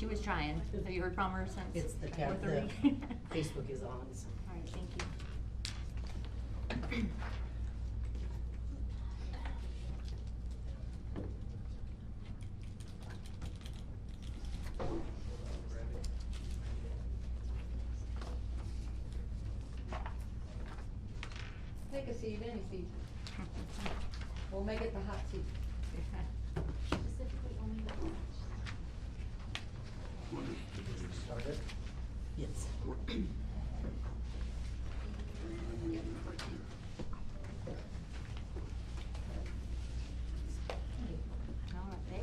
She was trying. Have you heard from her since? It's the tab, 4:30? Facebook is on, so. All right, thank you. Take a seat, any seat. We'll make it the hot seat. Specifically only the Started? Yes. Okay,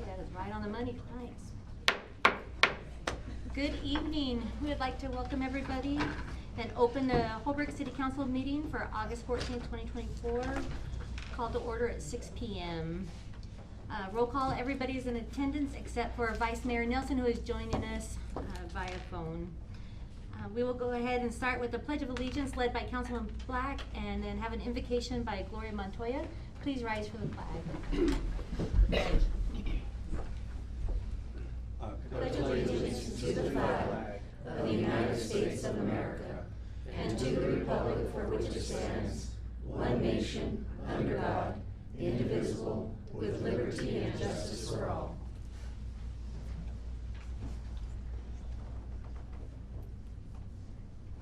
that is right on the money, thanks. Good evening. We would like to welcome everybody and open the Holbrook City Council meeting for August 14th, 2024. Call to order at 6 p.m. Roll call, everybody is in attendance except for Vice Mayor Nelson, who is joining us via phone. We will go ahead and start with the Pledge of Allegiance led by Councilman Black and then have an invocation by Gloria Montoya. Please rise for the flag. Pledge allegiance to the flag of the United States of America and to the republic for which it stands, one nation, under God, indivisible, with liberty and justice for all.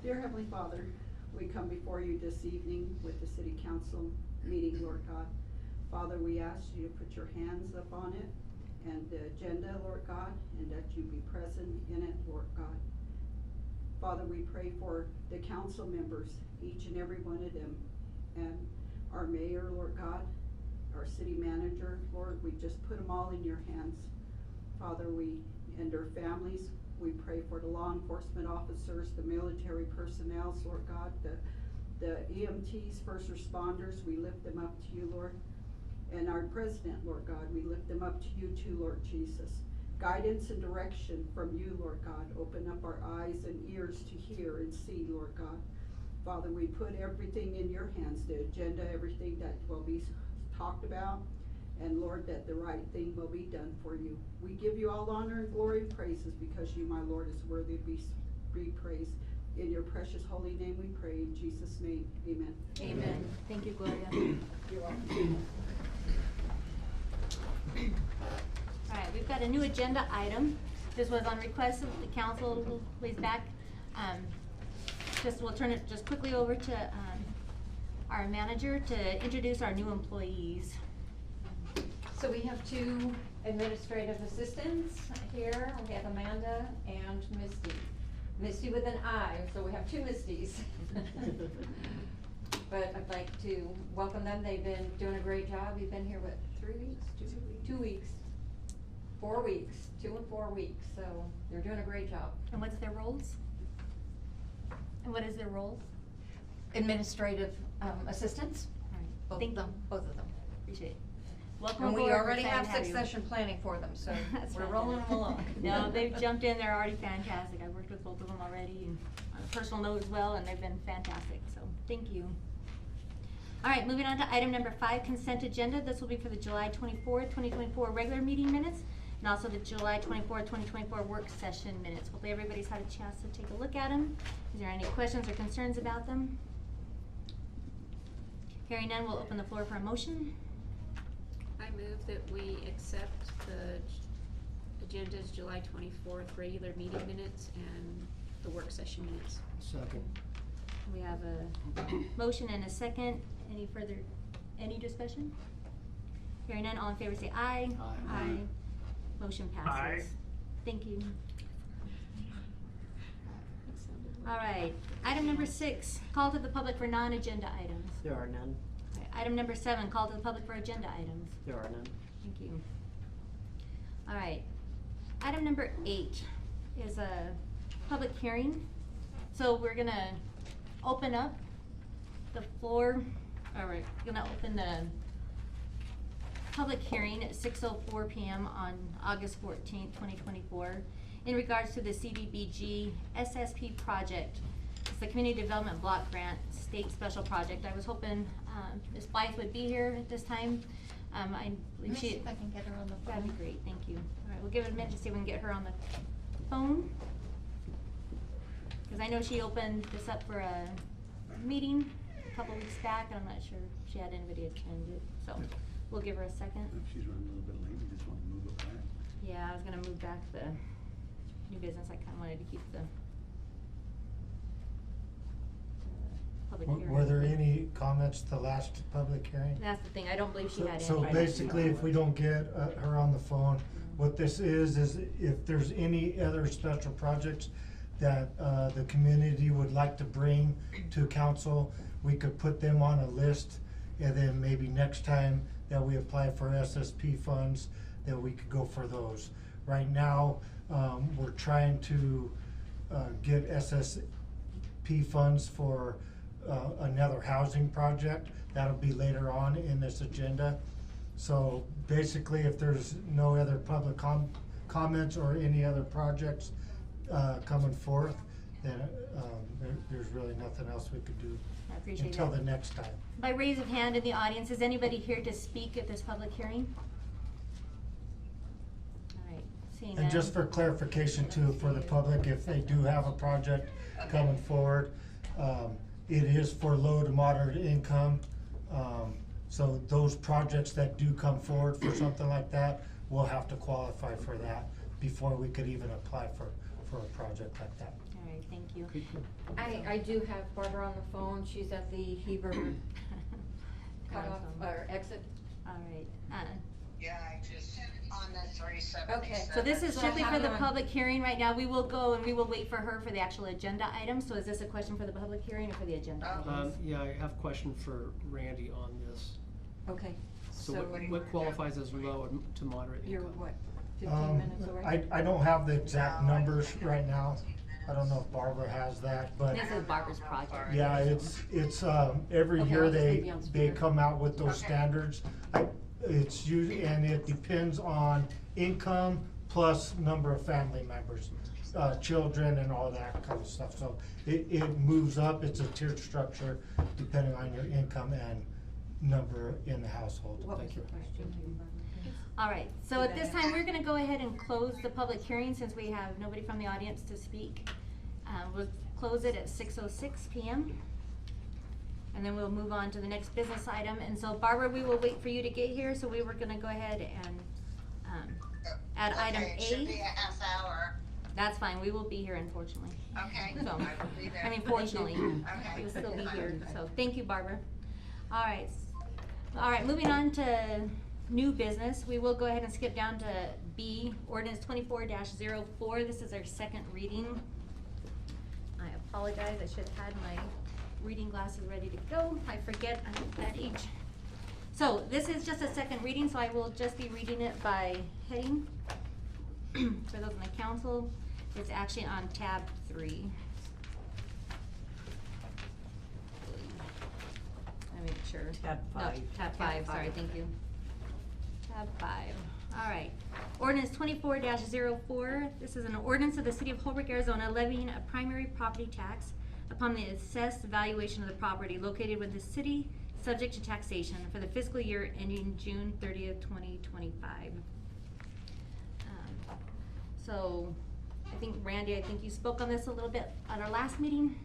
Dear Heavenly Father, we come before you this evening with the City Council meeting, Lord God. Father, we ask you to put your hands upon it and the agenda, Lord God, and that you be present in it, Lord God. Father, we pray for the council members, each and every one of them, and our mayor, Lord God, our city manager, Lord, we just put them all in your hands. Father, and their families, we pray for the law enforcement officers, the military personnel, Lord God, the EMTs, first responders, we lift them up to you, Lord. And our president, Lord God, we lift them up to you too, Lord Jesus. Guidance and direction from you, Lord God. Open up our eyes and ears to hear and see, Lord God. Father, we put everything in your hands, the agenda, everything that will be talked about, and Lord, that the right thing will be done for you. We give you all honor and glory and praises because you, my Lord, is worthy to be praised. In your precious holy name we pray, in Jesus' name, amen. Amen. Thank you, Gloria. You're welcome. All right, we've got a new agenda item. This was on request of the council ways back. We'll turn it just quickly over to our manager to introduce our new employees. So we have two administrative assistants here. We have Amanda and Misty. Misty with an I, so we have two Misties. But I'd like to welcome them. They've been doing a great job. You've been here, what, 3 weeks? 2 weeks. 4 weeks, 2 and 4 weeks, so they're doing a great job. And what's their roles? And what is their roles? Administrative assistants. All right. Both Thank of them. Both of them. Appreciate it. Welcome And we aboard. We're already excited have to you. succession planning for them, so That's we're fantastic. rolling them along. No, they've jumped in. They're already fantastic. I've worked with both of them already, and on a personal note as well, and they've been fantastic. So thank you. All right, moving on to item number 5, consent agenda. This will be for the July 24th, 2024 regular meeting minutes, and also the July 24th, 2024 work session minutes. Hopefully everybody's had a chance to take a look at them. Is there any questions or concerns about them? Hearing none, we'll open the floor for a motion. I move that we accept the agenda's July 24th regular meeting minutes and the work session minutes. Second. We have a motion and a second. Any discussion? Hearing none, all in favor say aye. Aye. Aye. Motion passes. Aye. Thank you. All right, item number 6, call to the public for non-agenda items. There are none. All right, item number 7, call to the public for agenda items. There are none. Thank you. All right, item number 8 is a public hearing. So we're gonna open up the floor, or we're gonna open the public hearing at 6:04 p.m. on August 14th, 2024 in regards to the CDBG SSP project. It's the Community Development Block Grant State Special Project. I was hoping Ms. Blythe would be here at this time. I believe Let me see she. if I can get her on the phone. That'd be great, thank you. All right, we'll give it a minute to see if we can get her on the phone. Cause I know she opened this up for a meeting a couple weeks back, and I'm not sure if she had anybody attend it, so we'll give her a second. If she's running a little bit late, you just want to move it back. Yeah, I was gonna move back the new business, I kinda wanted to keep the public hearing. Were there any comments to the last public hearing? That's the thing, I don't believe she had any. So basically, if we don't get her on the phone, what this is if there's any other special projects that the community would like to bring to council, we could put them on a list, and then maybe next time that we apply for SSP funds, then we could go for those. Right now, we're trying to get SSP funds for another housing project. That'll be later on in this agenda. So basically, if there's no other public comments or any other projects coming forth, then there's really nothing else we could do I appreciate until that. the next time. By raise of hand in the audience, is anybody here to speak at this public hearing? Alright, seeing none. And just for clarification too, for the public, if they do have a project coming forward, it is for low to moderate income. So those projects that do come forward for something like that, will have to qualify for that before we could even apply for a project like that. Alright, thank you. I do have Barbara on the phone, she's at the Heber cutoff, or exit. Alright, Yeah, I just, on the 377. Okay, so this is So strictly how for do the I- public hearing right now. We will go and we will wait for her for the actual agenda item. So is this a question for the public hearing or for the agenda items? Yeah, I have a question for Randy on this. Okay, So so what qualifies as low and to moderate income? you're what, 15 minutes away? I don't have the exact numbers right now. I don't know if Barbara has that, but This is Barbara's project. yeah, it's every Okay, year I'll just leave they you on speaker. come out with those standards. It's usually, and it depends on income plus number of family members, children and all that kind of stuff. So it moves up, it's a tiered structure depending on your income and number in the household. What was Thank the you. question? Alright, so at this time, we're gonna go ahead and close the public hearing since we have nobody from the audience to speak. We'll close it at 6:06 p.m. And then we'll move on to the next business item. And so Barbara, we will wait for you to get here, so we were gonna go ahead and, add item Okay, it should be A. a half hour. That's fine, we will be here unfortunately. Okay, So, I will be there. I mean fortunately, Okay. we'll still be here, so thank you, Barbara. Alright, moving on to new business, we will go ahead and skip down to B, ordinance 24-04, this is our second reading. I apologize, I should have had my reading glasses ready to go, I forget, I'm at that age. So, this is just a second reading, so I will just be reading it by heading. For those in the council, it's actually on tab 3. Let me make sure. Tab No, 5. tab Tab 5, sorry, 5. thank you. Tab 5, alright. Ordinance 24-04, this is an ordinance of the city of Holbrook, Arizona levying a primary property tax upon the assessed valuation of the property located with the city, subject to taxation for the fiscal year ending June 30th, 2025. So, I think Randy, you spoke on this a little bit at our last meeting.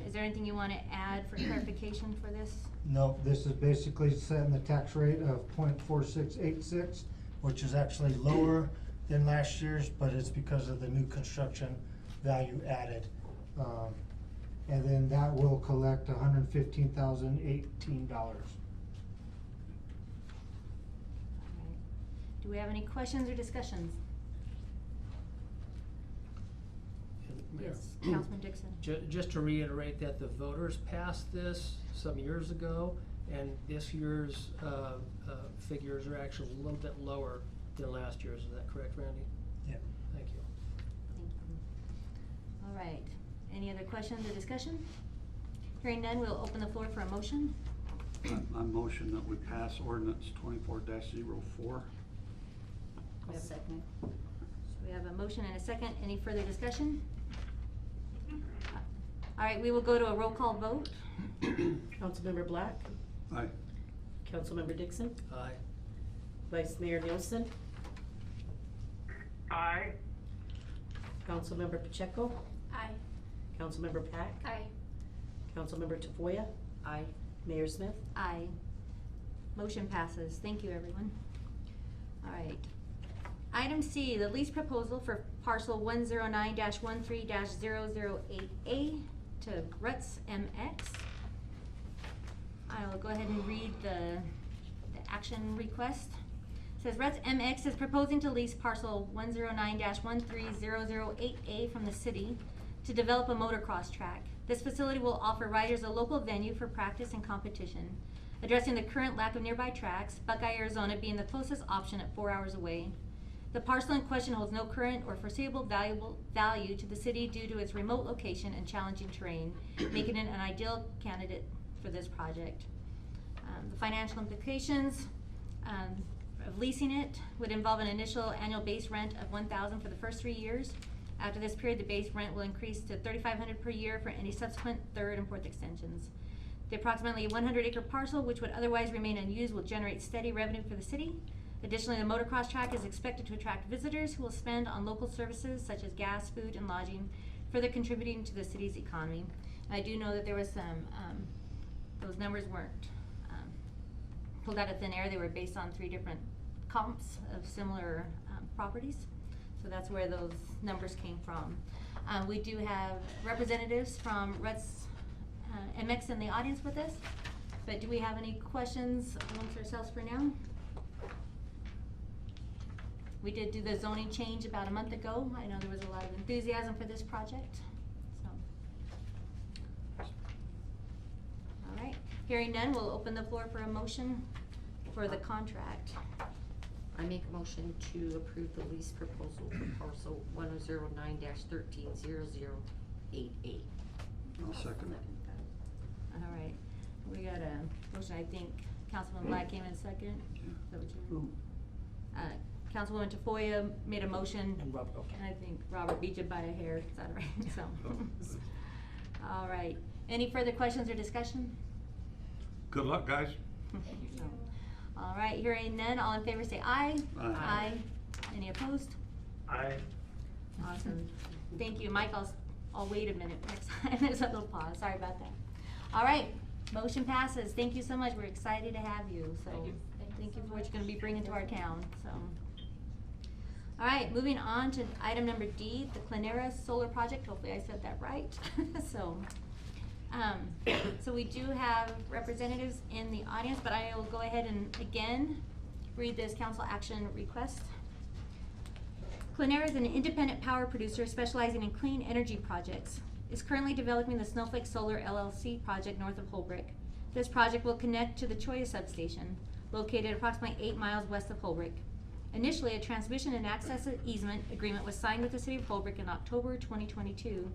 Is there anything you wanna add for clarification for this? No, this is basically setting the tax rate of 0.4686, which is actually lower than last year's, but it's because of the new construction value added. And then that will collect $115,018. Alright. Do we have any questions or discussions? Mayor, Yes, Councilman Dixon. Just to reiterate that the voters passed this some years ago, and this year's figures are actually a little bit lower than last year's. Is that correct, Randy? Yeah. Thank you. Thank you. Alright, any other questions or discussion? Hearing none, we'll open the floor for a motion. I motion that we pass ordinance 24-04. I'll second. So we have a motion and a second. Any further discussion? Alright, we will go to a roll call vote. Councilmember Black, Aye. Councilmember Dixon, Aye. Vice Mayor Nielsen, Aye. Councilmember Pacheco, Aye. Councilmember Pack, Aye. Councilmember Tafoya, Aye. Mayor Smith. Aye. Motion passes. Thank you, everyone. All right. Item C, the lease proposal for parcel 109-13-008A to Ruts MX. I'll go ahead and read the action request. It says Ruts MX is proposing to lease parcel 109-13008A from the city to develop a motocross track. This facility will offer riders a local venue for practice and competition, addressing the current lack of nearby tracks, Buckeye, Arizona being the closest option at 4 hours away. The parcel in question holds no current or foreseeable value to the city due to its remote location and challenging terrain, making it an ideal candidate for this project. The financial implications of leasing it would involve an initial annual base rent of $1,000 for the first 3 years. After this period, the base rent will increase to $3,500 per year for any subsequent third and fourth extensions. The approximately 100-acre parcel, which would otherwise remain unused, will generate steady revenue for the city. Additionally, the motocross track is expected to attract visitors who will spend on local services such as gas, food, and lodging, further contributing to the city's economy. I do know that there was some, those numbers weren't pulled out of thin air. They were based on 3 different comps of similar properties. So that's where those numbers came from. We do have representatives from Ruts MX in the audience with us, but do we have any questions amongst ourselves for now? We did do the zoning change about a month ago. I know there was a lot of enthusiasm for this project, so. All right, hearing none, we'll open the floor for a motion for the contract. I make a motion to approve the lease proposal for parcel 1009-130088. I'll second it. All right, we got a motion, I think Councilman Black came in second. Is that what you? Councilwoman Tafoya made a motion. And Robert, okay. And I think Robert beat you by a hair, is that right? So. All right, any further questions or discussion? Good luck, guys. All right, hearing none, all in favor say aye. Aye. Aye. Any opposed? Aye. Awesome. Thank you, Mike. I'll wait a minute next time. There's a little pause. Sorry about that. All right, motion passes. Thank you so much. We're excited to have you. So thank you for what you're going to be bringing to our town. So. All right, moving on to item number D, the Clenera Solar Project. Hopefully I said that right. So we do have representatives in the audience, but I will go ahead and again read this council action request. Clenera is an independent power producer specializing in clean energy projects. Is currently developing the Snowflake Solar LLC project north of Holbrook. This project will connect to the Choya substation, located approximately 8 miles west of Holbrook. Initially, a transmission and access easement agreement was signed with the city of Holbrook in October 2022,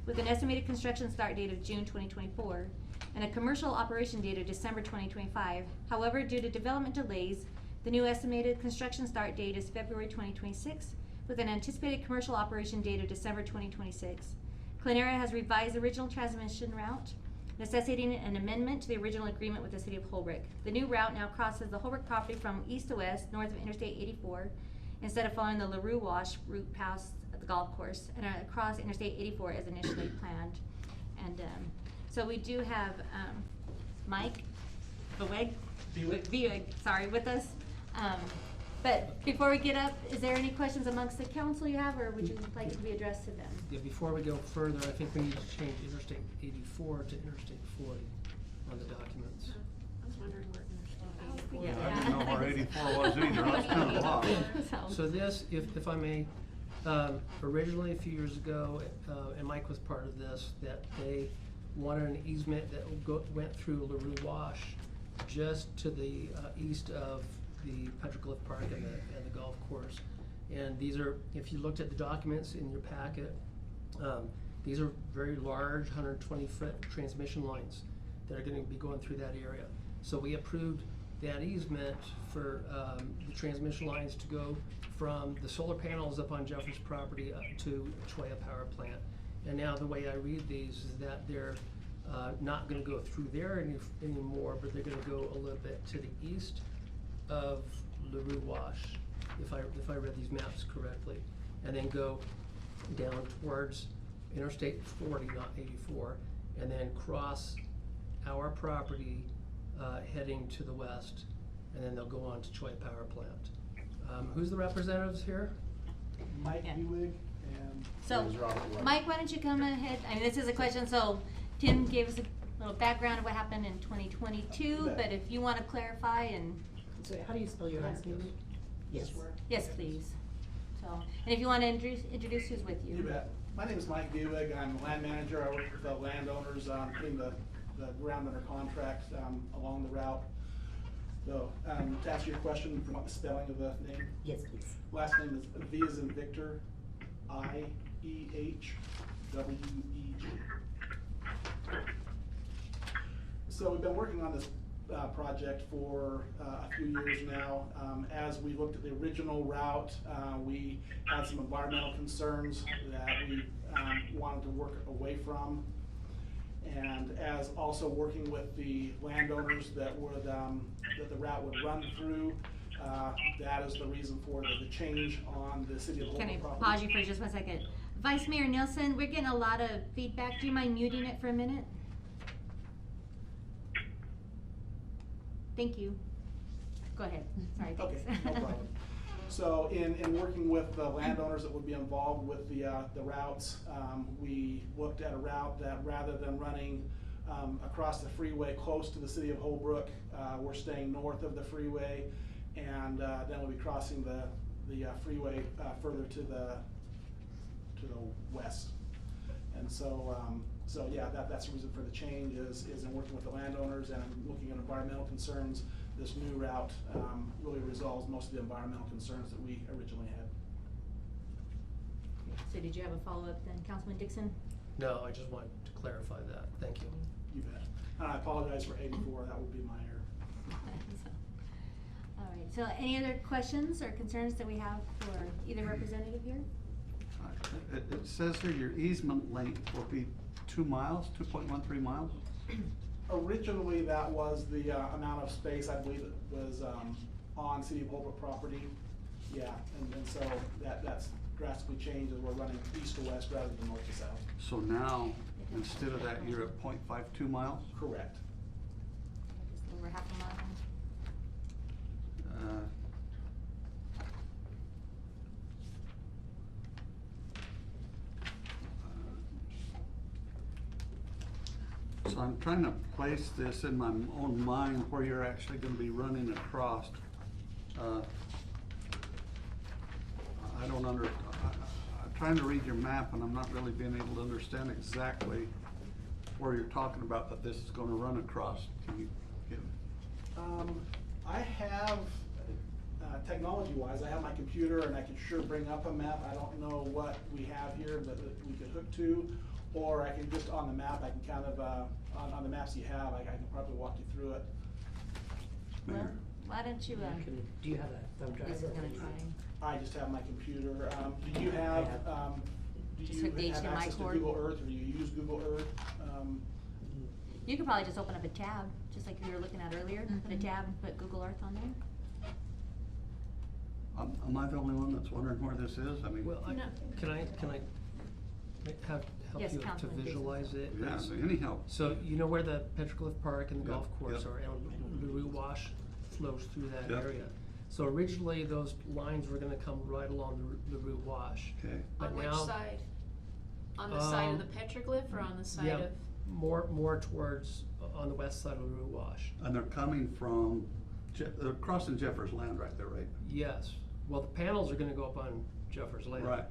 with an estimated construction start date of June 2024, and a commercial operation date of December 2025. However, due to development delays, the new estimated construction start date is February 2026, with an anticipated commercial operation date of December 2026. Clenera has revised the original transmission route, necessitating an amendment to the original agreement with the city of Holbrook. The new route now crosses the Holbrook property from east to west, north of Interstate 84, instead of following the LaRue Wash route past the golf course and across Interstate 84 as initially planned. And so we do have Mike Vieweg, sorry, with us. But before we get up, is there any questions amongst the council you have, or would you like to be addressed to them? Yeah, before we go further, I think we need to change Interstate 84 to Interstate 40 on the documents. I was wondering where Interstate 84 Yeah. I didn't know where 84 was either. That's kind of a lot. So this, if I may, originally a few years ago, and Mike was part of this, that they wanted an easement that went through LaRue Wash just to the east of the Petroglyph Park and the golf course. And these are, if you looked at the documents in your packet, these are very large 120-foot transmission lines that are going to be going through that area. So we approved that easement for the transmission lines to go from the solar panels up on Jeffrey's property up to Choya Power Plant. And now the way I read these is that they're not going to go through there anymore, but they're going to go a little bit to the east of LaRue Wash, if I read these maps correctly, and then go down towards Interstate 40, not 84, and then cross our property, heading to the west, and then they'll go on to Choi Power Plant. Who's the representatives here? Mike Yeah. Buig and. So, Mike, why don't you come ahead, I mean, this is a question, so Tim gave us a little background of what happened in 2022, but if you wanna clarify and, So how do you spell your last name? Yes. yes, please. So, and if you wanna introduce who's with you. You bet. My name is Mike Buig. I'm the land manager. I work with the landowners, putting the ground under contract, along the route. So, to answer your question, you want the spelling of the name? Yes, please. Last name is V as in Victor, IEHWEG. So we've been working on this project for a few years now. As we looked at the original route, we had some environmental concerns that we wanted to work away from. And as also working with the landowners that would, that the route would run through, that is the reason for the change on the city of Can I Holbrook property. pause you for just 1 second? Vice Mayor Nielsen, we're getting a lot of feedback. Do you mind muting it for a minute? Thank you. Go ahead. Sorry, Okay, thanks. no problem. So in working with the landowners that would be involved with the routes, we looked at a route that rather than running across the freeway close to the city of Holbrook, we're staying north of the freeway, and then we'll be crossing the freeway further to the west. And so, so yeah, that's the reason for the change is in working with the landowners and looking at environmental concerns. This new route really resolves most of the environmental concerns that we originally had. So did you have a follow-up then, Councilman Dixon? No, I just wanted to clarify that. Thank you. You bet. And I apologize for 84, that would be my error. All right, so any other questions or concerns that we have for either representative here? It says here your easement length will be 2 miles, 2.13 miles? Originally, that was the amount of space I believe that was on City of Holbrook property. Yeah, and so that's drastically changed as we're running east to west rather than north to south. So now, instead of that, you're at 0.52 miles? Correct. Just over half a mile. So I'm trying to place this in my own mind where you're actually gonna be running across. I don't I'm trying to read your map and I'm not really being able to understand exactly where you're talking about that this is gonna run across. Can you give? I have, technology-wise, I have my computer and I can sure bring up a map. I don't know what we have here that we could hook to, or I can just on the map, I can kind of, on the maps you have, I can probably walk you through it. Well, why don't you, Do you have a thumb drive? this is or gonna what do you- try. I just have my computer. Do you have, do Just you hook the have HDMI access to cord. Google Earth, or do you use Google Earth? You could probably just open up a tab, just like you were looking at earlier, put a tab and put Google Earth on there. Am I the only one that's wondering where this is? I mean. Well, can I help Yes, you to Councilman Dixon. visualize it? Yeah, so any help? So you know where the Petroglyph Park and the Yep, golf course yep. are, and LaRue Wash flows through that Yep. area. So originally, those lines were gonna come right along the LaRue Wash. Okay. But On which now- side? On the side of the petroglyph or on the side Yeah, of? more towards, on the west side of LaRue Wash. And they're coming from, they're crossing Jeffers Land right there, right? Yes, well, the panels are gonna go up on Jeffers Land. Right.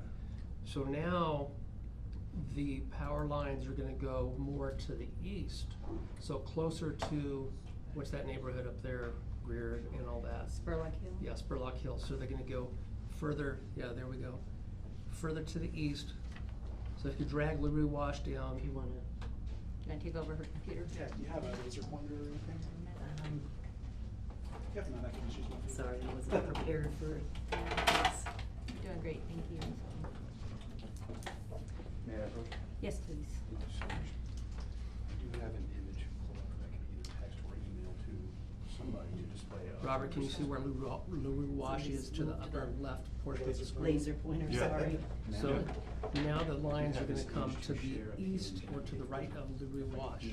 So now, the power lines are gonna go more to the east, so closer to, what's that neighborhood up there, Greer and all that? Spurlock Hill? Yeah, Spurlock Hill, so they're gonna go further, yeah, there we go, further to the east. So if you drag LaRue Wash down, If you wanna, Can I take over her computer? Yeah, do you have a laser pointer or anything? If not, I can just use my. sorry, I wasn't prepared for this. You're doing great, thank you. May I approach? Yes, please. I do have an image pulled up that I can either text or email to somebody to display. Robert, can you see where LaRue Wash is to the upper left Laser pointer, Yeah. sorry. So now the lines are gonna come to the east or to the right of the Wash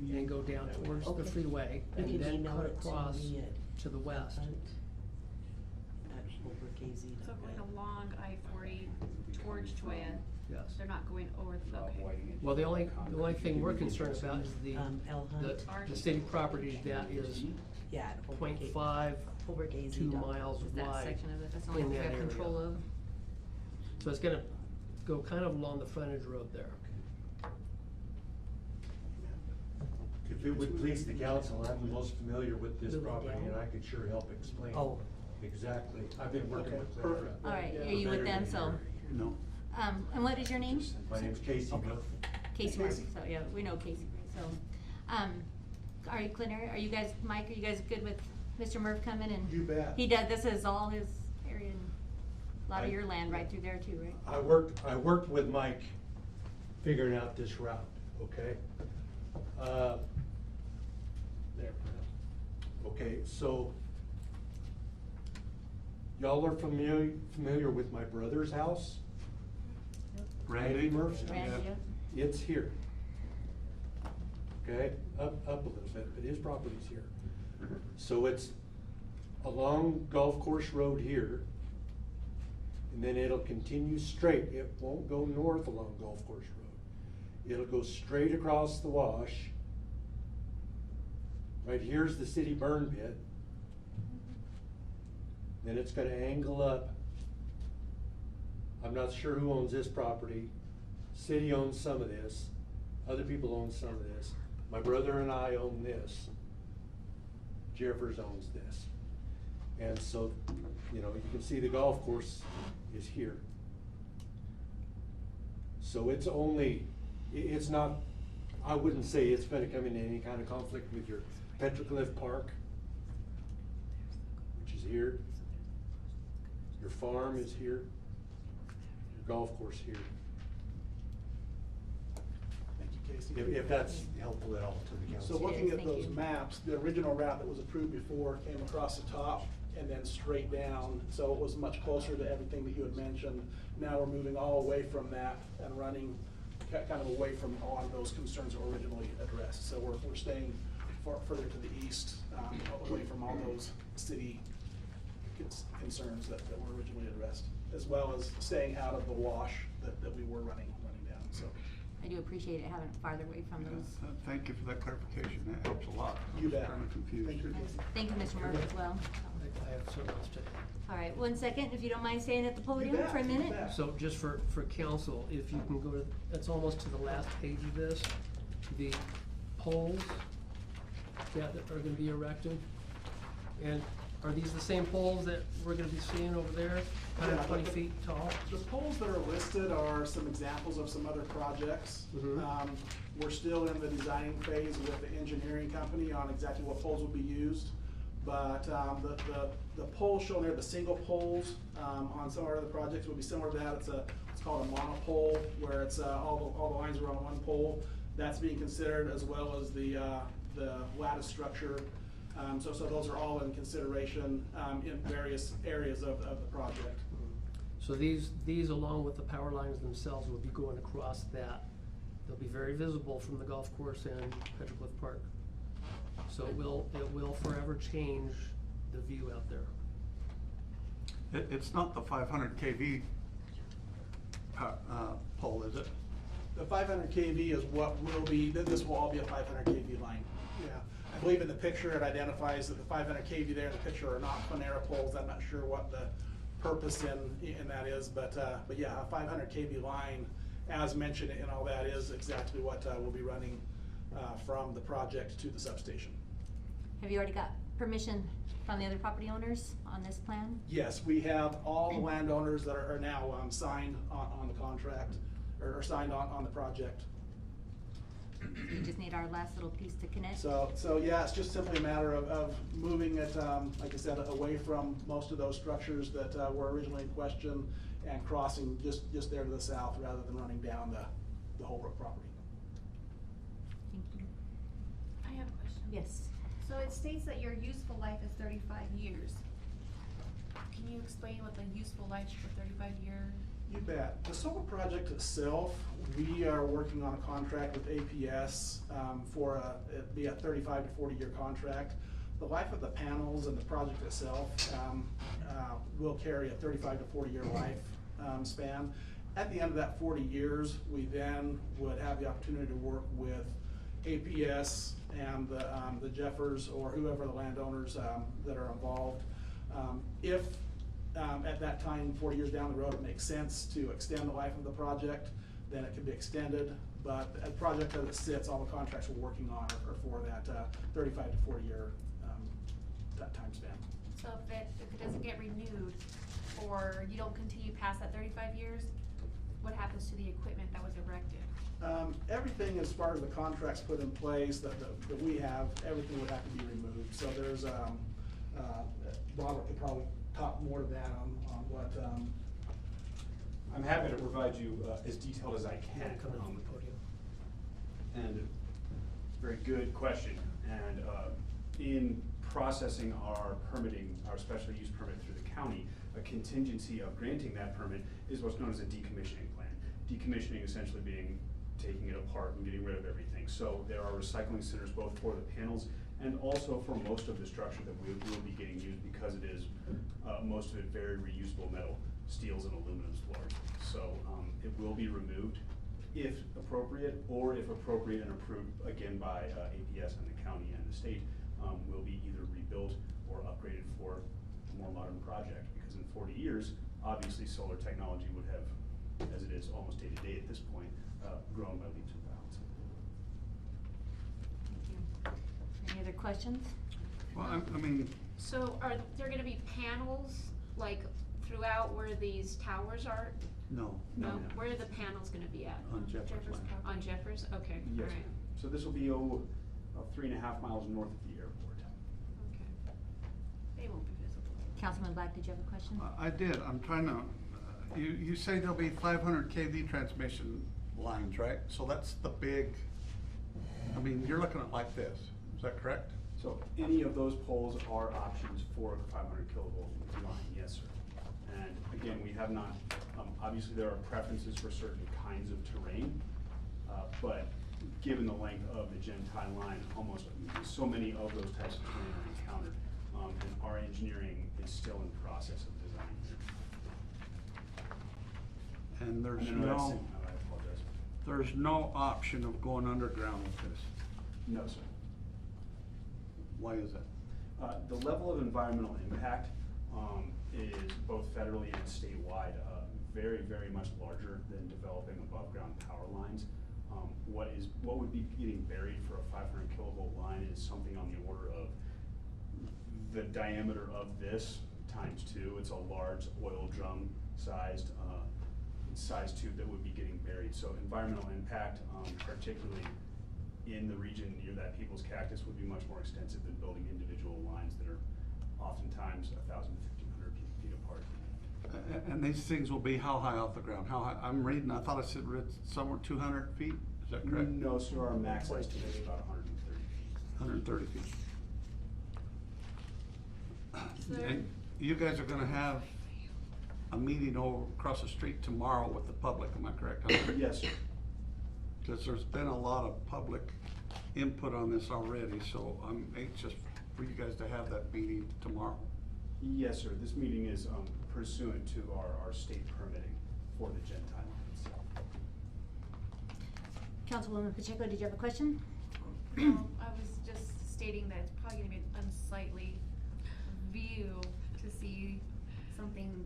and go down towards the Okay. freeway You and can then email cut it to across me at to the west. hunt@holbrookaz.net. So going along I-40 towards Joya, Yes. they're not going over the, okay. Well, the only thing we're concerned about is L Hunt. the city property that is Yeah, at .52 holbrookaz.net. miles Is that wide. section of it, that's the only in thing we that have control area. of? So it's gonna go kind of along the frontage road there. If it would please the council, I'm the most familiar with this Moving property and down. I could sure help explain. Oh. Exactly. I've been working Okay, with perfect. Clara. All right, are you with them, so, No. and what is your name? My name's Casey Murphy. Casey Murphy, so, yeah, we know Casey, so, are you, Clint, are you guys, Mike, are you guys good with Mr. Murph coming and? You bet. He does, this is all his area, and a lot of I- your land right through there too, right? I worked with Mike figuring out this route, okay? There. Okay, so y'all are familiar with my brother's house? Randy? Murphy? Randy, yeah. It's here. Okay, up a little bit, but his property's here. So it's along Golf Course Road here, and then it'll continue straight. It won't go north along Golf Course Road. It'll go straight across the wash. Right here's the city burn pit. Then it's gonna angle up. I'm not sure who owns this property. City owns some of this. Other people own some of this. My brother and I own this. Jeffers owns this. And so, you know, you can see the golf course is here. So it's only, it's not, I wouldn't say it's gonna come into any kind of conflict with your Petroglyph Park, which is here. Your farm is here. Your golf course here. Thank you, Casey. If that's helpful at all to the council. So looking Yes, at thank those you. maps, the original route that was approved before came across the top and then straight down, so it was much closer to everything that you had mentioned. Now we're moving all away from that and running kind of away from a lot of those concerns that were originally addressed. So we're staying further to the east, away from all those city concerns that were originally addressed, as well as staying out of the wash that we were running down, so. I do appreciate it having it farther away from those. Thank you for that clarification, that helps a lot. I You was bet. kinda confused. Thank you. Thank you, Mr. Murphy, as well. I have so much to. All right, 1 second, if you don't mind staying at the podium bet, for a you minute. bet. So just for council, if you can go to, that's almost to the last page of this, the poles that are gonna be erected. And are these the same poles that we're gonna be seeing over there, Yeah, 120 but feet tall? The poles that are listed are some examples of some other projects. Mhm. We're still in the designing phase with the engineering company on exactly what poles will be used. But, the poles shown there, the single poles, on some of our other projects will be similar to that. It's called a monopole, where it's, all the lines are on one pole. That's being considered, as well as the lattice structure. So those are all in consideration, in various areas of the project. So these along with the power lines themselves will be going across that. They'll be very visible from the golf course and Petroglyph Park. So it will forever change the view out there. It's not the 500 kV pole, is it? The 500 kV is what will be, this will all be a 500 kV line. Yeah, I believe in the picture it identifies that the 500 kV there in the picture are not Panera poles. I'm not sure what the purpose in that is, but yeah, a 500 kV line, as mentioned in all that, is exactly what will be running from the project to the substation. Have you already got permission from the other property owners on this plan? Yes, we have all the landowners that are now signed on the contract, or signed on the project. You just need our last little piece to connect? So yeah, it's just simply a matter of moving it, like I said, away from most of those structures that were originally in question and crossing just there to the south rather than running down the Holbrook property. Thank you. I have a question. Yes. So it states that your useful life is 35 years. can you explain what the useful life for 35-year? You bet. The solar project itself, we are working on a contract with APS for it'd be a 35 to 40 year contract. The life of the panels and the project itself will carry a 35 to 40 year life span. At the end of that 40 years, we then would have the opportunity to work with APS and the Jeffers or whoever the landowners that are involved. If at that time, 40 years down the road, it makes sense to extend the life of the project, then it can be extended. But a project as it sits, all the contracts we're working on are for that 35 to 40 year time span. So if it doesn't get renewed, or you don't continue past that 35 years, what happens to the equipment that was erected? Everything as far as the contracts put in place that we have, everything would have to be removed. So there's, Robert could probably talk more to that on what. I'm happy to provide you as detailed as I can. Come in on the podium. And very good question. And in processing our permitting, our special use permit through the county, a contingency of granting that permit is what's known as a decommissioning plan. Decommissioning essentially being taking it apart and getting rid of everything. So there are recycling centers both for the panels and also for most of the structure that we will be getting used, because it is most of it very reusable metal, steels and aluminums largely. So it will be removed if appropriate, or if appropriate and approved again by APS and the county and the state, will be either rebuilt or upgraded for a more modern project. Because in 40 years, obviously solar technology would have, as it is almost day to day at this point, grown by leaps and bounds. Thank you. Any other questions? Well, I mean, So are there gonna be panels, like, throughout where these towers are? no. No, where are the panels gonna be at? On Jeffers land. On Jeffers, okay, Yes, alright, ma'am. So this will be about 3.5 miles north of the airport. okay. They won't be visible. Councilman Black, did you have a question? I did, I'm trying to, you say there'll be 500 kV transmission lines, right? So that's the big, I mean, you're looking at like this, is that correct? So any of those poles are options for the 500 kilovolt line, yes, sir. And again, we have not, obviously there are preferences for certain kinds of terrain, but given the length of the Gen-Tie line, almost so many of those types of terrain are encountered. And our engineering is still in process of design here. And there's I know that's- no, I apologize. there's no option of going underground with this. No, sir. Why is that? The level of environmental impact is both federally and statewide very, very much larger than developing above ground power lines. What would be getting buried for a 500 kilovolt line is something on the order of the diameter of this times 2. It's a large oil drum sized tube that would be getting buried. So environmental impact, particularly in the region near that people's cactus, would be much more extensive than building individual lines that are oftentimes 1,000 to 1,500 feet apart. And these things will be how high off the ground? How high? I'm reading, I thought I said somewhere 200 feet, is that correct? No, sir, our max estimate is about 130 feet. 130 feet. So- And you guys are gonna have a meeting over across the street tomorrow with the public, am I correct? Yes, sir. Because there's been a lot of public input on this already, so I'm anxious for you guys to have that meeting tomorrow. Yes, sir. This meeting is pursuant to our state permitting for the Gen-Tie line itself. Councilwoman Pacheco, did you have a question? I was just stating that it's probably gonna be an unsightly view to see something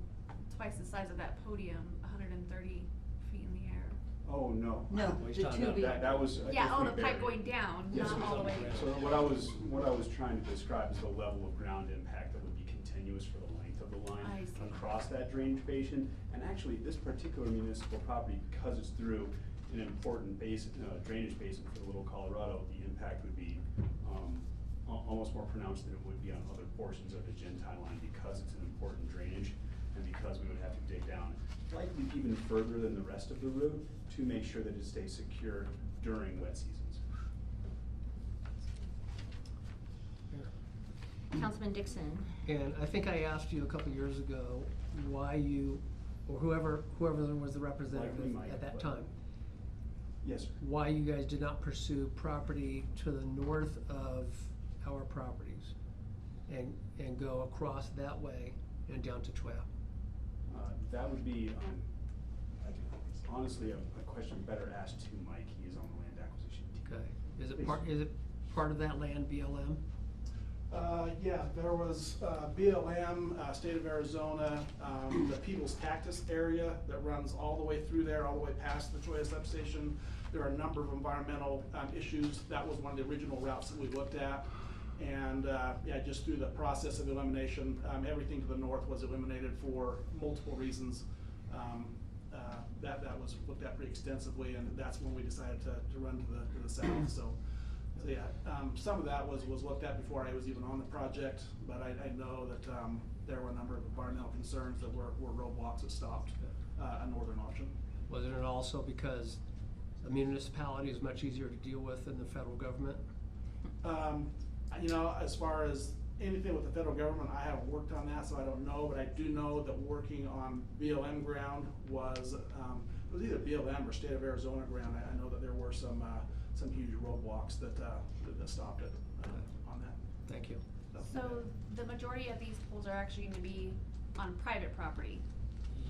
twice the size of that podium, 130 feet in the air. Oh, no. No, He's the talking two about being. That was. Yeah, oh, the if we pipe buried- going down, Yes, not sir. all the way. So what I was trying to describe is the level of ground impact that would be continuous for the length of the I line see. across that drainage basin. And actually, this particular municipal property, because it's through an important drainage basin for the Little Colorado, the impact would be almost more pronounced than it would be on other portions of the Gen-Tie line, because it's an important drainage and because we would have to dig down likely even further than the rest of the road to make sure that it stays secure during wet seasons. Councilman Dixon. And I think I asked you a couple years ago why you, or whoever was the representative Likely Mike, at that but- time, Yes, sir. why you guys did not pursue property to the north of our properties and go across that way and down to Twea. That would be, honestly, a question better asked to Mike. He is on the land acquisition team. Okay, is it part of that land BLM? Yeah, there was BLM, State of Arizona, the People's Cactus area that runs all the way through there, all the way past the Choya substation. There are a number of environmental issues. That was one of the original routes that we looked at. And yeah, just through the process of elimination, everything to the north was eliminated for multiple reasons. That was looked at pretty extensively, and that's when we decided to run to the south. So yeah, some of that was looked at before I was even on the project, but I know that there were a number of environmental concerns that were roadblocks that stopped a northern option. Wasn't it also because a municipality is much easier to deal with than the federal government? You know, as far as anything with the federal government, I haven't worked on that, so I don't know, but I do know that working on BLM ground was, it was either BLM or State of Arizona ground. I know that there were some huge roadblocks that stopped it on that. Thank you. So the majority of these poles are actually gonna be on private property,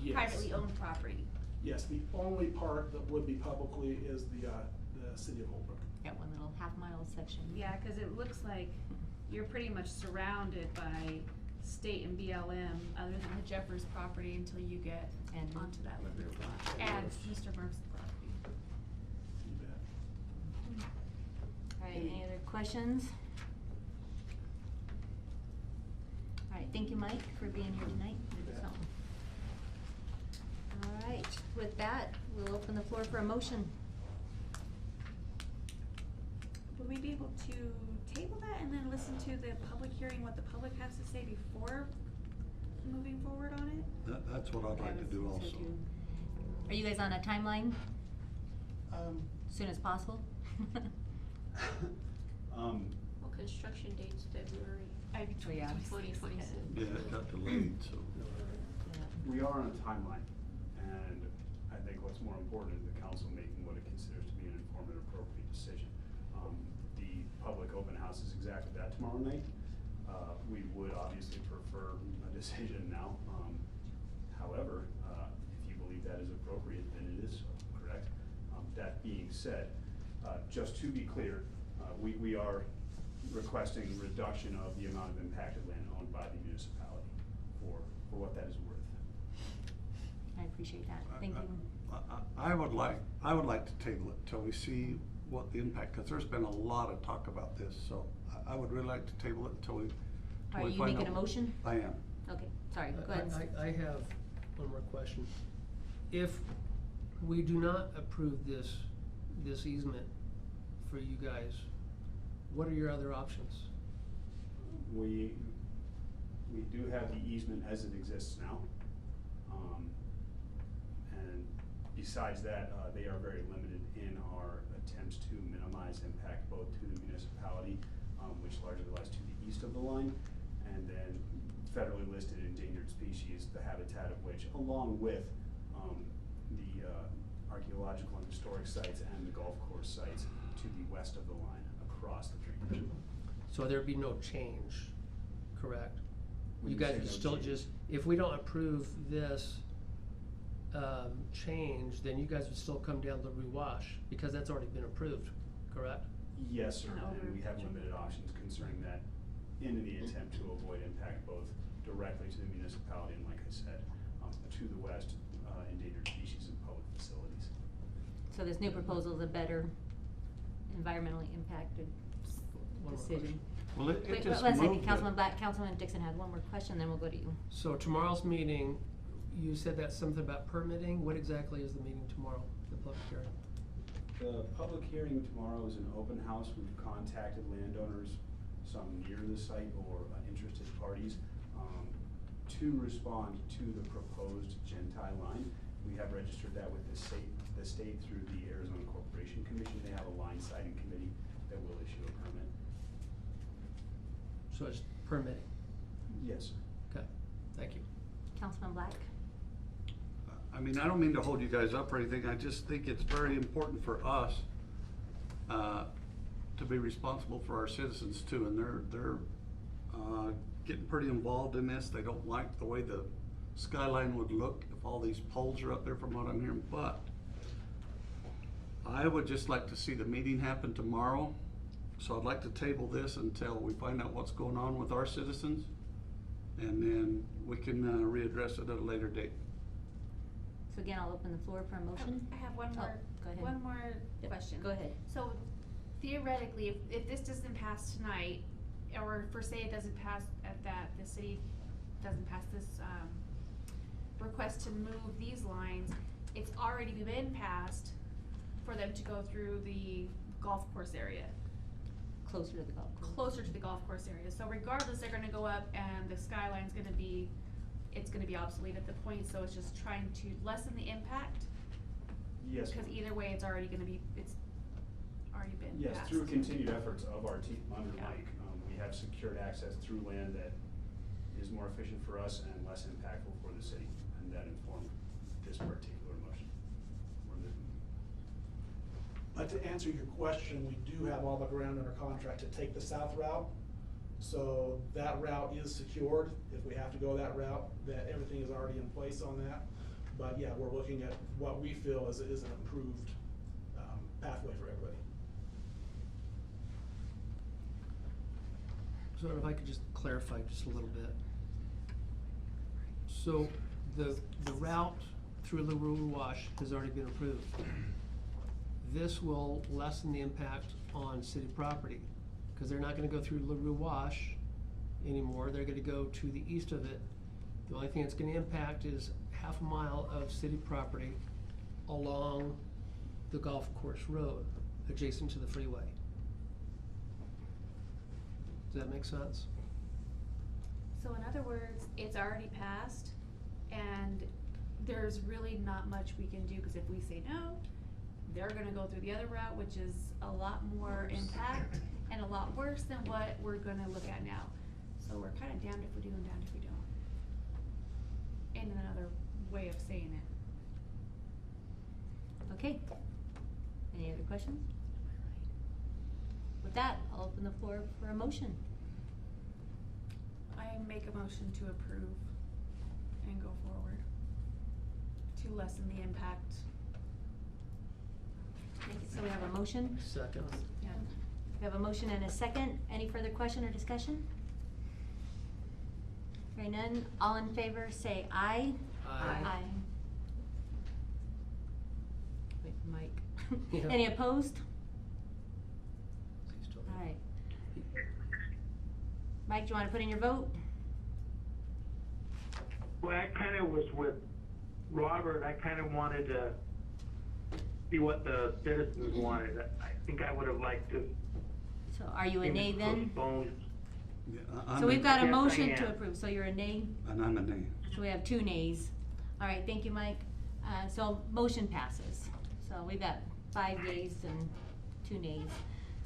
Yes. privately owned property. Yes, the only part that would be publicly is the city of Holbrook. Got one little half-mile section. Yeah, cause it looks like you're pretty much surrounded by state and BLM, other than the Jeffers property until you get And- onto that LaRue lot, and Mr. Murph's property. You bet. All right, any other questions? All right, thank you, Mike, for being here tonight. So, all right, with that, we'll open the floor for a motion. Would we be able to table that and then listen to the public hearing, what the public has to say before moving forward on it? That's what I'd like to do also. Are you guys on a timeline? Soon as possible? Well, construction date's February Oh, yeah. 2026. Yeah, it got delayed, so. We are on a timeline, and I think what's more important is the council making what it considers to be an informed and appropriate decision. The public open house is exactly that tomorrow night. We would obviously prefer a decision now. However, if you believe that is appropriate, then it is so, correct? That being said, just to be clear, we are requesting reduction of the amount of impacted land owned by the municipality for what that is worth. I appreciate that, thank you. I would like to table it till we see what the impact, because there's been a lot of talk about this, so I would really like to table it until we Are we you find making a out. motion? I am. Okay, sorry, go ahead. I have one more question. If we do not approve this easement for you guys, what are your other options? We do have the easement as it exists now. And besides that, they are very limited in our attempts to minimize impact both to the municipality, which largely lies to the east of the line, and then federally listed endangered species, the habitat of which, along with the archaeological and historic sites and the golf course sites to the west of the line across the drainage. So there'd be no change, correct? When You you guys say would no still change. just, if we don't approve this change, then you guys would still come down the Wash, because that's already been approved, correct? Yes, sir, And and we have over- limited options concerning that in the attempt to avoid impact both directly to the municipality and, like I said, to the west, endangered species and public facilities. So this new proposal is a better environmentally impacted One more decision. Well, it Wait, just one second, moved it. Councilman Dixon had one more question, then we'll go to you. So tomorrow's meeting, you said that's something about permitting. What exactly is the meeting tomorrow, the public hearing? The public hearing tomorrow is an open house. We've contacted landowners, some near the site or interested parties, to respond to the proposed Gentile line. We have registered that with the state through the Arizona Corporation Commission. They have a line siting committee that will issue a permit. So it's permitting. Yes, sir. Okay, thank you. Councilman Black? I mean, I don't mean to hold you guys up or anything, I just think it's very important for us, to be responsible for our citizens too, and they're getting pretty involved in this. They don't like the way the skyline would look if all these poles are up there from what I'm hearing, but I would just like to see the meeting happen tomorrow. So I'd like to table this until we find out what's going on with our citizens, and then we can readdress it at a later date. So again, I'll open the floor for a motion. I have one Oh, more, go ahead. one more Yep, question. go ahead. So theoretically, if this doesn't pass tonight, or for say it doesn't pass at that, the city doesn't pass this, request to move these lines, it's already been passed for them to go through the golf course area, Closer to the golf course. closer to the golf course area. So regardless, they're gonna go up and the skyline's gonna be, it's gonna be obsolete at the point, so it's just trying to lessen the impact. Yes. Cause either way, it's already gonna be, it's already been Yes, passed. through continued efforts of our team under Yeah. Mike, we have secured access through land that is more efficient for us and less impactful for the city, and that informed this particular motion. Or the- But to answer your question, we do have all the ground under contract to take the south route. So that route is secured. If we have to go that route, that everything is already in place on that. But yeah, we're looking at what we feel is an improved pathway for everybody. So if I could just clarify just a little bit. So the route through LaRue Wash has already been approved. This will lessen the impact on city property, because they're not gonna go through LaRue Wash anymore, they're gonna go to the east of it. The only thing it's gonna impact is half a mile of city property along the golf course road, adjacent to the freeway. Does that make sense? So in other words, it's already passed, and there's really not much we can do, cause if we say no, they're gonna go through the other route, which is a lot more impact and a lot worse than what we're gonna look at now. So we're kinda damned if we do and damned if we don't. In another way of saying it. Okay. Any other questions? With that, I'll open the floor for a motion. I make a motion to approve and go forward to lessen the impact. Thank you. So we have a motion. Second. Yeah. We have a motion and a second. Any further question or discussion? Hearing none, all in favor say aye. Aye. Wait, Mike. Yeah. Any opposed? Alright. Mike, do you wanna put in your vote? Well, I kind of was with Robert. I kind of wanted to see what the citizens wanted. I think I would have liked to. So are you a nay then? Postpone. Yeah, So we've got a Yes, I motion to am. approve, so you're a nay? And I'm a nay. So we have 2 nays. Alright, thank you, Mike. So motion passes. So we've got 5 yeas and 2 nays.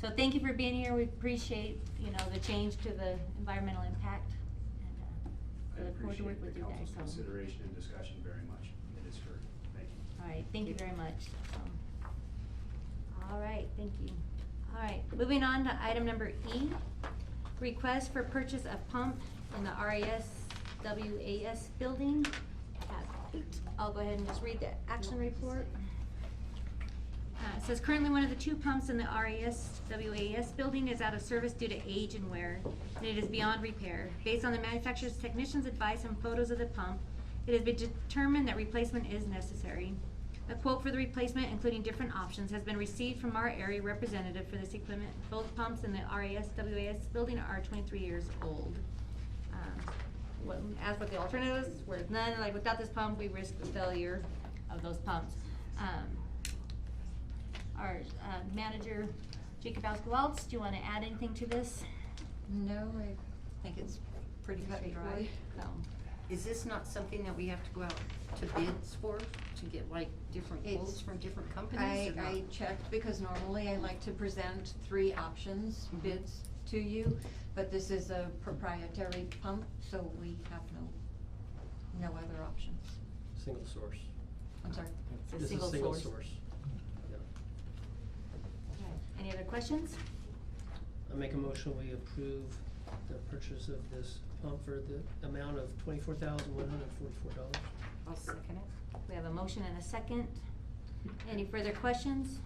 So thank you for being here. We appreciate, you know, the change to the environmental impact. I And we look forward to appreciate working with the you guys. council's So, consideration and discussion very much. It is heard. Thank you. alright, thank you very much. Alright, thank you. Alright, moving on to item number E. Request for purchase of pump in the RAS building. I'll go ahead and just read the action report. It says currently one of the 2 pumps in the WAS building is out of service due to age and wear, and it is beyond repair. Based on the manufacturer's technician's advice and photos of the pump, it has been determined that replacement is necessary. A quote for the replacement, including different options, has been received from our area representative for this equipment. Both pumps in the WAS building are 23 years old. As for the alternatives, where none, like without this pump, we risk the failure of those pumps. Our manager, Jacob Waltz, do you wanna add anything to this? No, I think it's pretty cut and dry. So, Is this not something that we have to go out to bids for, to get like different quotes It's- from different companies or not? I checked because normally I like to present 3 options, bids to you, but this is a proprietary pump, so we have no other options. Single source. I'm sorry? It's a This is single single source. source. Yeah. Any other questions? I make a motion, we approve the purchase of this pump for the amount of $24,144. I'll second it. We have a motion and a second. Any further questions?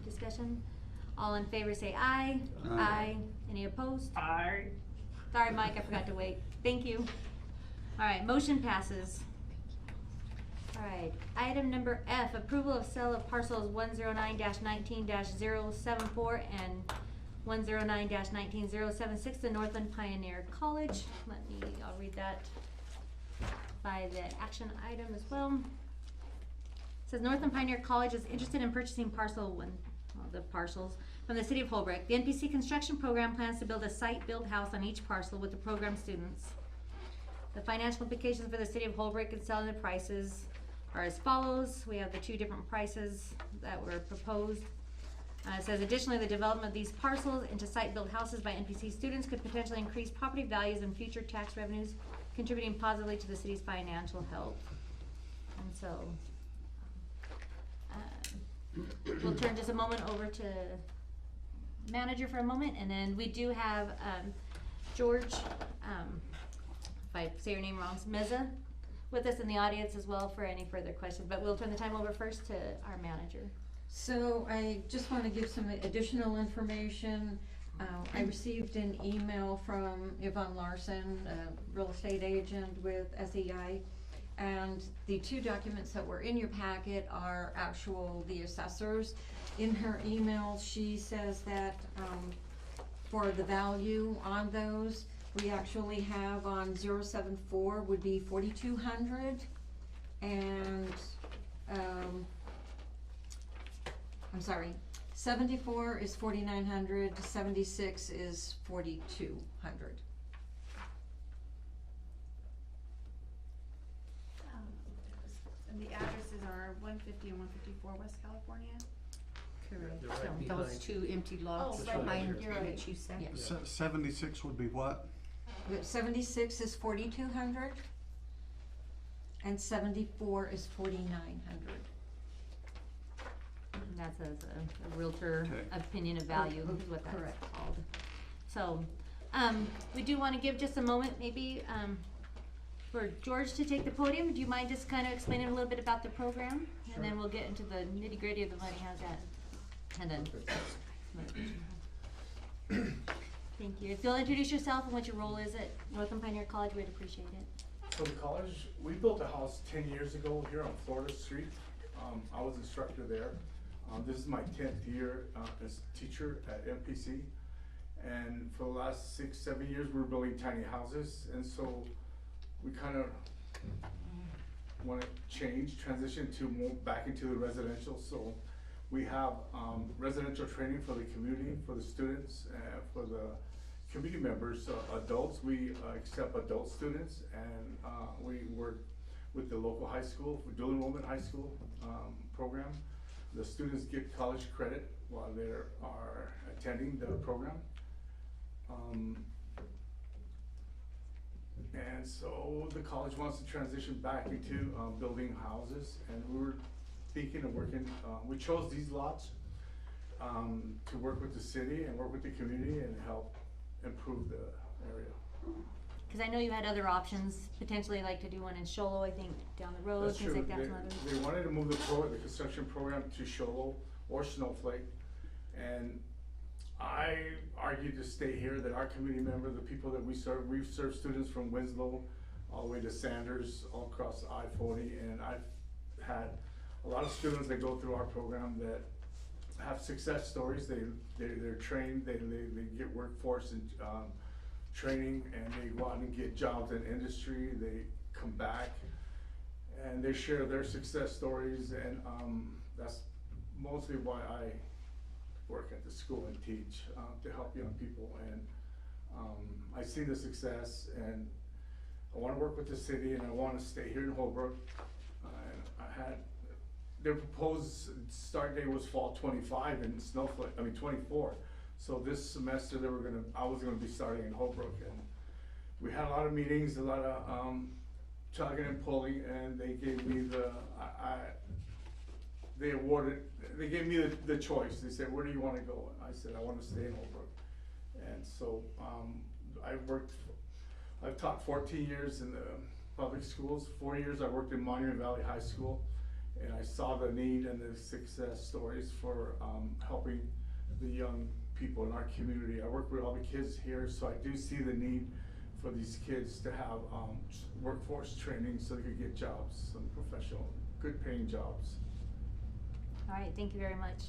Discussion? All in favor say aye. Aye. Any opposed? Aye. Sorry, Mike, I forgot to wait. Thank you. All right, motion passes. All right, item number F, approval of sale of parcels 109-19-074 and 109-19076 to Northland Pioneer College. I'll read that by the action item as well. It says Northland Pioneer College is interested in purchasing the parcels from the city of Holbrook. The NPC construction program plans to build a site-built house on each parcel with the program students. The financial implications for the city of Holbrook and selling the prices are as follows. We have the two different prices that were proposed. It says additionally, the development of these parcels into site-built houses by NPC students could potentially increase property values and future tax revenues, contributing positively to the city's financial health. And so, we'll turn just a moment over to manager for a moment, and then we do have George, if I say your name wrong, Meza, with us in the audience as well for any further questions, but we'll turn the time over first to our manager. So I just want to give some additional information. I received an email from Yvonne Larson, a real estate agent with SEI, and the two documents that were in your packet are the assessors. In her email, she says that for the value on those, we actually have on 074 would be 4,200, and I'm sorry, 74 is 4,900, 76 is 4,200. And the addresses are 150 and 154 West California. Correct. They're right So those behind. two empty lots Oh, right, behind you're right. what you said. Yeah. 76 would be what? 76 is 4,200, and 74 is 4,900. And that's a realtor Okay. opinion of value is what that's Correct. called. So, we do wanna give just a moment, maybe, for George to take the podium. Do you mind just kind of explaining a little bit about the program? And then we'll get into the nitty gritty of the money, how's that? And then. Thank you. If you'll introduce yourself and what your role is at Northland Pioneer College, we'd appreciate it. So the college, we built a house 10 years ago here on Florida Street. I was instructor there. This is my 10th year as teacher at MPC. And for the last 6-7 years, we were building tiny houses. And so we kind of want to transition to more back into the residential. So we have residential training for the community, for the students, for the community members, adults. We accept adult students, and we work with the local high school, dual enrollment high school program. The students get college credit while they are attending the program. And so the college wants to transition back into building houses, and we were thinking of working, we chose these lots to work with the city and work with the community and help improve the area. Cause I know you had other options, potentially like to do one in Sholo, I think, down the road, That's things true. like that. some others. They wanted to move the construction program to Sholo or Snowflake. And I argued to stay here, that our community member, the people that we've served students from Winslow all the way to Sanders, all across I-40. And I've had a lot of students that go through our program that have success stories. They're trained, they get workforce and training, and they go out and get jobs in industry. They come back and they share their success stories, and that's mostly why I work at the school and teach, to help young people. And I see the success, and I want to work with the city, and I want to stay here in Holbrook. And I had their proposed start date was fall 25 in Snowflake, 24. So this semester I was gonna be starting in Holbrook, and we had a lot of meetings, a lot of, chugging and pulling, and they gave me they gave me the choice. They said, where do you wanna go? And I said, I wanna stay in Holbrook. And so, I've taught 14 years in the public schools. 4 years I worked in Monument Valley High School, and I saw the need and the success stories for helping the young people in our community. I work with all the kids here, so I do see the need for these kids to have workforce training so they could get jobs, some professional, good paying jobs. All right, thank you very much.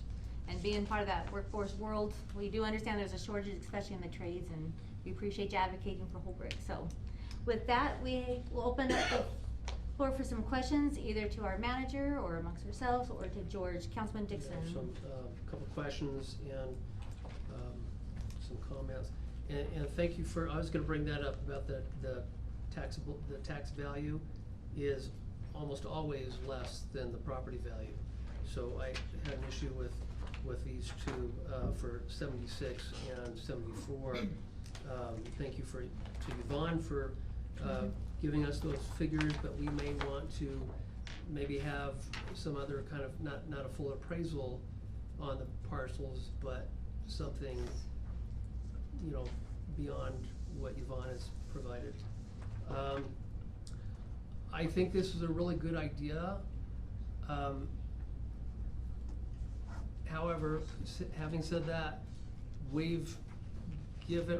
And being part of that workforce world, we do understand there's a shortage, especially in the trades, and we appreciate you advocating for Holbrook. So with that, we will open up the floor for some questions, either to our manager or amongst ourselves or to George. Councilman Dixon. I have some, couple questions and some comments. And thank you for, I was gonna bring that up about the tax value is almost always less than the property value. So I had an issue with these two, for 76 and 74. Thank you to Yvonne for giving us those figures, but we may want to maybe have some other kind of, not a full appraisal on the parcels, but something, you know, beyond what Yvonne has provided. I think this is a really good idea. However, having said that, we've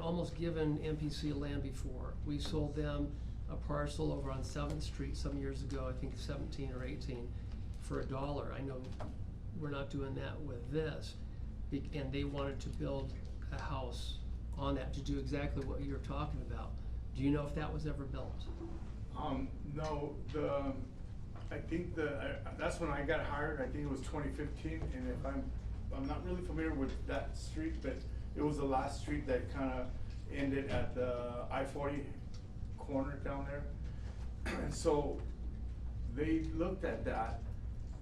almost given MPC land before. We sold them a parcel over on 7th Street some years ago, I think 17 or 18, for $1. I know we're not doing that with this. And they wanted to build a house on that to do exactly what you're talking about. Do you know if that was ever built? No, I think that's when I got hired. I think it was 2015, and if I'm not really familiar with that street, but it was the last street that kind of ended at the I-40 corner down there. And so they looked at that,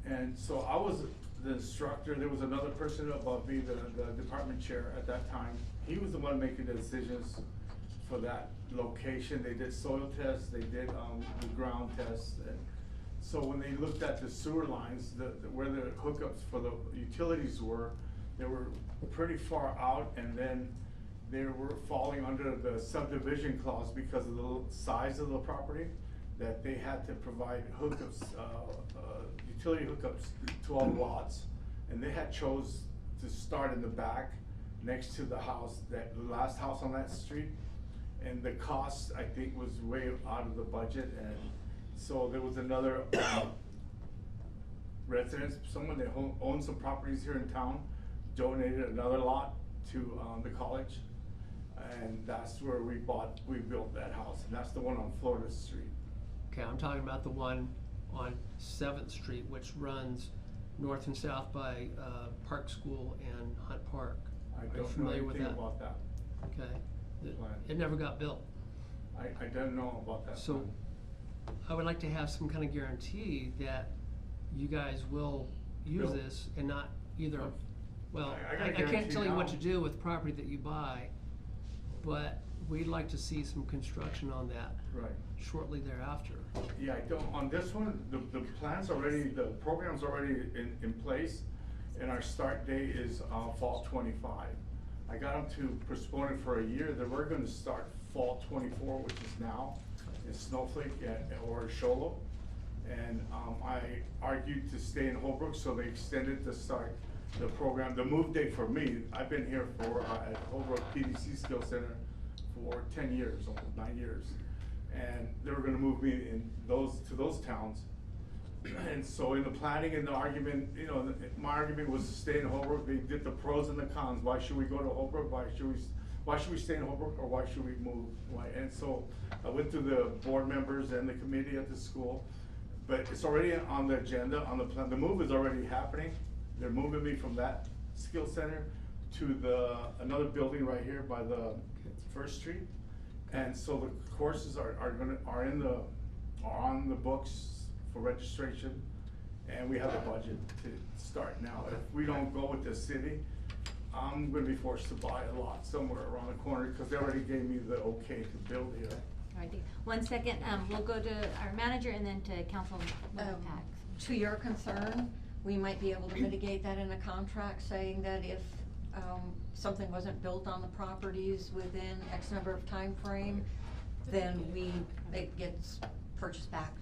and so I was the instructor. There was another person above me, the department chair at that time. He was the one making the decisions for that location. They did soil tests, they did the ground tests. And so when they looked at the sewer lines, where the hookups for the utilities were, they were pretty far out, and then they were falling under the subdivision clause because of the size of the property, that they had to provide hookups, utility hookups to all the lots. And they had chose to start in the back next to the house, the last house on that street. And the cost, I think, was way out of the budget, and so there was another residence, someone that owned some properties here in town, donated another lot to the college, and that's where we built that house, and that's the one on Florida Street. Okay, I'm talking about the one on 7th Street, which runs north and south by Park School and Hunt Park. I Are you don't know familiar with anything that? about that. Okay. Plan. It never got built. I don't know about that. So plan. I would like to have some kind of guarantee that you guys will use Bill? this and not either, well, I got a I can't guarantee tell you what now. to do with property that you buy, but we'd like to see some construction on that Right. shortly thereafter. Yeah, I don't, on this one, the plan's already, the program's already in place, and our start date is fall 25. I got them to postpone it for a year. They were gonna start fall 24, which is now, in Snowflake or Sholo. And I argued to stay in Holbrook, so they extended the start, the program, the move date for me. I've been here at Holbrook PDC Skill Center for 10 years, almost 9 years. And they were gonna move me to those towns. And so in the planning and the argument, you know, my argument was to stay in Holbrook. They did the pros and the cons. Why should we go to Holbrook? Why should we stay in Holbrook, or why should we move? And so I went to the board members and the committee at the school, but it's already on the agenda, on the plan. The move is already happening. They're moving me from that skill center to another building right here by the First Street. And so the courses are on the books for registration, and we have a budget to start now. If we don't go with the city, I'm gonna be forced to buy a lot somewhere around the corner, because they already gave me the okay to build here. All right, 1 second, we'll go to our manager and then to Councilwoman Pax. To your concern, we might be able to mitigate that in a contract, saying that if, something wasn't built on the properties within X number of time frame, then it gets purchased back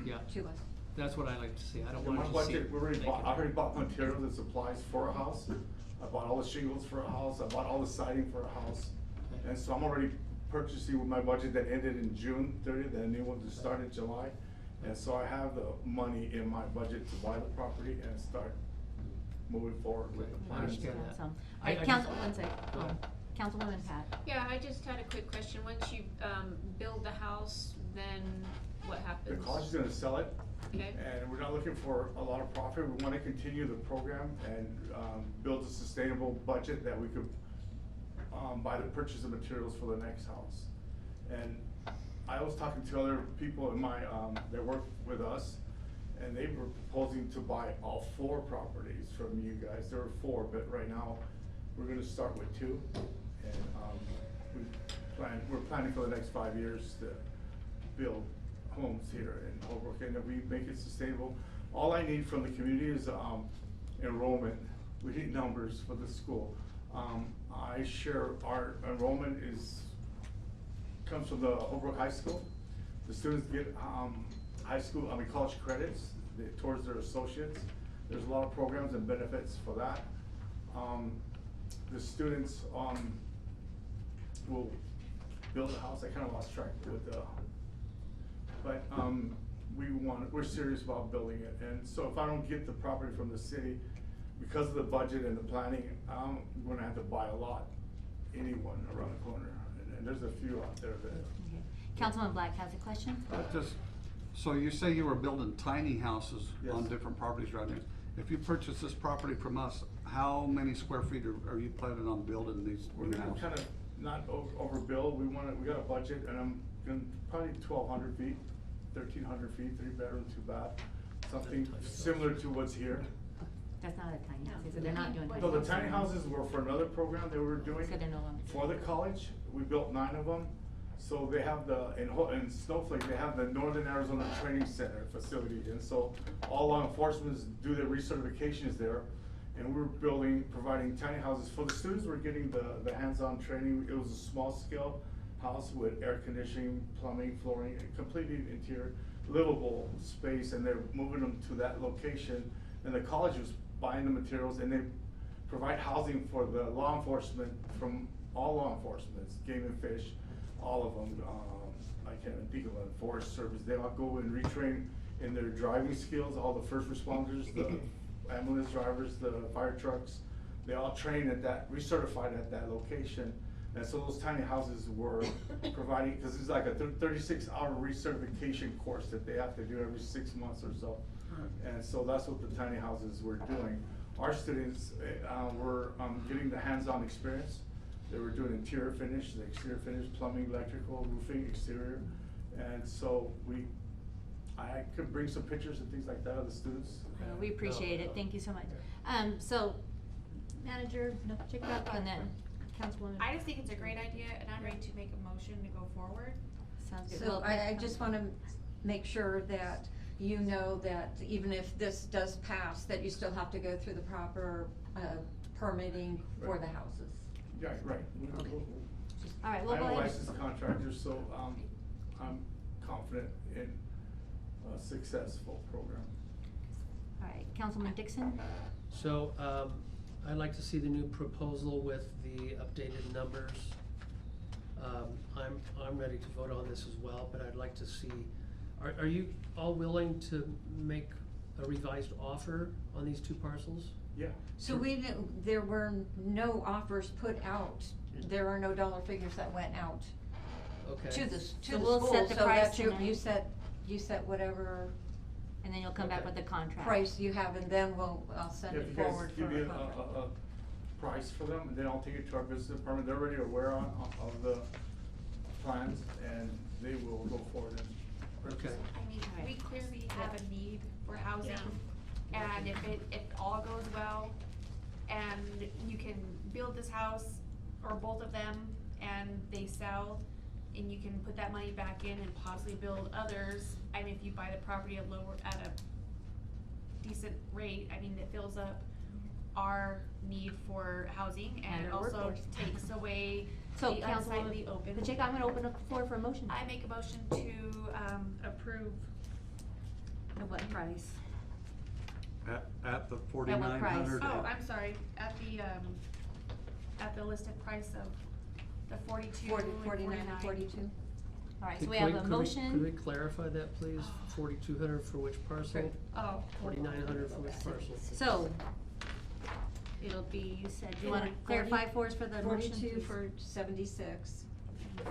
Yeah, to us. that's what I like to see. I don't In want my to see. budget, I already bought materials and supplies for a house. I bought all the shingles for a house, I bought all the siding for a house. And so I'm already purchasing with my budget that ended in June 30th, and a new one to start in July. And so I have the money in my budget to buy the property and start moving forward with the I plans. understand that. Awesome. I- All right, I Council, just- 1 second. Go ahead. Councilwoman Pat. Yeah, I just had a quick question. Once you, build the house, then what The happens? college is gonna sell it. Okay. And we're not looking for a lot of profit. We wanna continue the program and, build a sustainable budget that we could, buy the purchase of materials for the next house. And I was talking to other people in my, that work with us, and they were proposing to buy all 4 properties from you guys. There were 4, but right now, we're gonna start with 2. And, we're planning for the next 5 years to build homes here in Holbrook, and if we make it sustainable. All I need from the community is, enrollment. We need numbers for the school. I share, our enrollment comes from the Holbrook High School. The students get, college credits towards their associates. There's a lot of programs and benefits for that. The students, will build a house. I kinda lost track with but we're serious about building it. And so if I don't get the property from the city, because of the budget and the planning, I'm gonna have to buy a lot, anyone around the corner. And there's a few out there that. Okay. Councilman Black has a question? So you say you were building tiny houses on Yes. different properties right now. If you purchase this property from us, how many square feet are you planning on building these We're new gonna houses? kind of not overbuild. We got a budget, and I'm gonna probably 1,200 feet, 1,300 feet, 3 bedroom, 2 bath, something similar to what's here. That's not a tiny house, is it? They're not doing tiny No, the houses. tiny houses were for another program they were doing So they're no longer- for the college. We built 9 of them. So they have in Snowflake, they have the Northern Arizona Training Center facility. And so all law enforcement do their recertifications there. And we're providing tiny houses. For the students, we're getting the hands-on training. It was a small scale house with air conditioning, plumbing, flooring, completely interior, livable space, and they're moving them to that location. And the college was buying the materials, and they provide housing for the law enforcement, from all law enforcement, Game and Fish, all of them. I can't even think of it, Forest Service. They all go and retrain in their driving skills, all the first responders, the ambulance drivers, the fire trucks. They all train recertified at that location. And so those tiny houses were providing, because it's like a 36-hour recertification course that they have to do every 6 months or so. And so that's what the tiny houses were doing. Our students were getting the hands-on experience. They were doing interior finish, the exterior finish, plumbing, electrical, roofing, exterior. And so I could bring some pictures and things like that of the students. We appreciate it, thank you so much. So, manager, no, check it out, and then Councilwoman. I just think it's a great idea, and I'm ready to make a motion to go forward. Sounds good. So Well, I just wanna make sure that you know that even if this does pass, that you still have to go through the proper, permitting for the houses. Yeah, right. All right, we'll go I'm a ahead. licensed contractor, so I'm confident in a successful program. All right, Councilman Dixon? So, I'd like to see the new proposal with the updated numbers. I'm ready to vote on this as well, but I'd like to see, are you all willing to make a revised offer on these 2 parcels? Yeah. So there were no offers put out, there are no dollar figures that went out Okay. to the So we'll school, set the so price that's you tonight? set whatever And then you'll come back Okay. with the contract. price you have, and then I'll send If it you guys forward for give me a a contract. price for them, and then I'll take it to our business department. They're already aware of the plans, and they will go forward and purchase. Okay. I mean, we clearly have a need for housing, and if all goes well, and you can build this house or both of them and they sell, and you can put that money back in and possibly build others. I mean, if you buy the property at a decent rate, I mean, it fills up our need for housing and And it our also workforce. takes away So the Councilwoman unsightly open. Pacheco, I'm gonna open up the floor for a motion. I make a motion to approve. At what price? At the 4,900. Oh, I'm sorry, at the listed price of the 42 and 49 and 42. All right, Could so we have a could motion. Could we clarify that, please? 4,200 for which parcel? Oh. 4,900 for which parcel? So, it'll be, you said, you wanna clarify for us for the motion? 42 please? for 76.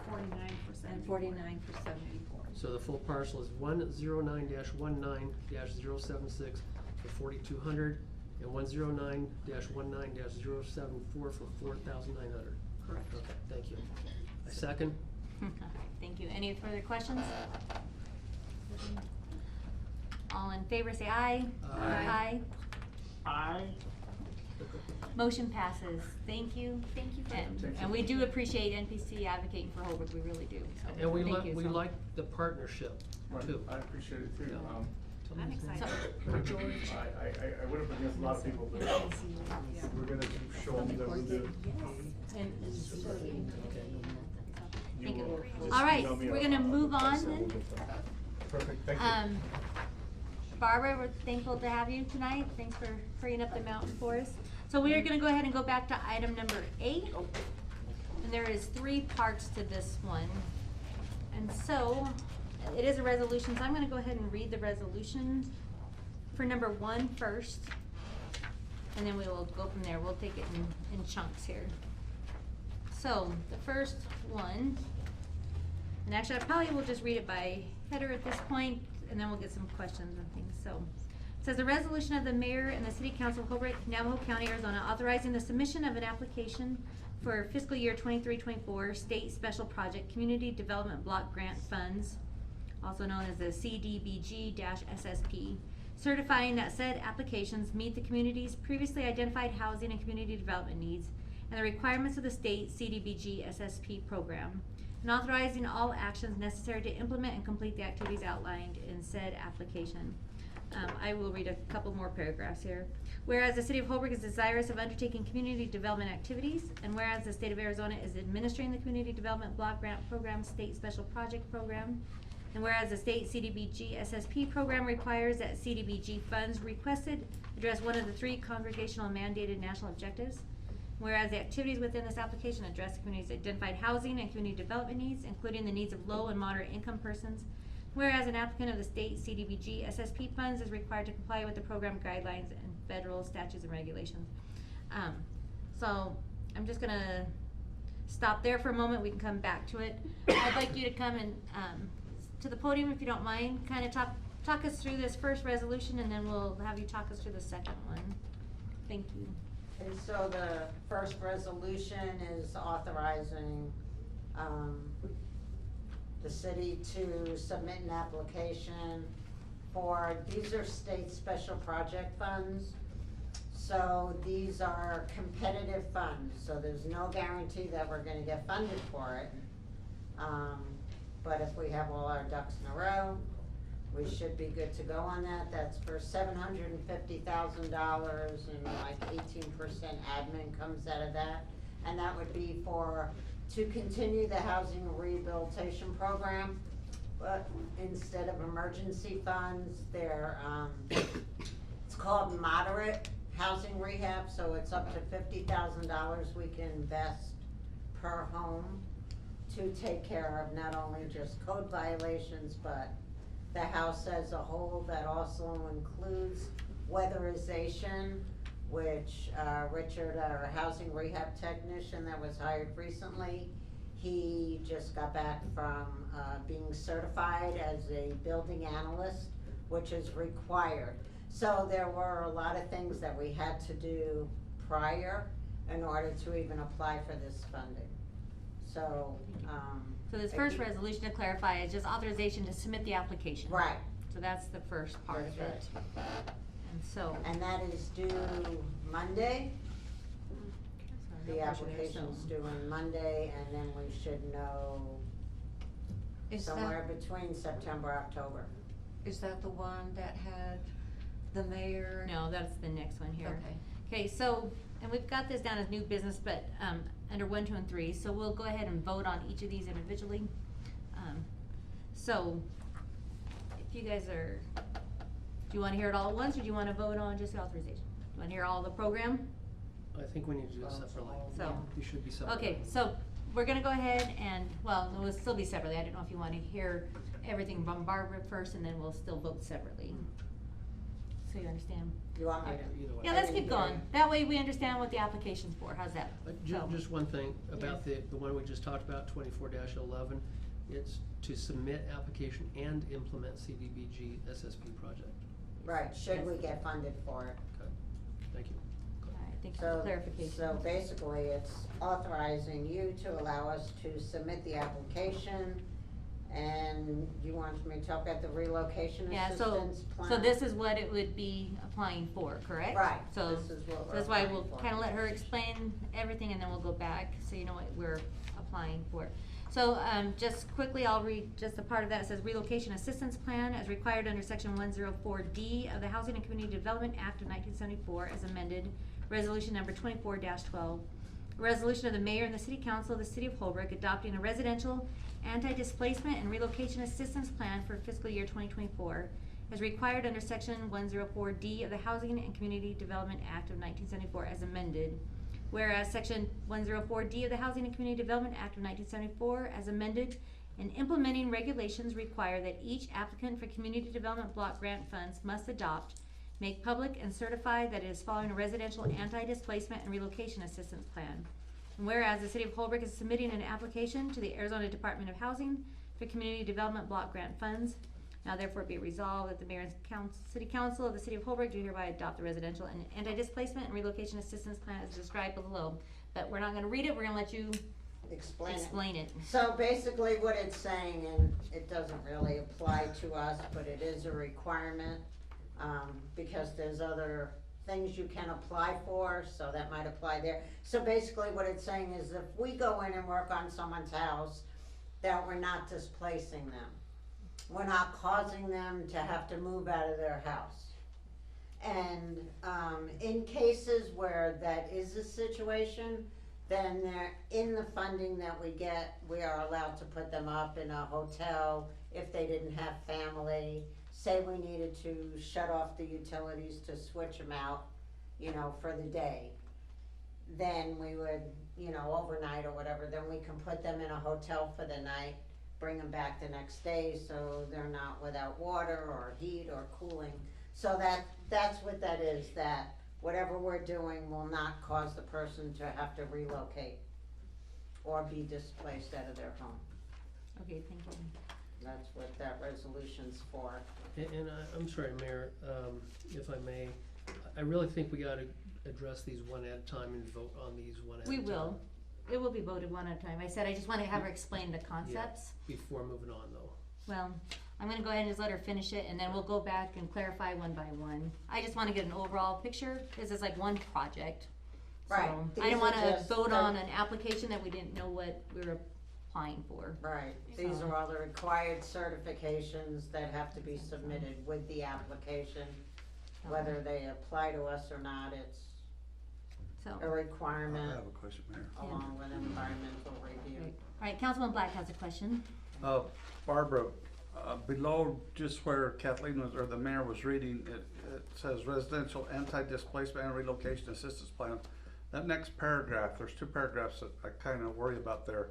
49 for 74. And 49 for 74. So the full parcel is 109-19-076 for 4,200 and 109-19-074 for 4,900. Correct. Okay, thank you. A second? All right, thank you. Any further questions? All in favor, say aye. Aye. Aye. Motion passes. Thank you. Thank you for And we do appreciate NPC advocating for Holbrook, we really do. So, And we thank you. we So- like the partnership Right, too. I appreciate it too. Yeah. I'm excited. George. I went up against a lot of people, but we're gonna show them that we do. And You Thank you. will just All right, email me we're a- gonna move a on price and we'll then. get that. Perfect, thank you. Barbara, we're thankful to have you tonight. Thanks for hurrying up the mountain for us. So we are gonna go ahead and go back to item number 8. And there is 3 parts to this one. And so, it is a resolution, so I'm gonna go ahead and read the resolution for number 1 first. And then we will go from there. We'll take it in chunks here. So, the first one, and actually I probably will just read it by header at this point, and then we'll get some questions and things. So, it says a resolution of the mayor and the city council of Holbrook, Navajo County, Arizona, authorizing the submission of an application for fiscal year 23-24 state special project community development block grant funds, also known as the CDBG-SSP, certifying that said applications meet the community's previously identified housing and community development needs and the requirements of the state CDBG-SSP program, and authorizing all actions necessary to implement and complete the activities outlined in said application. I will read a couple more paragraphs here. Whereas the city of Holbrook is desirous of undertaking community development activities, and whereas the state of Arizona is administering the Community Development Block Grant Program State Special Project Program, and whereas the state CDBG SSP program requires that CDBG funds requested address one of the 3 congregational mandated national objectives, whereas the activities within this application address the community's identified housing and community development needs, including the needs of low and moderate income persons, whereas an applicant of the state CDBG SSP funds is required to comply with the program guidelines and federal statutes and regulations. So I'm just gonna stop there for a moment. We can come back to it. I'd like you to come and to the podium if you don't mind. Kind of talk us through this first resolution, and then we'll have you talk us through the second one. Thank you. And so the first resolution is authorizing, the city to submit an application for, these are state special project funds. So these are competitive funds, so there's no guarantee that we're gonna get funded for it. But if we have all our ducks in a row, we should be good to go on that. That's for $750,000 and like 18% admin comes out of that. And that would be to continue the housing rehabilitation program, but instead of emergency funds, it's called moderate housing rehab, so it's up to $50,000 we can invest per home to take care of not only just code violations, but the house as a whole. That also includes weatherization, which Richard, our housing rehab technician that was hired recently, he just got back from being certified as a building analyst, which is required. So there were a lot of things that we had to do prior in order to even apply for this funding. So, So this first resolution, to clarify, is just authorization to submit the application. Right. So that's the first part of it. That's And so. And that is due Monday? the application's due on Monday, and then we should know Is somewhere that, between September, October. is that the one that had the mayor? No, that's the next one here. Okay. Okay, so, and we've got this down as new business, but, under 1, 2, and 3, so we'll go ahead and vote on each of these individually. So, if you guys are, do you wanna hear it all at once, or do you wanna vote on just the authorization? Do you wanna hear all the program? I think we need to do it separately. So- You should be separate. Okay, so we're gonna go ahead and, well, it will still be separately. I don't know if you wanna hear everything from Barbara first, and then we'll still vote separately. So you understand? You want me to? Either way. Yeah, let's keep going. That way we understand what the application's for. How's that? So- Just one thing about the one we just talked about, 24-11, it's to submit application and implement CDBG SSP project. Right, should we get funded for it? Okay, thank you. Alright, thank you for So, the clarification. so basically, it's authorizing you to allow us to submit the application, and you want me to talk about the relocation Yeah, so, assistance plan? so this is what it would be applying for, correct? Right, So, this is what we're that's why applying we'll for. kinda let her explain everything, and then we'll go back, so you know what we're applying for. So, just quickly, I'll read just a part of that. It says relocation assistance plan as required under section 104D of the Housing and Community Development Act of 1974 as amended, resolution number 24-12. A resolution of the mayor and the city council of the city of Holbrook adopting a residential anti-displacement and relocation assistance plan for fiscal year 2024 as required under section 104D of the Housing and Community Development Act of 1974 as amended. Whereas section 104D of the Housing and Community Development Act of 1974 as amended and implementing regulations require that each applicant for community development block grant funds must adopt, make public, and certify that it is following a residential anti-displacement and relocation assistance plan. And whereas the city of Holbrook is submitting an application to the Arizona Department of Housing for community development block grant funds, now therefore be it resolved that the mayor and city council of the city of Holbrook do hereby adopt the residential and anti-displacement and relocation assistance plan as described below. But we're not gonna read it, we're gonna let you explain it. So basically what it's saying, and it doesn't really apply to us, but it is a requirement, because there's other things you can apply for, so that might apply there. So basically what it's saying is if we go in and work on someone's house, that we're not displacing them. We're not causing them to have to move out of their house. And, in cases where that is a situation, then they're, in the funding that we get, we are allowed to put them up in a hotel if they didn't have family. Say we needed to shut off the utilities to switch them out, you know, for the day. Then we would, you know, overnight or whatever, then we can put them in a hotel for the night, bring them back the next day so they're not without water or heat or cooling. So that's what that is, that whatever we're doing will not cause the person to have to relocate or be displaced out of their home. Okay, thank you. That's what that resolution's for. And I'm sorry, Mayor, if I may, I really think we gotta address these one at a time and vote on these one at a time. We will. It will be voted one at a time. I said I just wanna have her explain the concepts. Before moving on though. Well, I'm gonna go ahead and just let her finish it, and then we'll go back and clarify one by one. I just wanna get an overall picture, cause it's like one project. Right. So, These I didn't are wanna just vote the- on an application that we didn't know what we were applying for. Right, these are all the required certifications that have to be submitted with the application. Whether they apply to us or not, it's So, a requirement. I have a question, Mayor. Along with environmental review. alright, Councilman Black has a question. Barbara, below just where Kathleen was, or the mayor was reading, it says residential anti-displacement and relocation assistance plan. That next paragraph, there's two paragraphs that I kinda worry about there.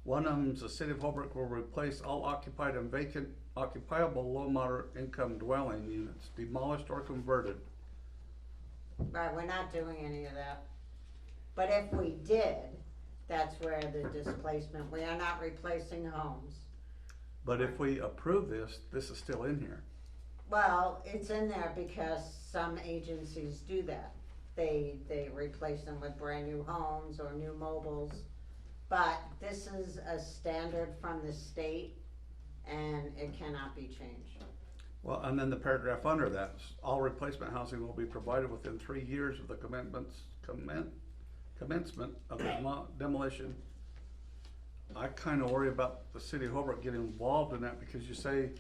One of them's the city of Holbrook will replace all occupied and vacant occupiable low moderate income dwelling units, demolished or converted. Right, we're not doing any of that. But if we did, that's where the displacement, we are not replacing homes. But if we approve this, this is still in here. Well, it's in there because some agencies do that. They replace them with brand new homes or new mobiles. But this is a standard from the state and it cannot be changed. Well, and then the paragraph under that, all replacement housing will be provided within 3 years of the commitments commencement of the demolition. I kinda worry about the city of Holbrook getting involved in that, because you say,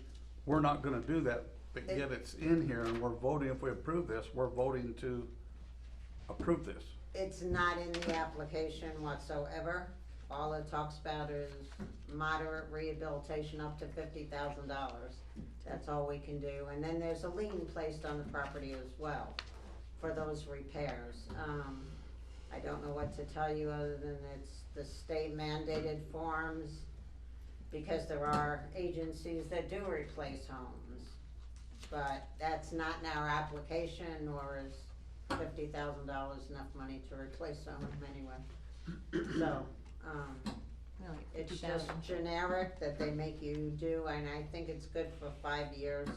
we're not gonna do that, but yet it's in here and we're voting, if we approve this, we're voting to approve this. It's not in the application whatsoever. All it talks about is moderate rehabilitation up to $50,000. That's all we can do. And then there's a lien placed on the property as well for those repairs. I don't know what to tell you other than it's the state mandated forms, because there are agencies that do replace homes. But that's not in our application, nor is $50,000 enough money to replace a home anyway. So, it's just generic that they make you do, and I think it's good for 5 years.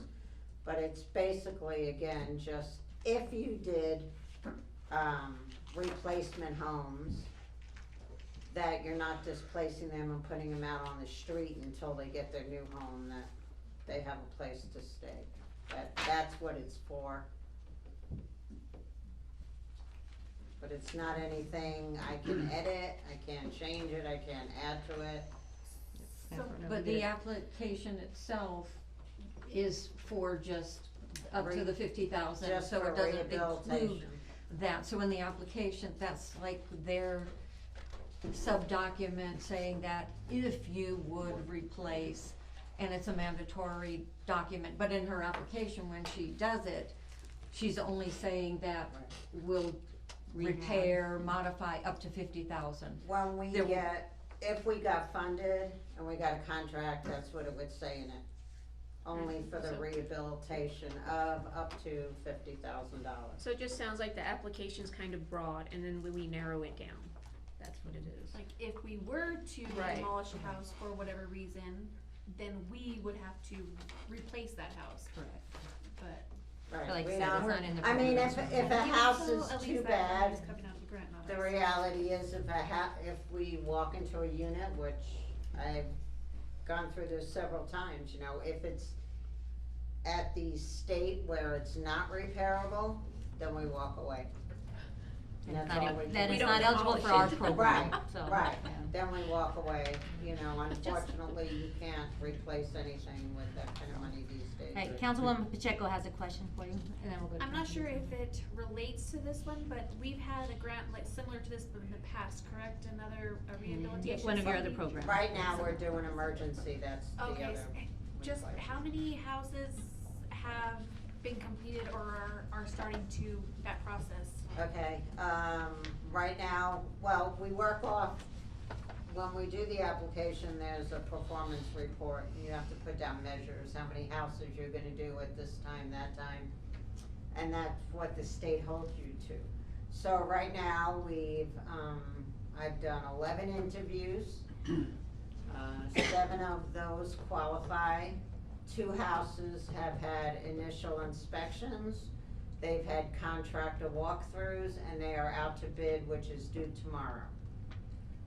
But it's basically, again, just if you did, replacement homes, that you're not displacing them and putting them out on the street until they get their new home, that they have a place to stay. That's what it's for. But it's not anything I can edit, I can't change it, I can't add to it. But the application itself is for just up to the 50,000, Just so for it doesn't include rehabilitation. that. So in the application, that's like their sub-document saying that if you would replace, and it's a mandatory document, but in her application, when she does it, she's only saying that we'll repair, modify up to 50,000. When we There will- if we got funded and we got a contract, that's what it would say in it. Only for the So- rehabilitation of up to $50,000. So it just sounds like the application's kind of broad, and then we narrow it down. That's what it is. Like, if we were to Right. demolish a house for whatever reason, then we would have to replace that house. Correct. But. Right, Like I we said, don't- it's not in the I mean, program. if a Even house so, is at too least that money bad, is coming out of the grant, not the us. reality is if we walk into a unit, which I've gone through this several times, you know, if it's at the state where it's not repairable, then we walk away. And It's that's not all we e- do. Then We it's don't not eligible for our demolish it. program, Right, so. right, yeah. then we walk away, you know, unfortunately, you can't replace anything with that kind of money these days. Hey, Councilwoman Pacheco has a question for you, and then we'll go to. I'm not sure Councilman. if it relates to this one, but we've had a grant like similar to this but in the past, correct? Another rehabilitation. One of your other something? programs. Right now, we're doing emergency, that's the Okay, other. just how many houses have been completed or are starting to that process? Okay, right now, well, we work off, when we do the application, there's a performance report, and you have to put down measures, how many houses you're gonna do at this time, that time, and that's what the state holds you to. So right now, I've done 11 interviews, 7 of those qualify, 2 houses have had initial inspections, they've had contractor walkthroughs, and they are out to bid, which is due tomorrow.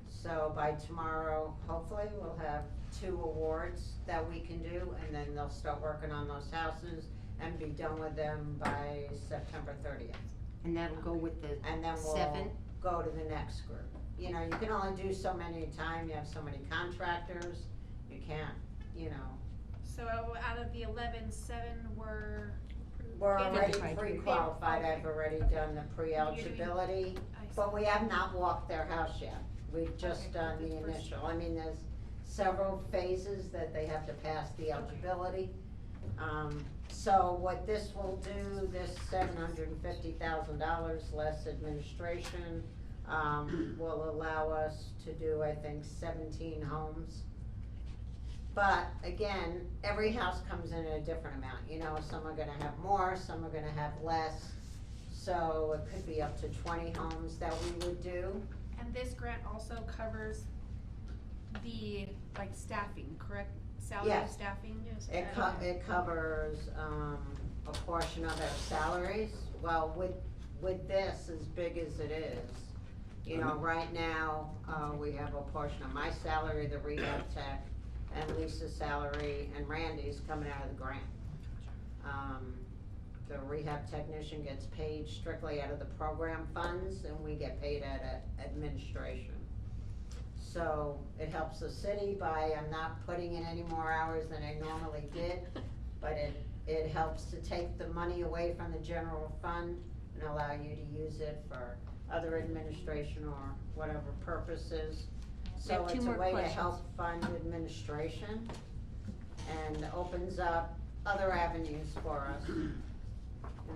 So by tomorrow, hopefully, we'll have 2 awards that we can do, and then they'll start working on those houses and be done with them by September 30th. And that'll go with the And then we'll 7? go to the next group. You know, you can only do so many at a time, you have so many contractors, you can't, you know. So out of the 11, 7 were. We're in the already criteria. pre-qualified, I've already done the pre-eligibility, I see. but we have not walked their house yet. We've just Okay, done the the first- initial, I mean, there's several phases that they have to pass the eligibility. So what this will do, this $750,000 less administration, will allow us to do, I think, 17 homes. But again, every house comes in at a different amount, you know, some are gonna have more, some are gonna have less. So it could be up to 20 homes that we would do. And this grant also covers the, like, staffing, correct? Salary of Yes. staffing? Yes. It covers, a portion of our salaries. Well, with this, as big as it is, you know, right now, we have a portion of my salary, the rehab tech, and Lisa's salary, and Randy's coming out of the grant. the rehab technician gets paid strictly out of the program funds, and we get paid out of administration. So it helps the city by, I'm not putting in any more hours than I normally did, but it helps to take the money away from the general fund and allow you to use it for other administration or whatever purposes. We So have two it's a more way to questions. help fund administration and opens up other avenues for us in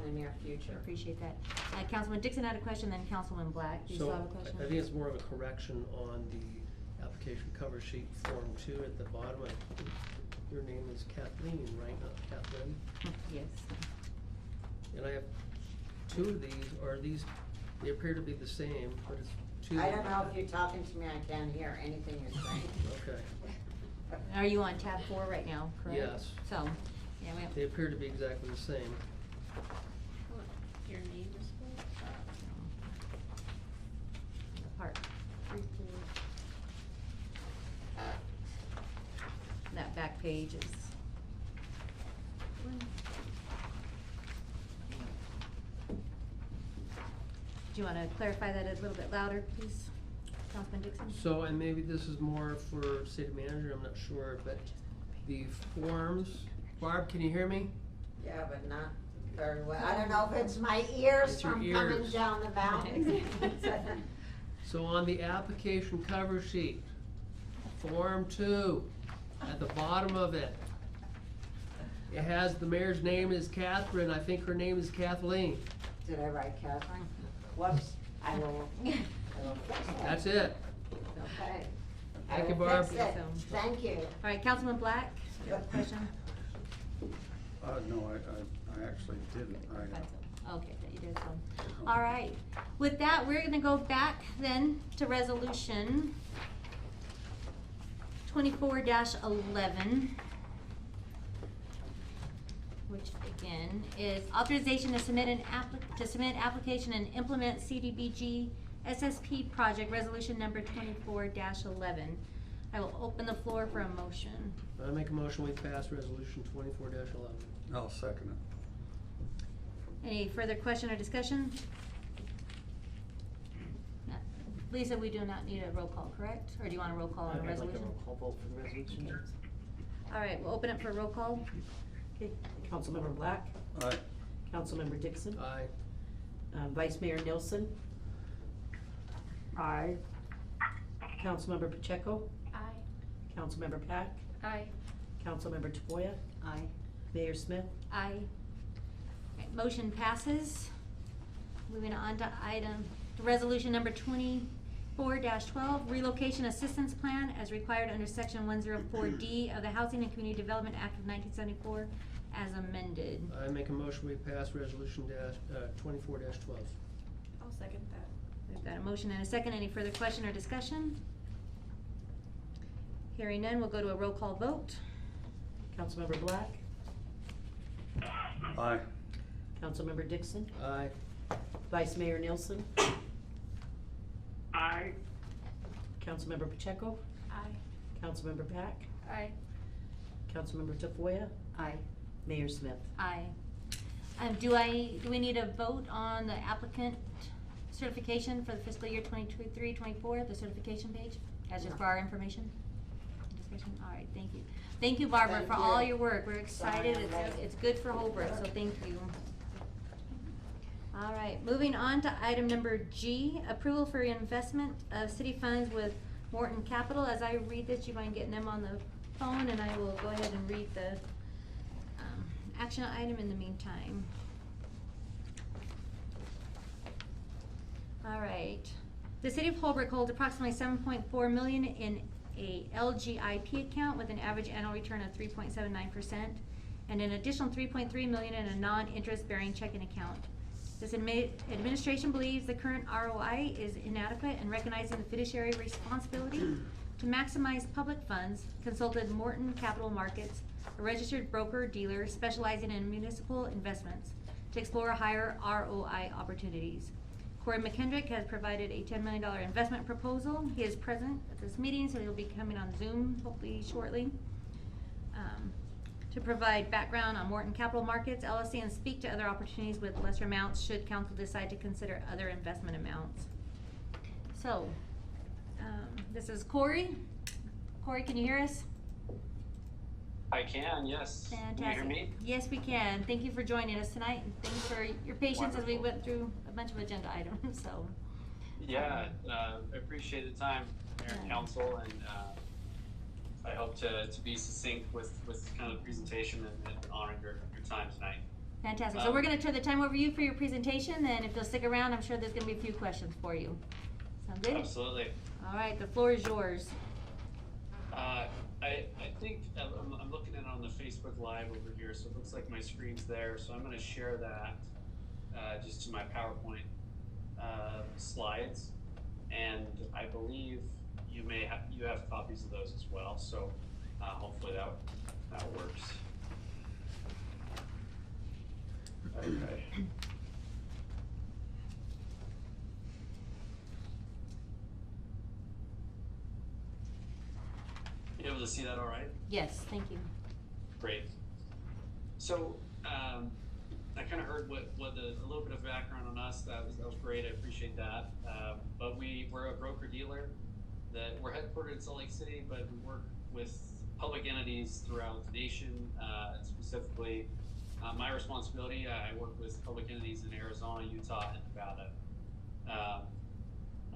the near future. Appreciate that. Councilman Dixon had a question, then Councilman Black. Do you So, still have a question? I think it's more of a correction on the application cover sheet, Form 2 at the bottom. Your name is Kathleen, right, not Kathleen? Yes. And I have two of these, or these, they appear to be the same, but it's two. I don't know if you're talking to me, I can't hear anything you're saying. Okay. Are you on tab 4 right now, correct? Yes. So, yeah, we have. They appear to be exactly the same. Your name is Part 3, 4. That back page is. Do you want to clarify that a little bit louder, please, Councilman Dixon? So, and maybe this is more for city manager, I'm not sure, but the forms, Barb, can you hear me? Yeah, but not very well. I don't know if it's my ears It's your from coming ears. down the mountain. So on the application cover sheet, Form 2, at the bottom of it, it has the mayor's name is Catherine, I think her name is Kathleen. Did I write Catherine? Whoops, I will fix that. That's it. Okay. I Thank you, will Barb. fix it. Thank you. All right, Councilman Black, you have a question? No, I actually didn't. Okay, you did so. All right, with that, we're gonna go back then to resolution 24-11, which again is authorization to submit application and implement CDBG SSP project resolution number 24-11. I will open the floor for a motion. I make a motion we pass resolution 24-11. I'll second it. Any further question or discussion? No. Lisa, we do not need a roll call, correct? Or do you want a roll call on a resolution? roll call vote for the resolution. All right, we'll open it for a roll call. Okay, Councilmember Black, Aye. Councilmember Dixon, Aye. Vice Mayor Nilsson. Aye. Councilmember Pacheco, Aye. Councilmember Pack, Aye. Councilmember Tafoya, Aye. Mayor Smith. Aye. Okay, motion passes. Moving on to resolution number 24-12, relocation assistance plan as required under section 104D of the Housing and Community Development Act of 1974 as amended. I make a motion we pass resolution 24-12. I'll second that. We've got a motion and a second. Any further question or discussion? Hearing none, we'll go to a roll call vote. Councilmember Black, Aye. Councilmember Dixon, Aye. Vice Mayor Nilsson, Aye. Councilmember Pacheco, Aye. Councilmember Pack, Aye. Councilmember Tafoya, Aye. Mayor Smith. Aye. Do we need a vote on the applicant certification for the fiscal year 23-24, the certification page? That's just for our information? Discussion? All right, thank you. Thank you, Barbara, Thank for you. all your work. We're excited. Sorry, I'm late. It's good for Holbrook, so thank you. All right, moving on to item number G, approval for investment of city funds with Morton Capital. As I read this, you mind getting them on the phone, and I will go ahead and read the action item in the meantime. All right. The city of Holbrook holds approximately $7.4 million in a LGIP account with an average annual return of 3.79% and an additional $3.3 million in a non-interest bearing checking account. This administration believes the current ROI is inadequate and recognizing the fiduciary responsibility to maximize public funds, consulted Morton Capital Markets, a registered broker-dealer specializing in municipal investments, to explore higher ROI opportunities. Corey McKendrick has provided a $10 million investment proposal. He is present at this meeting, so he'll be coming on Zoom hopefully shortly. to provide background on Morton Capital Markets LLC and speak to other opportunities with lesser amounts should council decide to consider other investment amounts. So, this is Corey. Corey, can you hear us? I can, yes. Fantastic. Can you hear me? Yes, we can. Thank you for joining us tonight, and thanks for your patience as we went through a bunch of agenda items, so. Yeah, I appreciate the time, Mayor and Council, and I hope to be succinct with kind of the presentation and honoring your time tonight. Fantastic. So we're gonna turn the time over to you for your presentation, and if you'll stick around, I'm sure there's gonna be a few questions for you. Sound good? Absolutely. All right, the floor is yours. I think I'm looking at it on the Facebook Live over here, so it looks like my screen's there. So I'm going to share that just to my PowerPoint slides, and I believe you have copies of those as well. So hopefully that works. Okay. You able to see that all right? Yes, thank you. Great. So I kind of heard a little bit of background on us. That was great. I appreciate that. But we're a broker dealer. That we're headquartered in Salt Lake City, but we work with public entities throughout the nation. Specifically, my responsibility. I work with public entities in Arizona, Utah, and Nevada.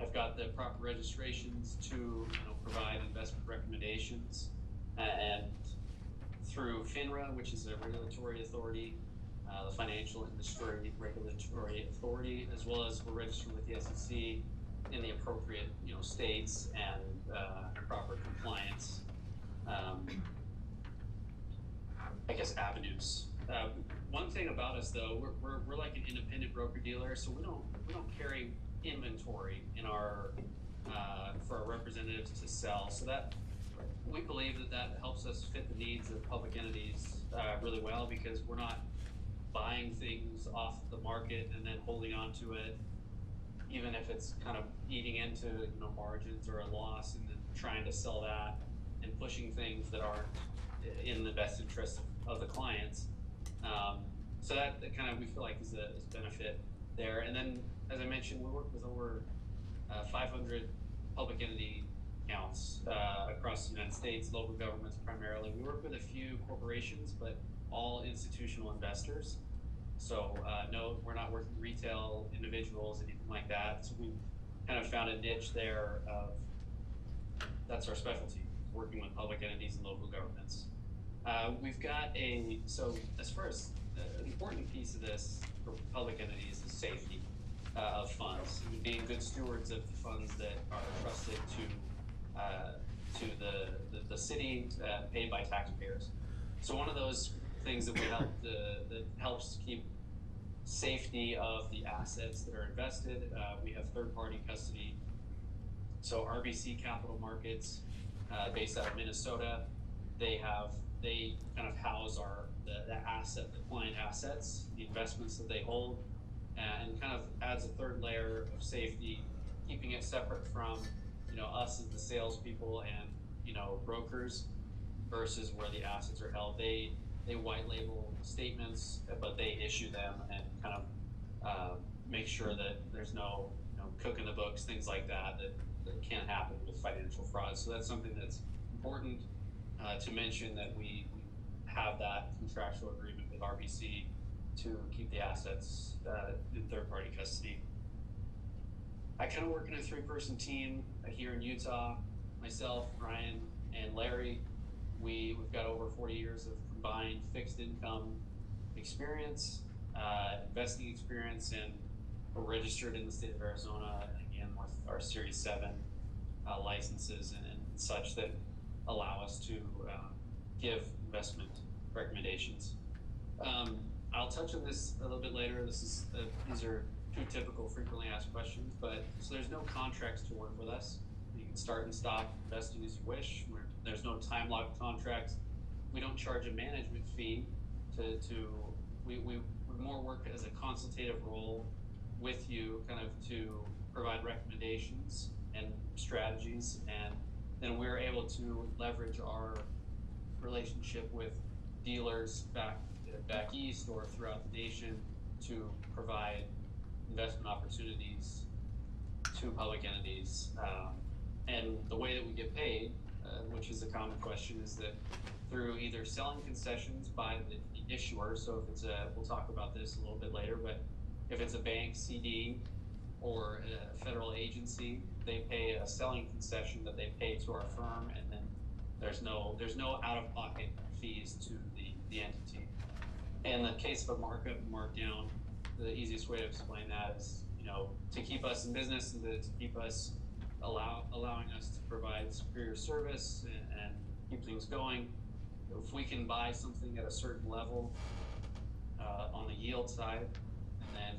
I've got the proper registrations to provide investment recommendations, and through FINRA, which is a regulatory authority, the Financial Industry Regulatory Authority, as well as we're registered with the SEC in the appropriate states and proper compliance avenues. One thing about us though, we're like an independent broker dealer, so we don't carry inventory in our for our representatives to sell. So that we believe that helps us fit the needs of public entities really well, because we're not buying things off the market and then holding on to it, even if it's kind of eating into margins or a loss, and then trying to sell that and pushing things that aren't in the best interest of the clients. So that kind of we feel like is a benefit there. And then, as I mentioned, we work with over 500 public entity accounts across the United States, local governments primarily. We work with a few corporations, but all institutional investors. So no, we're not working with retail individuals, anything like that. So we kind of found a niche there of that's our specialty, working with public entities and local governments. We've got so as far as an important piece of this for public entities is safety of funds, and being good stewards of the funds that are trusted to the city, paid by taxpayers. So one of those things that we help that helps keep safety of the assets that are invested. We have third-party custody. So RBC Capital Markets, based out of Minnesota, they kind of house the client assets, the investments that they hold, and kind of adds a third layer of safety, keeping it separate from us as the salespeople and brokers, versus where the assets are held. They white label statements, but they issue them and kind of make sure that there's no cook in the books, things like that can't happen with financial fraud. So that's something that's important to mention, that we have that contractual agreement with RBC to keep the assets in third-party custody. I kind of work in a 3-person team here in Utah. Myself, Ryan, and Larry. We've got over 40 years of combined fixed income experience, investing experience, and we're registered in the state of Arizona, again, with our Series 7 licenses and such that allow us to give investment recommendations. I'll touch on this a little bit later. These are 2 typical frequently asked questions, but so there's no contracts to work with us. You can start and stop investing as you wish. There's no time locked contracts. We don't charge a management fee we more work as a consultative role with you, kind of to provide recommendations and strategies, and then we're able to leverage our relationship with dealers back east or throughout the nation to provide investment opportunities to public entities. And the way that we get paid, which is a common question, is that through either selling concessions by the issuer. So if it's we'll talk about this a little bit later, but if it's a bank, CD, or a federal agency, they pay a selling concession that they pay to our firm, and then there's no out-of-pocket fees to the entity. In the case of a markup and markdown, the easiest way to explain that is, to keep us in business and to keep us allowing us to provide superior service and keep things going. If we can buy something at a certain level on the yield side and then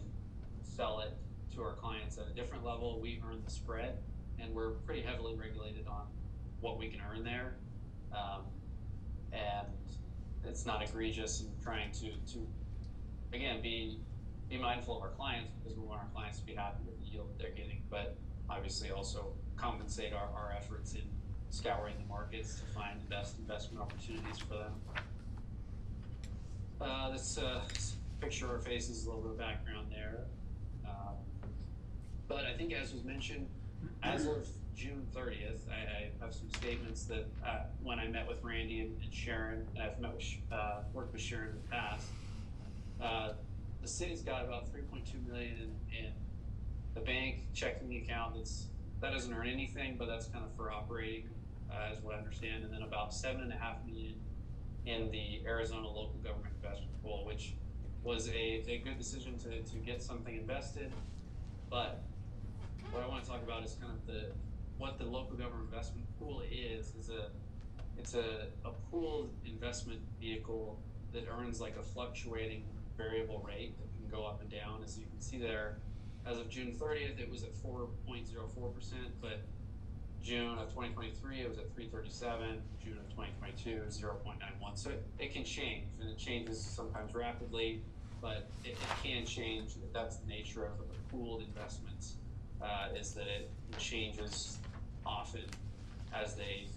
sell it to our clients at a different level, we earn the spread, and we're pretty heavily regulated on what we can earn there. And it's not egregious in trying to again, be mindful of our clients, because we want our clients to be happy with the yield that they're getting, but obviously also compensate our efforts in scouring the markets to find the best investment opportunities for them. This picture of our faces, a little bit of background there. But I think, as was mentioned, as of June 30th, I have some statements that when I met with Randy and Sharon, and I've worked with Sharon in the past, the city's got about $3.2 million in the bank checking account. That doesn't earn anything, but that's kind of for operating, is what I understand, and then about $7.5 million in the Arizona local government investment pool, which was a good decision to get something invested. But what I want to talk about is kind of what the local government investment pool is it's a pooled investment vehicle that earns like a fluctuating variable rate that can go up and down. As you can see there, as of June 30th, it was at 4.04%, but June of 2023, it was at 3.37. June of 2022, 0.91. So it can change, and it changes sometimes rapidly, but it can change. That's the nature of pooled investments, is that it changes often as they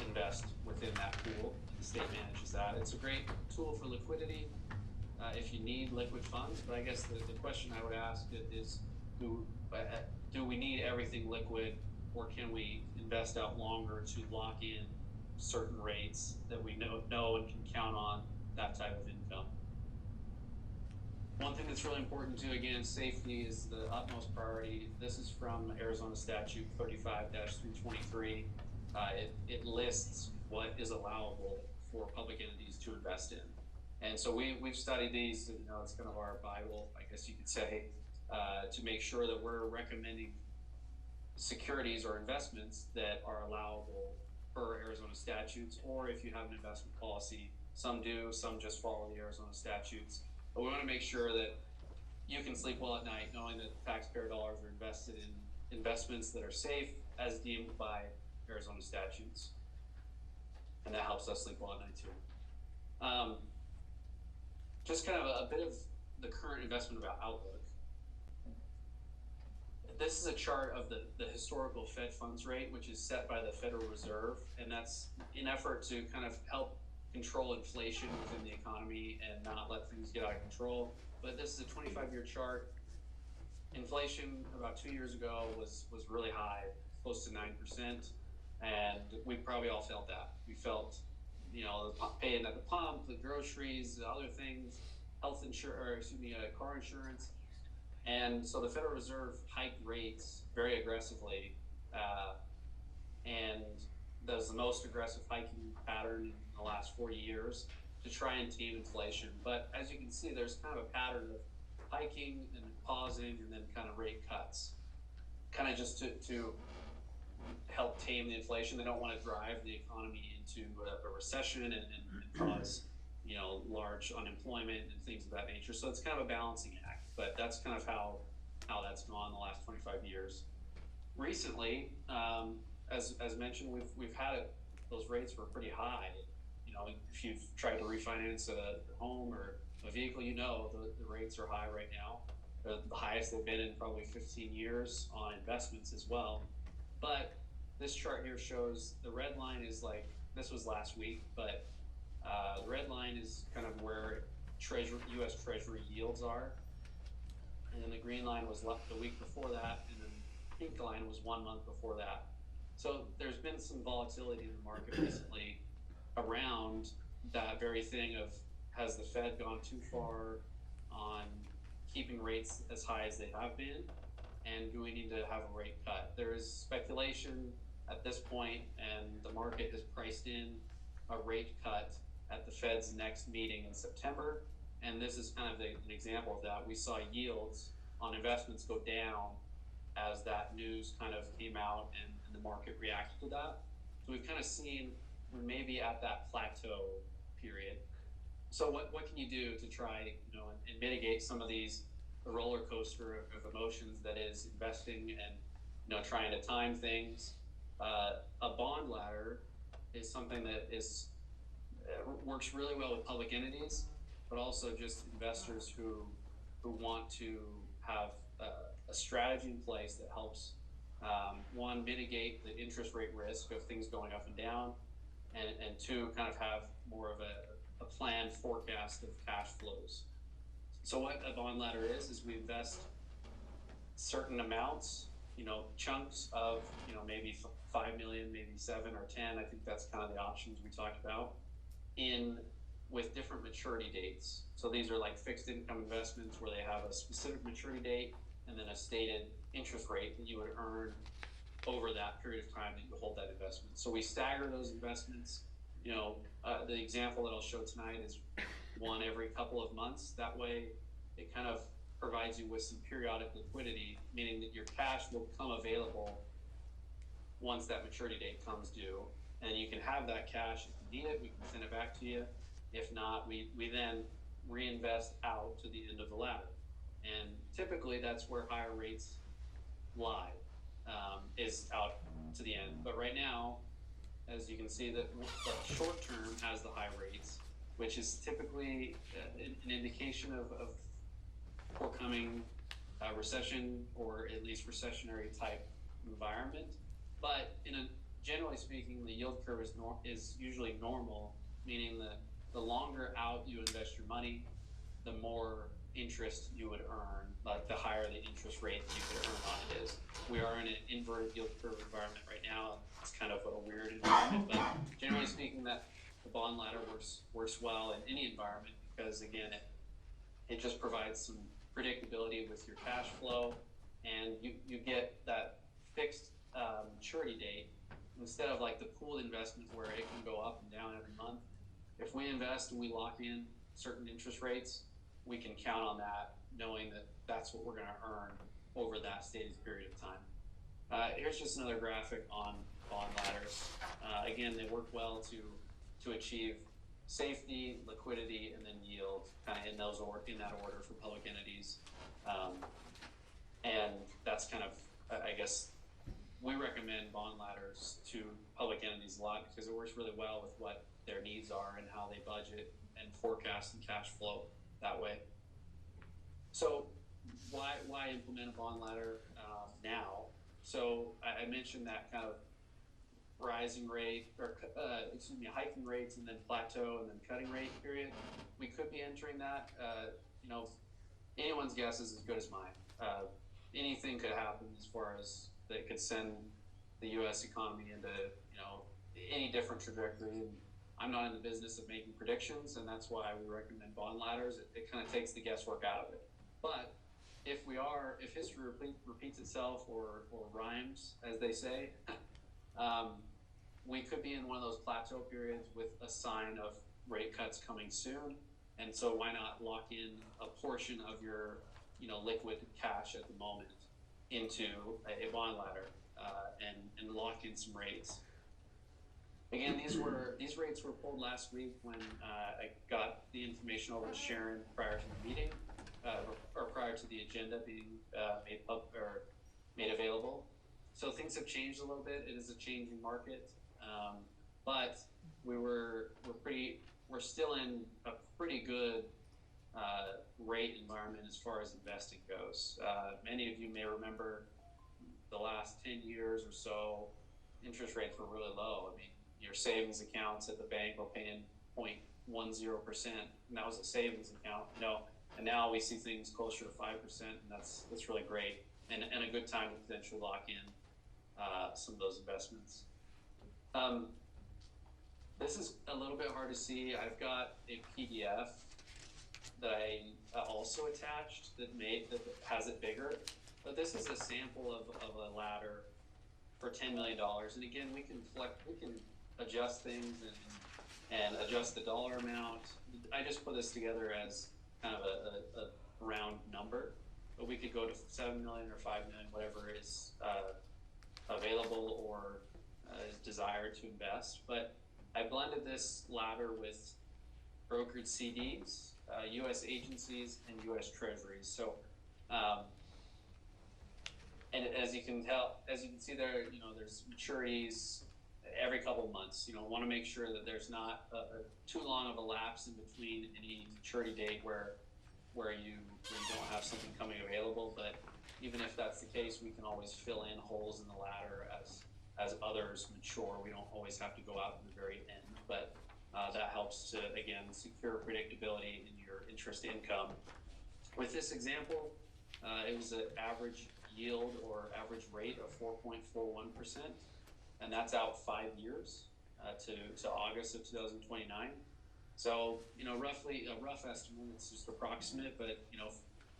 invest within that pool. The state manages that. It's a great tool for liquidity if you need liquid funds, but I guess the question I would ask is, do we need everything liquid, or can we invest out longer to lock in certain rates that we know and can count on that type of income? One thing that's really important too, again, safety is the utmost priority. This is from Arizona Statute 35-323. It lists what is allowable for public entities to invest in. And so we've studied these, and it's kind of our Bible, I guess you could say, to make sure that we're recommending securities or investments that are allowable per Arizona statutes, or if you have an investment policy, some do, some just follow the Arizona statutes. But we want to make sure that you can sleep well at night knowing that taxpayer dollars are invested in investments that are safe as deemed by Arizona statutes. And that helps us sleep well at night too. Just kind of a bit of the current investment outlook. This is a chart of the historical Fed funds rate, which is set by the Federal Reserve, and that's in effort to kind of help control inflation within the economy and not let things get out of control. But this is a 25-year chart. Inflation about 2 years ago was really high, close to 9%, and we probably all felt that. We felt, paying at the pump, the groceries, other things, car insurance. And so the Federal Reserve hiked rates very aggressively, and does the most aggressive hiking pattern in the last 40 years to try and tame inflation. But as you can see, there's kind of a pattern of hiking and then pausing and then kind of rate cuts, kind of just to help tame the inflation. They don't want to drive the economy into a recession and cause large unemployment and things of that nature. So it's kind of a balancing act, but that's kind of how that's gone the last 25 years. Recently, as mentioned, we've had those rates were pretty high. If you've tried to refinance a home or a vehicle, the rates are high right now. They're the highest they've been in probably 15 years on investments as well. But this chart here shows the red line is this was last week, but The red line is kind of where US Treasury yields are. And then the green line was left the week before that, and then the pink line was 1 month before that. So there's been some volatility in the market recently around that very thing of, has the Fed gone too far on keeping rates as high as they have been, and do we need to have a rate cut? There is speculation at this point, and the market has priced in a rate cut at the Fed's next meeting in September, and this is kind of an example of that. We saw yields on investments go down as that news kind of came out, and the market reacted to that. So we've kind of seen we're maybe at that plateau period. So what can you do to try, and mitigate some of these, the roller coaster of emotions that is investing and, trying to time things? A bond ladder is something that works really well with public entities, but also just investors who want to have a strategy in place that helps, one, mitigate the interest rate risk of things going up and down, and two, kind of have more of a planned forecast of cash flows. So what a bond ladder is we invest certain amounts, chunks of, maybe 5 million, maybe 7 or 10. I think that's kind of the options we talked about, with different maturity dates. So these are like fixed income investments where they have a specific maturity date and then a stated interest rate that you would earn over that period of time that you hold that investment. So we stagger those investments. The example that I'll show tonight is one every couple of months. That way it kind of provides you with some periodic liquidity, meaning that your cash will become available once that maturity date comes due. And you can have that cash if you need it. We can send it back to you. If not, we then reinvest out to the end of the ladder. And typically that's where higher rates lie, is out to the end. But right now, as you can see, that the short term has the high rates, which is typically an indication of forthcoming recession, or at least recessionary type environment. But generally speaking, the yield curve is usually normal, meaning that the longer out you invest your money, the more interest you would earn, like the higher the interest rate that you could earn on it is. We are in an inverted yield curve environment right now. It's kind of a weird environment, but generally speaking, that the bond ladder works well in any environment, because again, it just provides some predictability with your cash flow, and you get that fixed maturity date instead of like the pooled investment where it can go up and down every month. If we invest and we lock in certain interest rates, we can count on that, knowing that that's what we're going to earn over that stated period of time. Here's just another graphic on bond ladders. Again, they work well to achieve safety, liquidity, and then yield, kind of in that order for public entities. And that's kind of, I guess, we recommend bond ladders to public entities a lot because it works really well with what their needs are and how they budget and forecast and cash flow that way. So why implement a bond ladder now? So I mentioned that kind of rising rate, or hiking rates and then plateau and then cutting rate period. We could be entering that. Anyone's guess is as good as mine. Anything could happen as far as that could send the U.S. economy into any different trajectory. And I'm not in the business of making predictions, and that's why we recommend bond ladders. It kind of takes the guesswork out of it. But if history repeats itself or rhymes, as they say, we could be in one of those plateau periods with a sign of rate cuts coming soon. And so why not lock in a portion of your liquid cash at the moment into a bond ladder and lock in some rates. Again, these rates were pulled last week when I got the information over to Sharon prior to the meeting, or prior to the agenda being made available. So things have changed a little bit. It is a changing market, but we're still in a pretty good rate environment as far as investing goes. Many of you may remember the last 10 years or so, interest rates were really low. I mean, your savings accounts at the bank were paying 0.9% 0.10%, and that was a savings account, you know, and now we see things closer to 5%, and that's really great, and a good time to potentially lock in some of those investments. This is a little bit hard to see. I've got a PDF that I also attached that has it bigger, but this is a sample of a ladder for $10 million, and again, we can adjust things and adjust the dollar amount. I just put this together as kind of a round number, but we could go to 7 million or 5 million, whatever is available or is desired to invest. But I blended this ladder with brokered CDs, U.S. agencies, and U.S. Treasuries. So, and as you can see there, you know, there's maturities every couple of months. You know, want to make sure that there's not too long of a lapse in between any maturity date where you don't have something coming available. But even if that's the case, we can always fill in holes in the ladder as others mature. We don't always have to go out to the very end, but that helps to, again, secure predictability in your interest income. With this example, it was an average yield or average rate of 4.41%, and that's out 5 years to August of 2029. So, you know, roughly a rough estimate, it's just approximate, but, you know,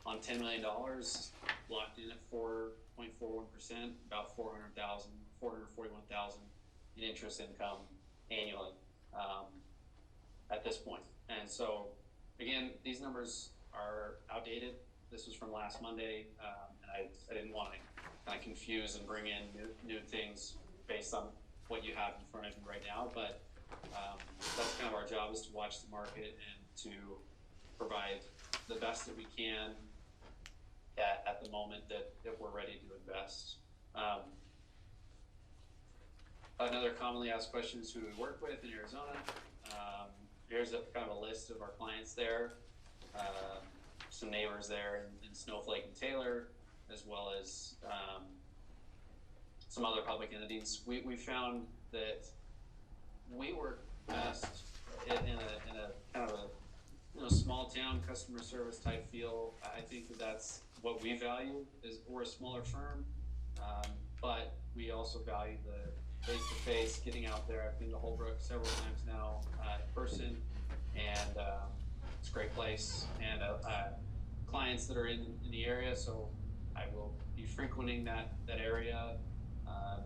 on $10 million locked in at 4.41%, about $441,000 in interest income annually at this point. And so, again, these numbers are outdated. This was from last Monday, and I didn't want to kind of confuse and bring in new things based on what you have in front of you right now. But that's kind of our job, is to watch the market and to provide the best that we can at the moment that we're ready to invest. Another commonly asked question is who do we work with in Arizona? Here's kind of a list of our clients there. Some neighbors there in Snowflake and Taylor, as well as some other public entities. We found that we work best in a kind of a small town customer service type feel. I think that's what we value. We're a smaller firm, but we also value the face-to-face, getting out there. I've been to Holbrook several times now in person, and it's a great place. And clients that are in the area, so I will be frequenting that area,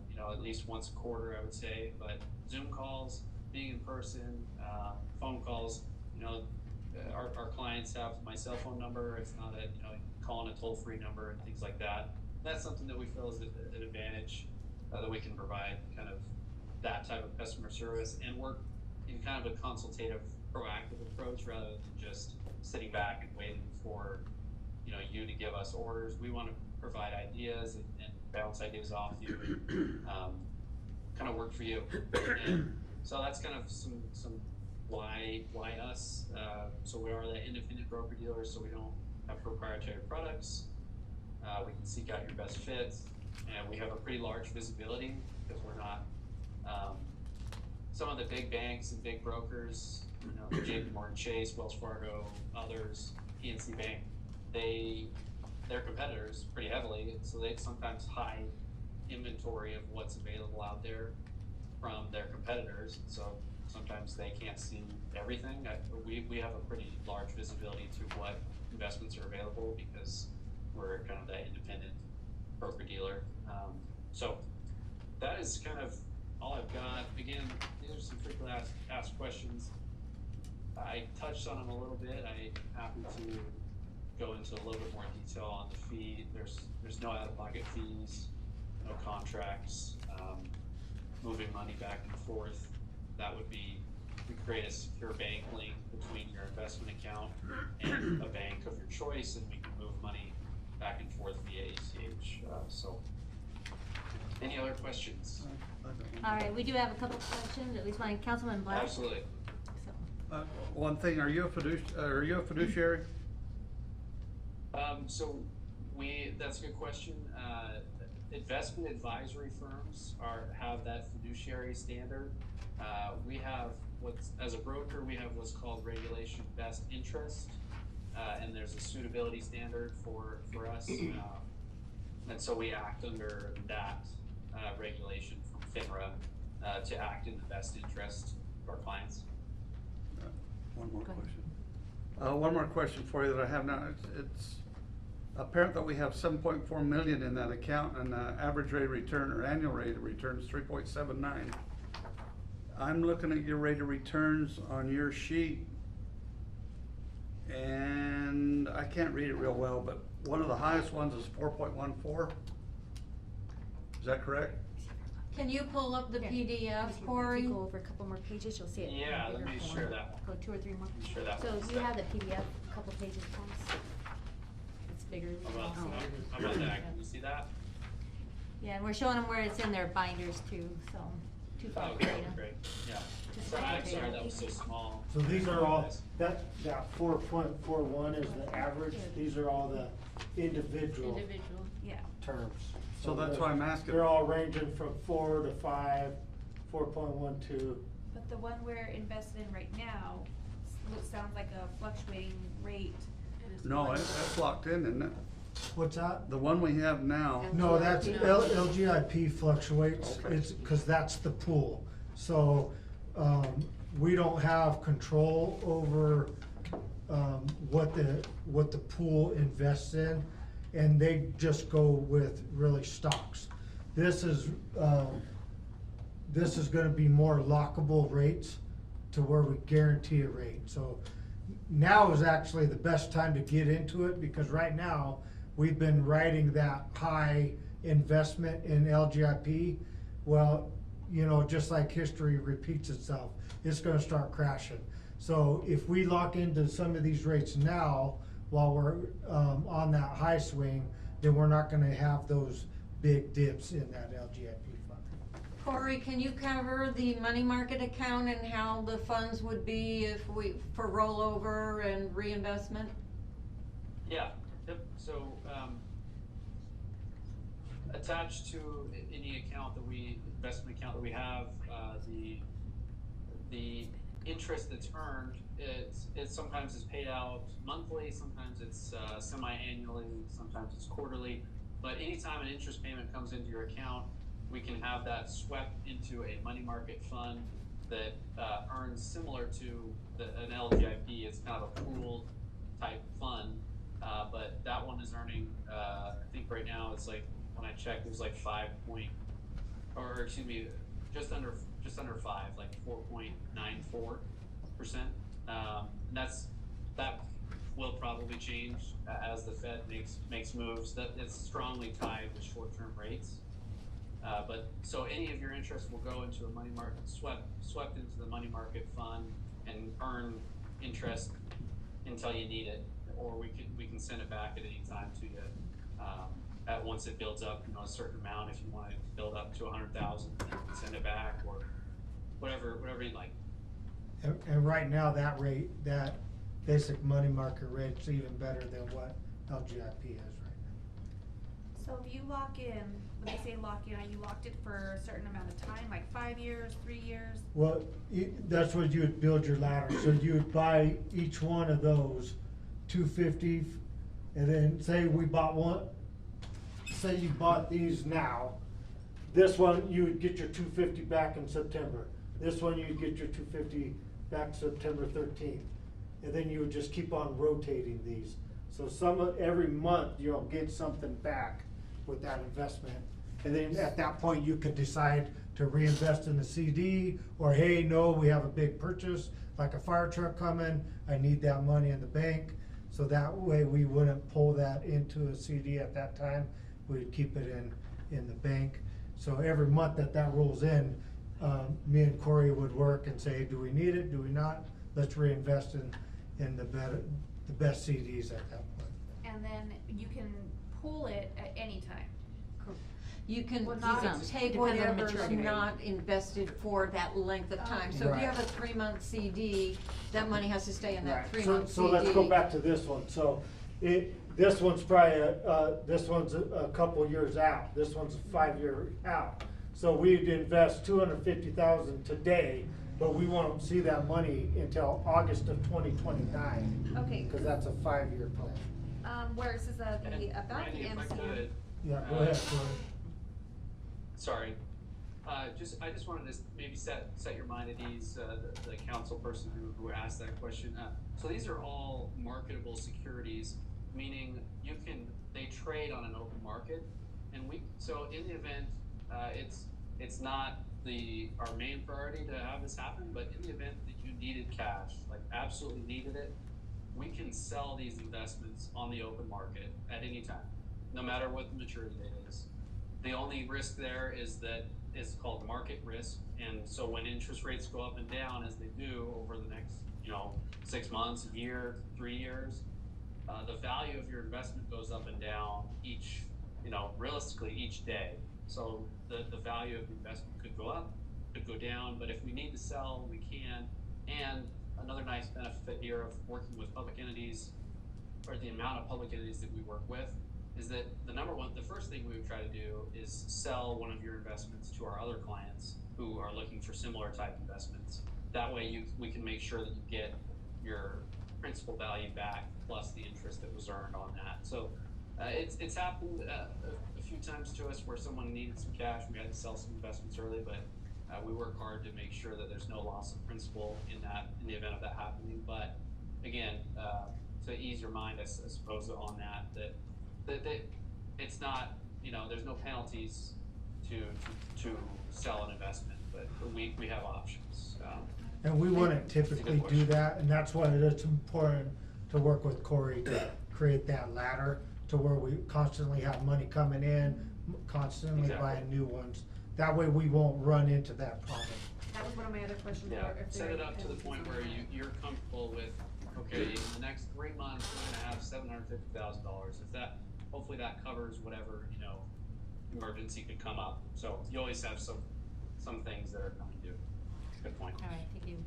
you know, at least once a quarter, I would say. But Zoom calls, being in person, phone calls, you know, our clients have my cell phone number. It's not calling a toll-free number and things like that. That's something that we feel is an advantage, that we can provide kind of that type of customer service and work in kind of a consultative, proactive approach rather than just sitting back and waiting for, you know, you to give us orders. We want to provide ideas and bounce ideas off you, kind of work for you. And so that's kind of some why us. So we are that independent broker dealer, so we don't have proprietary products. We can seek out your best fit, and we have a pretty large visibility because we're not some of the big banks and big brokers, you know, JP Morgan Chase, Wells Fargo, others, PNC Bank, they're competitors pretty heavily, so they sometimes hide inventory of what's available out there from their competitors. So sometimes they can't see everything. We have a pretty large visibility to what investments are available because we're kind of that independent broker dealer. So that is kind of all I've got. Again, these are some frequently asked questions. I touched on them a little bit. I'm happy to go into a little bit more detail on the fee. There's no out-of-pocket fees, no contracts, moving money back and forth. That would be, we create a secure bank link between your investment account and a bank of your choice, and we can move money back and forth via ACH. So, any other questions? All right, we do have a couple of questions, at least one. Councilman Black? Absolutely. One thing, are you a fiduciary? So that's a good question. Investment advisory firms have that fiduciary standard. We have as a broker, we have what's called regulation best interest, and there's a suitability standard for us, and so we act under that regulation from FINRA to act in the best interest of our clients. One more question. One more question for you that I have now. It's apparent that we have 7.4 million in that account, and the average rate of return or annual rate of return is 3.79. I'm looking at your rate of returns on your sheet, and I can't read it real well, but one of the highest ones is 4.14. Is that correct? Can you pull up the PDF, If Corey? you go over a couple more pages, you'll see it. in Yeah, bigger let me form. share that one. Go 2 or 3 more. Let me share that So one you instead. have the PDF, a couple pages past. It's bigger. How about, Oh. how about that? Can you see that? Yeah, and we're showing them where it's in their binders too, so. Too far. Oh, great, yeah. I'm sorry, that was so small. So these are all, that 4.41 is the average, these are all the individual Individual, yeah. terms. So that's why I'm asking. They're all ranging from 4 to 5, 4.12. But the one we're invested in right now, sounds like a fluctuating rate. No, that's locked in, isn't it? What's that? The one we have now. No, that's LGIP fluctuates, Okay. it's, cause that's the pool. So, we don't have control over, what the pool invests in, and they just go with really stocks. This is gonna be more lockable rates to where we guarantee a rate. So now is actually the best time to get into it, because right now, we've been riding that high investment in LGIP. Well, you know, just like history repeats itself, it's gonna start crashing. So if we lock into some of these rates now, while we're on that high swing, then we're not gonna have those big dips in that LGIP fund. Corey, can you cover the money market account and how the funds would be for rollover and reinvestment? Yeah, yep, so, attached to any investment account that we have, the interest that's earned, it sometimes is paid out monthly, sometimes it's, semi-annually, sometimes it's quarterly. But anytime an interest payment comes into your account, we can have that swept into a money market fund that, earns similar to an LGIP. It's kind of a pooled type fund. But that one is earning, I think right now it's like, when I checked, it was like just under 5, like 4.94%. That will probably change as the Fed makes moves. That it's strongly tied with short-term rates. But so any of your interest will go into a money market, swept into the money market fund and earn interest until you need it, or we can send it back at any time to you. At once it builds up, a certain amount. If you want to build up to 100,000, you can send it back, or whatever you'd like. And right now, that rate, that basic money market rate's even better than what LGIP is right now. So if you lock in, when they say lock in, are you locked it for a certain amount of time, like 5 years, 3 years? Well, that's what you would build your ladder. So you would buy each one of those $250, and then say we bought one. Say you bought these now. This one you would get your $250 back in September. This one you'd get your $250 back September 13th, and then you would just keep on rotating these. So every month you'll get something back with that investment, and then at that point you could decide to reinvest in the CD, or hey, no, we have a big purchase like a fire truck coming, I need that money in the bank. So that way we wouldn't pull that into a CD at that time, we'd keep it in the bank. So every month that rolls in, me and Corey would work and say, do we need it, do we not? Let's reinvest in the best CDs at that point. And then you can pull it at any time. You can Well, not- take Depends on the whatever's maturity rate. not invested for that length of time. So if you have a 3-month CD, that money has to stay in that 3-month CD. So let's go back to this one. So this one's probably this one's a couple years out. This one's a 5-year out. So we'd invest $250,000 today. but we won't see that money until August of 2029. Okay. Because that's a 5-year plan. Where it says about Randy, the if I MCU. could, Yeah, go ahead, Corey. sorry. I just wanted to maybe set your mind at ease, the council person who asked that question. So these are all marketable securities, meaning they trade on an open market, and so in the event, it's not our main priority to have this happen, but in the event that you needed cash, like absolutely needed it, we can sell these investments on the open market at any time, no matter what the maturity date is. The only risk there is that it's called market risk, and so when interest rates go up and down as they do over the next 6 months, a year, 3 years, the value of your investment goes up and down realistically each day. So the value of the investment could go up, could go down, but if we need to sell, we can. And another nice benefit here of working with public entities, or the amount of public entities that we work with, is that the first thing we would try to do is sell one of your investments to our other clients who are looking for similar type investments. That way we can make sure that you get your principal value back plus the interest that was earned on that. So it's happened a few times to us where someone needed some cash. We had to sell some investments early, but we work hard to make sure that there's no loss of principal in the event of that happening. But again, to ease your mind, I suppose, on that it's not, there's no penalties to sell an investment, but we have options. And we wouldn't typically do that, and that's why it's important to work with Corey to create that ladder to where we constantly have money coming in, constantly buying new ones. That way we won't run into that problem. That was one of my other questions. Yeah, set it up to the point where you're comfortable with, okay, in the next 3 months, we're gonna have $750,000. Hopefully that covers whatever, emergency could come up. So you always have some things that are coming due. Good point. All right, thank you.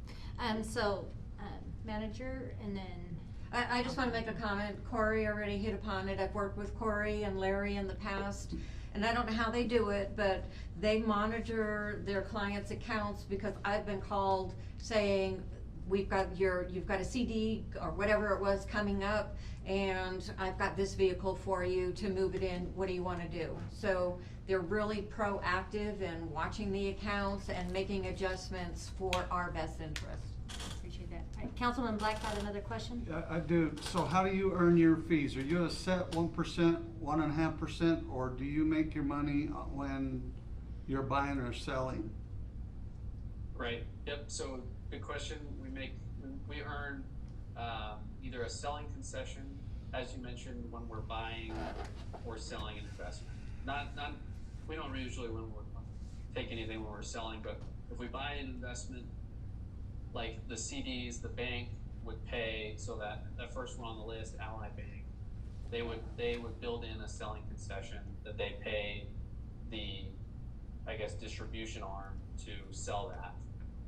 Manager, and then. I just want to make a comment. Corey already hit upon it. I've worked with Corey and Larry in the past, and I don't know how they do it, but they monitor their clients' accounts, because I've been called saying, you've got a CD or whatever it was coming up, and I've got this vehicle for you to move it in. What do you want to do? So they're really proactive in watching the accounts and making adjustments for our best interest. Appreciate that. All right, Councilman Black had another question? Yeah, I do. So how do you earn your fees? Are you a set 1%, 1.5%, or do you make your money when you're buying or selling? Right. Yep. So good question. We earn either a selling concession, as you mentioned, when we're buying or selling an investment. We don't usually take anything when we're selling, but if we buy an investment, like the CDs, the bank would pay, so that first one on the list, Ally Bank, they would build in a selling concession that they pay the, distribution arm to sell that.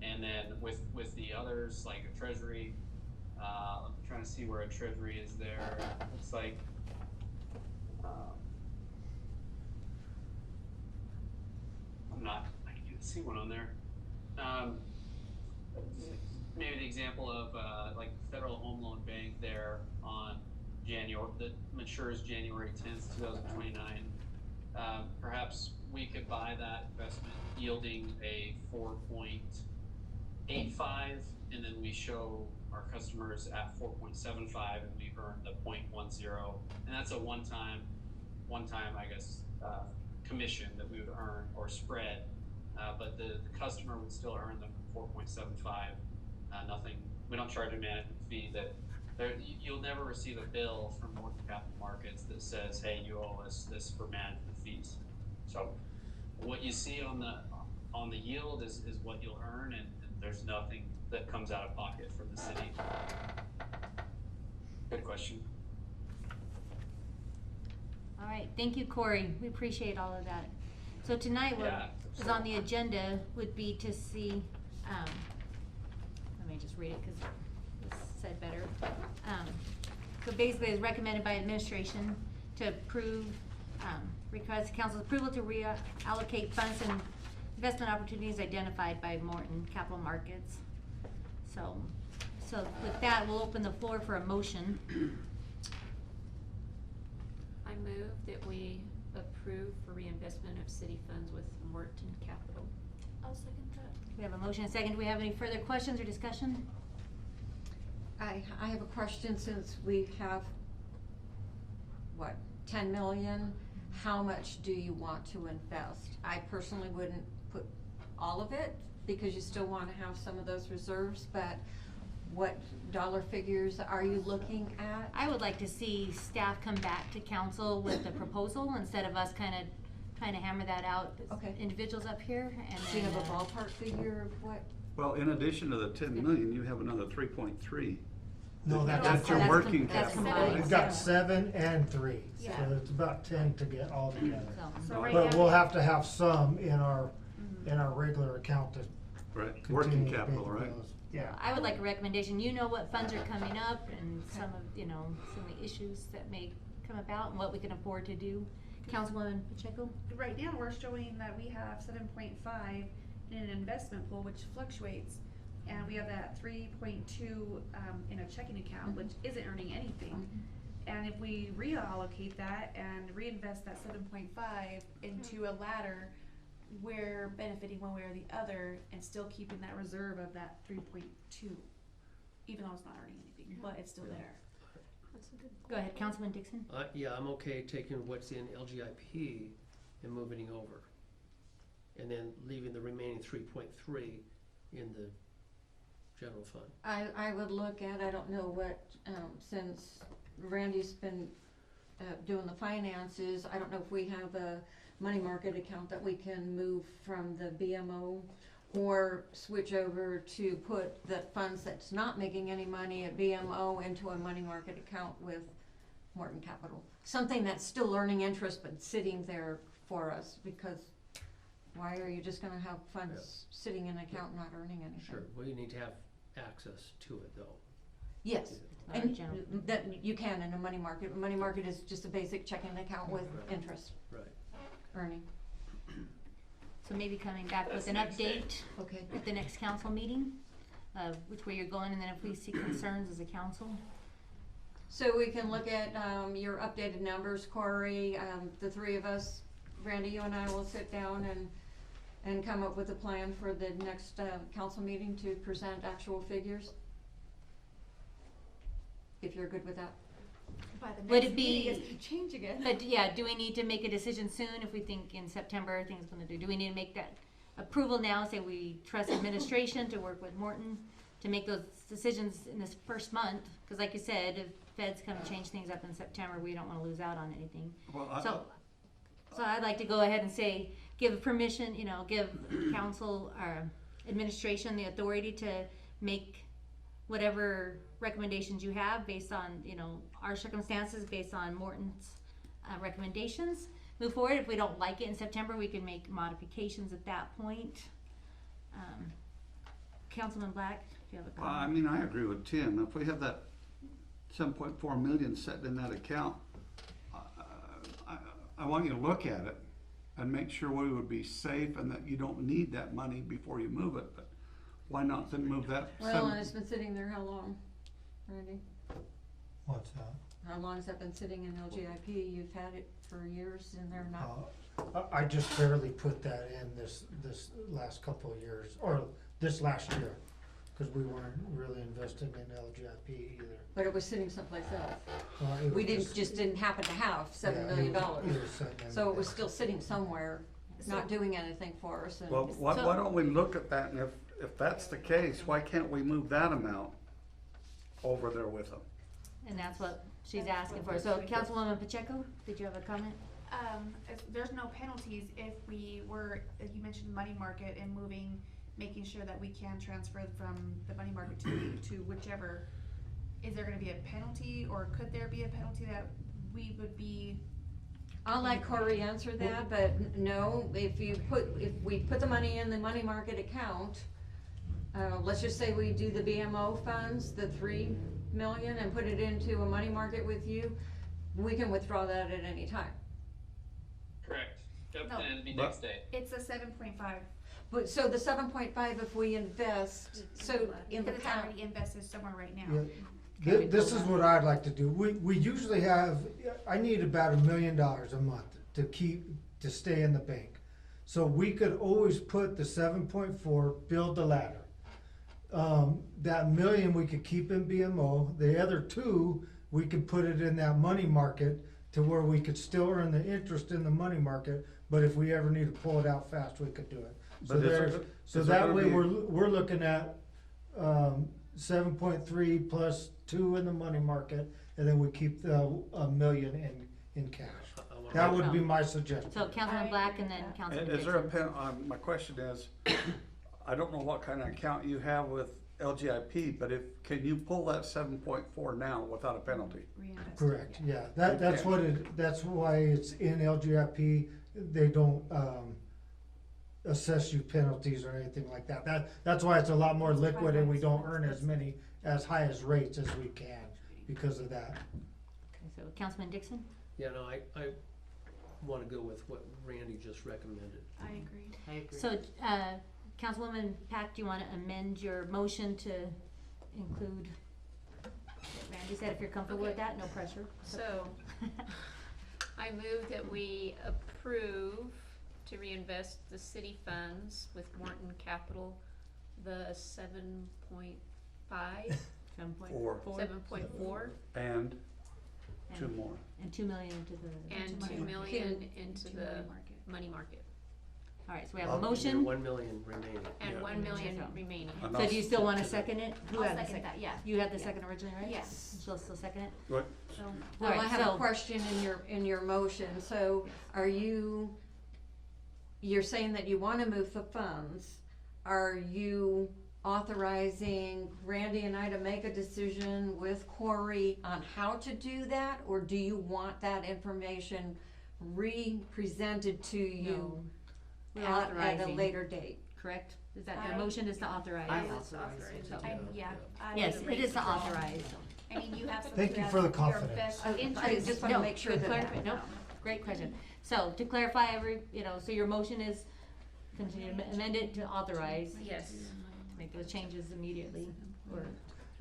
And then with the others, like a treasury, I'm trying to see where a treasury is there. It's like, I can see one on there. Maybe the example of like Federal Home Loan Bank there on that matures January 10th, 2029. Perhaps we could buy that investment yielding a 4.85, and then we show our customers at 4.75, and we earn the 0.10, and that's a one-time, commission that we would earn, or spread, but the customer would still earn the 4.75. Nothing. We don't charge a management fee. You'll never receive a bill from Morgan Capital Markets that says, "Hey, you owe us this for management fees." So, what you see on the yield is what you'll earn, and there's nothing that comes out of pocket from the city. Good question. All right, thank you, Corey. We appreciate all of that. So tonight, what is on the agenda would be to see, let me just read it because it's said better. So basically, it's recommended by administration to approve, request council's approval to reallocate funds in investment opportunities identified by Morton Capital Markets. So with that, we'll open the floor for a motion. I move that we approve for reinvestment of city funds with Morton Capital. I'll second that. We have a motion and a second. Do we have any further questions or discussion? I have a question, since we have, what, 10 million? How much do you want to invest? I personally wouldn't put all of it, because you still wanna have some of those reserves, but what dollar figures are you looking at? I would like to see staff come back to council with a proposal instead of us kind of trying to hammer that out as Okay. individuals up here. And Do you then, have a ballpark figure of what? Well, in addition to the 10 million, you have another 3.3. No, that's your that's working that's capital, combined. right? We've got 7 and 3, so Yeah. it's about 10 to get all together. So right But now we'll we- have to have some in our regular account to Right, continue working to pay capital, the right? bills. Yeah. I would like a recommendation. You know what funds are coming up and some of, some of the issues that may come about and what we can afford to do. Councilwoman Pacheco? Right now, we're showing that we have 7.5 in an investment pool, which fluctuates. And we have that 3.2 in a checking account, which isn't earning anything. And if we reallocate that and reinvest that 7.5 into a ladder, we're benefiting one way or the other and still keeping that reserve of that 3.2, even though it's not earning anything, but it's still there. Go ahead, Councilman Dixon. Yeah, I'm okay taking what's in LGIP and moving it over. And then leaving the remaining 3.3 in the general fund. I would look at, I don't know what, since Randy's been doing the finances, I don't know if we have a money market account that we can move from the BMO or switch over to put the funds that's not making any money at BMO into a money market account with Morton Capital. Something that's still earning interest but sitting there for us, because why are you just gonna have funds sitting in an account not earning anything? Sure, well, you need to have access to it though. Yes, Not and general. that you can in a money market. Money market is just a basic checking account with Right. interest Right. earning. So maybe coming back with an update Okay. at the next council meeting, which way you're going, and then if we see concerns as a council. So we can look at your updated numbers, Corey, the three of us, Randy, you and I will sit down and come up with a plan for the next council meeting to present actual figures. If you're good with that. By the Would next it be- meeting, it's gonna change again. But yeah, do we need to make a decision soon if we think in September things gonna do? Do we need to make that approval now, say we trust administration to work with Morton to make those decisions in this first month? Cause like you said, if feds come change things up in September, we don't wanna lose out on anything. Well, So I'd like to go ahead and say, give permission, give council or administration the authority to make whatever recommendations you have based on, our circumstances, based on Morton's recommendations. Move forward. If we don't like it in September, we can make modifications at that point. Councilman Black, do you have a Well, I comment? mean, I agree with Tim. If we have that 7.4 million sitting in that account, I want you to look at it and make sure we would be safe and that you don't need that money before you move it. But why not then move that? Well, and it's been sitting there how long, Randy? What's that? How long has that been sitting in LGIP? You've had it for years and they're not. I just barely put that in this last couple of years, or this last year, cause we weren't really investing in LGIP either. But it was sitting someplace else. It We was didn't happen to have $7 Yeah, million. it was sitting in So it was there. still sitting somewhere, not doing anything for us. And Well, why don't we look at that, and if that's the case, why can't we move that amount over there with them? And that's what she's asking for. So Councilwoman Pacheco, did you have a comment? There's no penalties if we were, as you mentioned, money market and making sure that we can transfer from the money market to whichever. Is there gonna be a penalty, or could there be a penalty that we would be? I'll let Corey answer that, but no, if we put the money in the money market account, let's just say we do the BMO funds, the 3 million, and put it into a money market with you, we can withdraw that at any time. Correct. Yep, No. and it'd be But- next day. It's a 7.5. But, so the 7.5, if we invest, so in the Because it's past. already invested somewhere right now. Yeah. Can we This pull is that? what I'd like to do. We usually have, I need about $1 million a month to stay in the bank. So we could always put the 7.4, build the ladder. That million we could keep in BMO, the other 2, we could put it in that money market to where we could still earn the interest in the money market, but if we ever need to pull it out fast, we could do it. So But is there's, there- so is there that gonna way be- we're looking at, 7.3 plus 2 in the money market, and then we keep the $1 million in cash. That would be my suggestion. So Councilman Black and then Councilman Is there a Dixon. my question is, I don't know what kind of account you have with LGIP, but can you pull that 7.4 now without a penalty? Correct, yeah, that's what that's why it's in LGIP, they don't, assess you penalties or anything like that. That's why it's a lot more liquid and we don't earn as high as rates as we can because of that. Okay, so Councilman Dixon? Yeah, no, I wanna go with what Randy just recommended. I agree. I agree. So, Councilwoman Pack, do you wanna amend your motion to include what Randy said, if you're comfortable with that, no pressure? So, I move that we approve to reinvest the city funds with Morton Capital, the 7.5, 4. 7.4, And 2 more. And 2 million into the. and 2 million into the money market, Alright, so we have a And motion, 1 million remaining. and Yeah. 1 million remaining. And so do you still wanna second it? Who I'll had the second that, yeah. You had the Yeah. second originally, right? Yes. And she'll still second it? What? So, Well, I Alright, have so- a question in your motion, so you're saying that you wanna move the funds, are you authorizing Randy and I to make a decision with Corey on how to do that, or do you want that information re-presented to you We're at a authorizing. later date? Correct? Is that, your I- motion is to authorize? I was authorized. Yeah. Yes, it is to authorize. I mean, you have to. Thank you for the confidence. Your best I interest. just wanna make sure good that. clarif- Nope, great question. So to clarify so your motion is continue to amend it to authorize, Yes. make those changes immediately, or,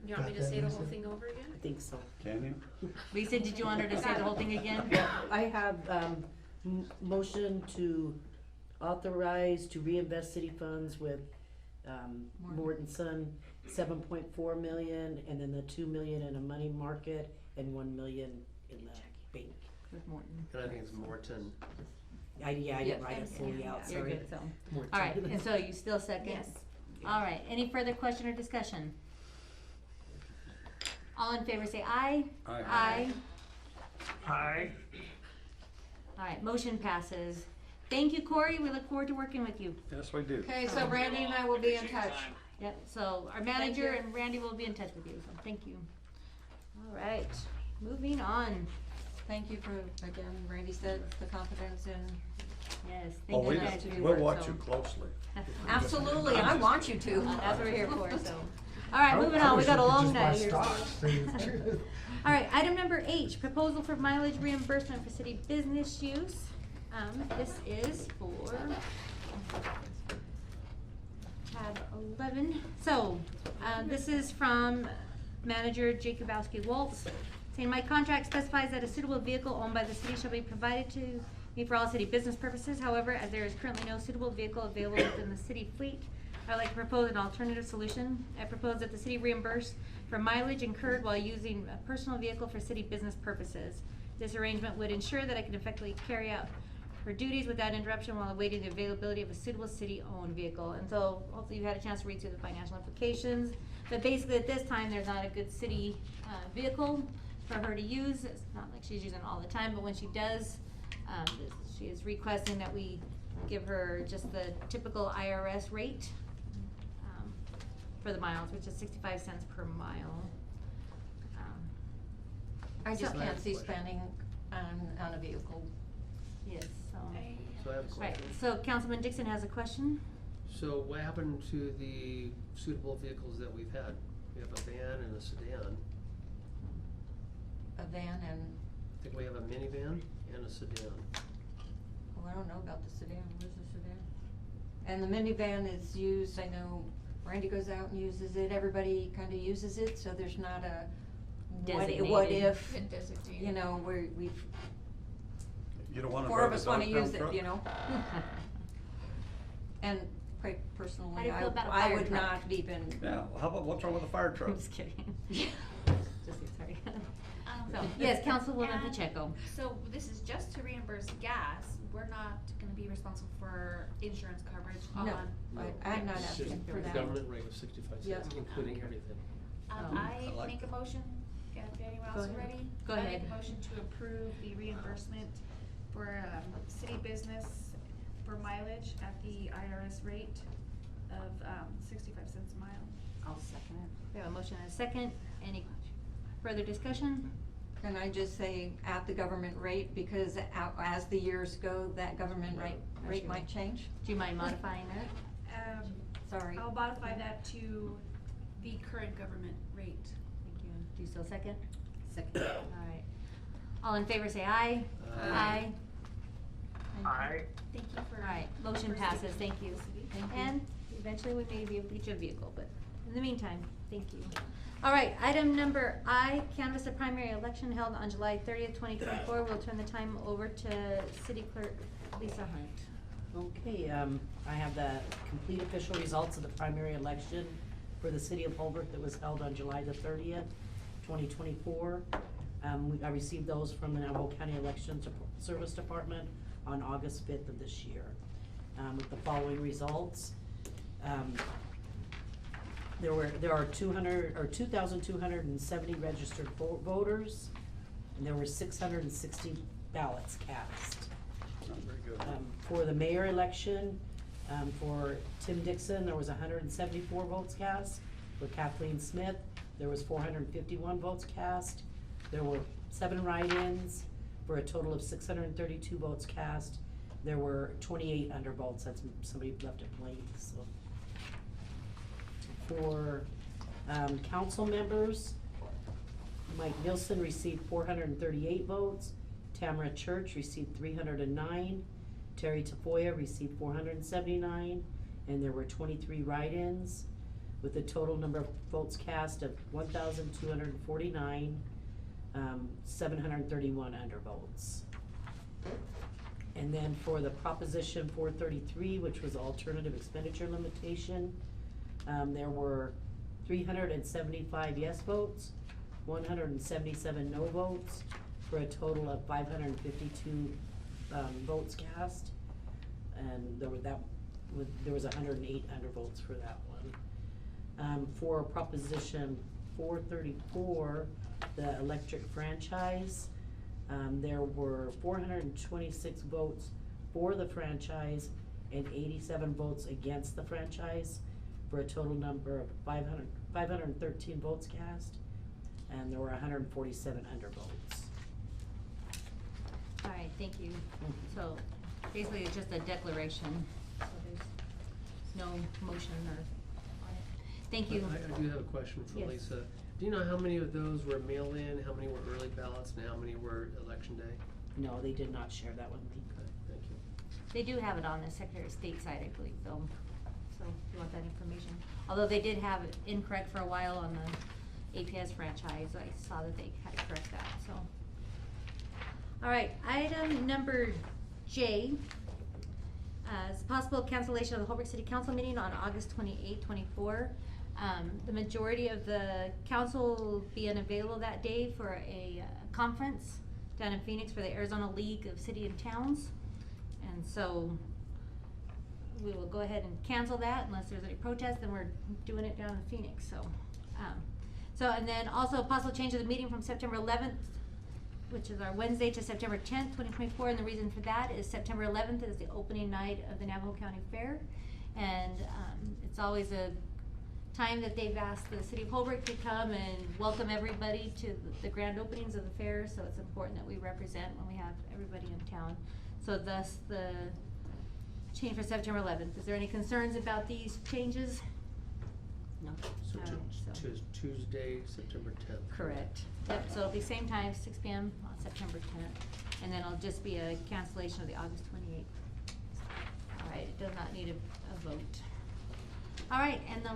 You want me to say the whole thing over again? I think so. Can you? Lisa, did you want her to say the whole thing again? I have, motion to authorize to reinvest city funds with, Morton Son, 7.4 million, and then the 2 million in a money market, and 1 million in the bank. With Morton. And I think it's Morton. I didn't Yep. write it fully out, You're sorry. good, so. Morton. Alright, and so you still second? Yes. Alright, any further question or discussion? All in favor say aye. Aye. Aye. Aye. Alright, motion passes. Thank you, Corey, we look forward to working with you. Yes, we do. Okay, so Randy and I will be in Appreciate your touch. time. Yep, so our manager you. and Randy will be in touch with you, so thank you. Alright, moving on. Thank you for, again, Randy said, the confidence in. Yes, Oh, thank you guys for your we'll work, watch so. you closely. Absolutely, I want you to. That's what we're here for, so. Alright, moving on, we got a long night here. here. Alright, item number H, proposal for mileage reimbursement for city business use. This is for tab 11. So, this is from manager Jacobowski Waltz, saying my contract specifies that a suitable vehicle owned by the city shall be provided to me for all city business purposes. However, as there is currently no suitable vehicle available within the city fleet, I'd like to propose an alternative solution. I propose that the city reimburse for mileage incurred while using a personal vehicle for city business purposes. This arrangement would ensure that I can effectively carry out her duties without interruption while awaiting the availability of a suitable city-owned vehicle. And so, hopefully you had a chance to read through the financial implications. But basically, at this time, there's not a good city vehicle for her to use. It's not like she's using it all the time, but when she does, she is requesting that we give her just the typical IRS rate for the miles, which is 65 cents per mile. I Just just I have can't a see question. spending on a vehicle. Yes, so. So I have a Right, question. so Councilman Dixon has a question? So what happened to the suitable vehicles that we've had? We have a van and a sedan. A van and, I think we have a minivan and a sedan. I don't know about the sedan, where's the sedan? And the minivan is used, I know Randy goes out and uses it, everybody kinda uses it, so there's not a what Designated. if, Designated. you know, we've, You don't wanna four drive of a us wanna dog pound use it, truck? you know? And quite How do personally, you feel about a I fire would truck? not even. Yeah, well, how about, what's wrong with a fire truck? I'm just kidding. Just sorry. So, yes, Councilwoman And Pacheco. So this is just to reimburse gas, we're not gonna be responsible for insurance coverage on. No, I'm not It's asking just for the that. government rate of 65 Yeah. cents, including everything. I I like make a motion, get anyone Go else ahead. ready? Go I ahead. make a motion to approve the reimbursement for, city business for mileage at the IRS rate of, 65 cents a mile. I'll second it. We have a motion and a second. Any further discussion? Can I just say at the government rate, because as the years go, that government rate might change? Do you mind modifying that? Sorry. I'll modify that to the current government rate. Thank you. Do you still second? Second. All right. All in favor say aye. Aye. Aye. Thank you for. All right, motion for passes, sticking thank you. with the city. Thank you. And eventually we may be able to get you a vehicle, but in the meantime, thank you. All right, item number I, canvass the primary election held on July 30th, 2024. We'll turn the time over to City Clerk Lisa Hunt. Okay, I have the complete official results of the primary election for the city of Holbrook that was held on July the 30th, 2024. I received those from the Navajo County Election Service Department on August 5th of this year. With the following results, there are 2,270 registered voters, and there were 660 ballots cast. Not very good. For the mayor election, for Tim Dixon, there was 174 votes cast. For Kathleen Smith, there was 451 votes cast. There were 7 write-ins for a total of 632 votes cast. There were 28 undervotes, that's somebody left it blank, so. For, council members, Mike Nielsen received 438 votes. Tamara Church received 309. Terry Tafoya received 479, and there were 23 write-ins, with a total number of votes cast of 1,249, 731 undervotes. And then for the Proposition 433, which was alternative expenditure limitation, there were 375 yes votes, 177 no votes, for a total of 552 votes cast. And there was 108 undervotes for that one. For Proposition 434, the electric franchise, there were 426 votes for the franchise and 87 votes against the franchise, for a total number of 513 votes cast, and there were 147 undervotes. All right, thank you. So basically it's just a declaration, so there's no motion or on it. Thank you. I do have a question for Yes. Lisa. Do you know how many of those were mail-in, how many were early ballots, and how many were election day? No, they did not share that with me. Okay, thank you. They do have it on the Secretary of State side, I believe, though, so if you want that information. Although they did have it incorrect for a while on the APS franchise, I saw that they had to correct that, so. All right, item number J, is possible cancellation of the Holbrook City Council meeting on August 28, 24. The majority of the council will be unavailable that day for a conference down in Phoenix for the Arizona League of City and Towns. And so we will go ahead and cancel that unless there's any protest, then we're doing it down in Phoenix, so. And then also a possible change of the meeting from September 11th, which is our Wednesday, to September 10th, 2024, and the reason for that is September 11th is the opening night of the Navajo County Fair. And it's always a time that they've asked the city of Holbrook to come and welcome everybody to the grand openings of the fair, so it's important that we represent when we have everybody in town. So thus the change for September 11th. Is there any concerns about these changes? No. So Tuesday, September 10th. Correct. Yep, so it'll be same time, 6 p.m. on September 10th. And then it'll just be a cancellation of the August 28th. All right, it does not need a vote. All right, and the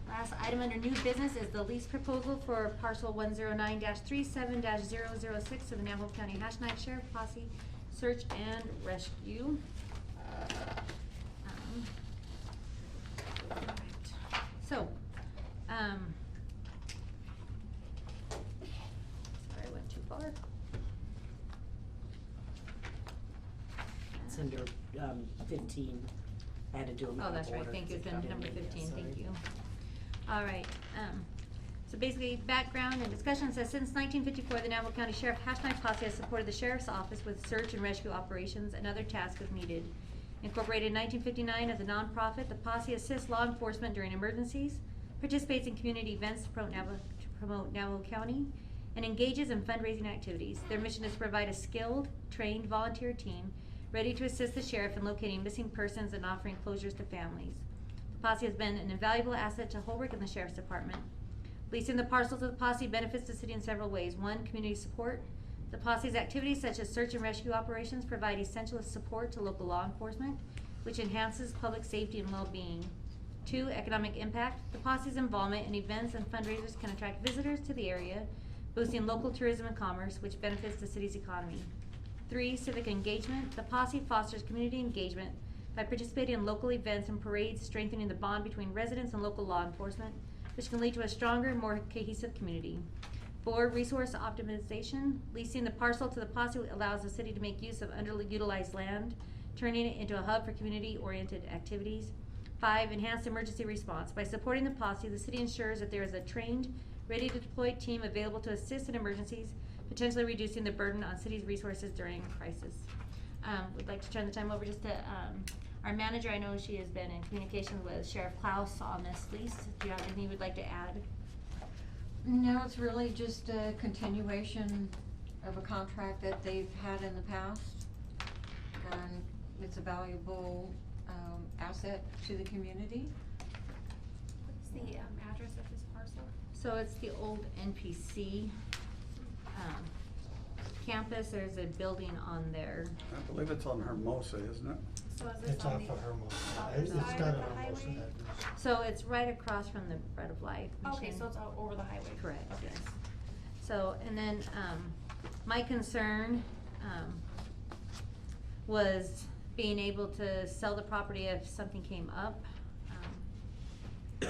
last item under new business is the lease proposal for parcel 109-37-006 of the Navajo County Hash-Knife Sheriff Posse Search and Rescue. So, sorry, I went too far. It's under, 15. I had to do them. Oh, that's right, thank you, it's been number 15, thank you. All right, so basically, background and discussion says, since 1954, the Navajo County Sheriff Hash-Knife Posse has supported the Sheriff's Office with search and rescue operations and other tasks as needed. Incorporated in 1959 as a nonprofit, the Posse assists law enforcement during emergencies, participates in community events to promote Navajo County, and engages in fundraising activities. Their mission is to provide a skilled, trained volunteer team ready to assist the sheriff in locating missing persons and offering closures to families. The Posse has been an invaluable asset to Holbrook and the Sheriff's Department. Leasing the parcels of the Posse benefits the city in several ways. One, community support. The Posse's activities such as search and rescue operations provide essential support to local law enforcement, which enhances public safety and well-being. Two, economic impact. The Posse's involvement in events and fundraisers can attract visitors to the area, boosting local tourism and commerce, which benefits the city's economy. Three, civic engagement. The Posse fosters community engagement by participating in local events and parades, strengthening the bond between residents and local law enforcement, which can lead to a stronger, more cohesive community. Four, resource optimization. Leasing the parcel to the Posse allows the city to make use of underutilized land, turning it into a hub for community-oriented activities. Five, enhanced emergency response. By supporting the Posse, the city ensures that there is a trained, ready-to-deploy team available to assist in emergencies, potentially reducing the burden on city's resources during a crisis. We'd like to turn the time over just to our manager. I know she has been in communication with Sheriff Klaus on this lease. Do you have anything you would like to add? No, it's really just a continuation of a contract that they've had in the past. And it's a valuable, asset to the community. What's the address of this parcel? So it's the old NPC campus. There's a building on there. I believe it's on Hermosa, isn't it? So is this It's on off the of Hermosa. other It's side got of a the Hermosa highway? address. So it's right across from the Bread of Life Okay, mission. so it's all over the highway. Correct, Okay. yes. So, and then, my concern, was being able to sell the property if something came up. And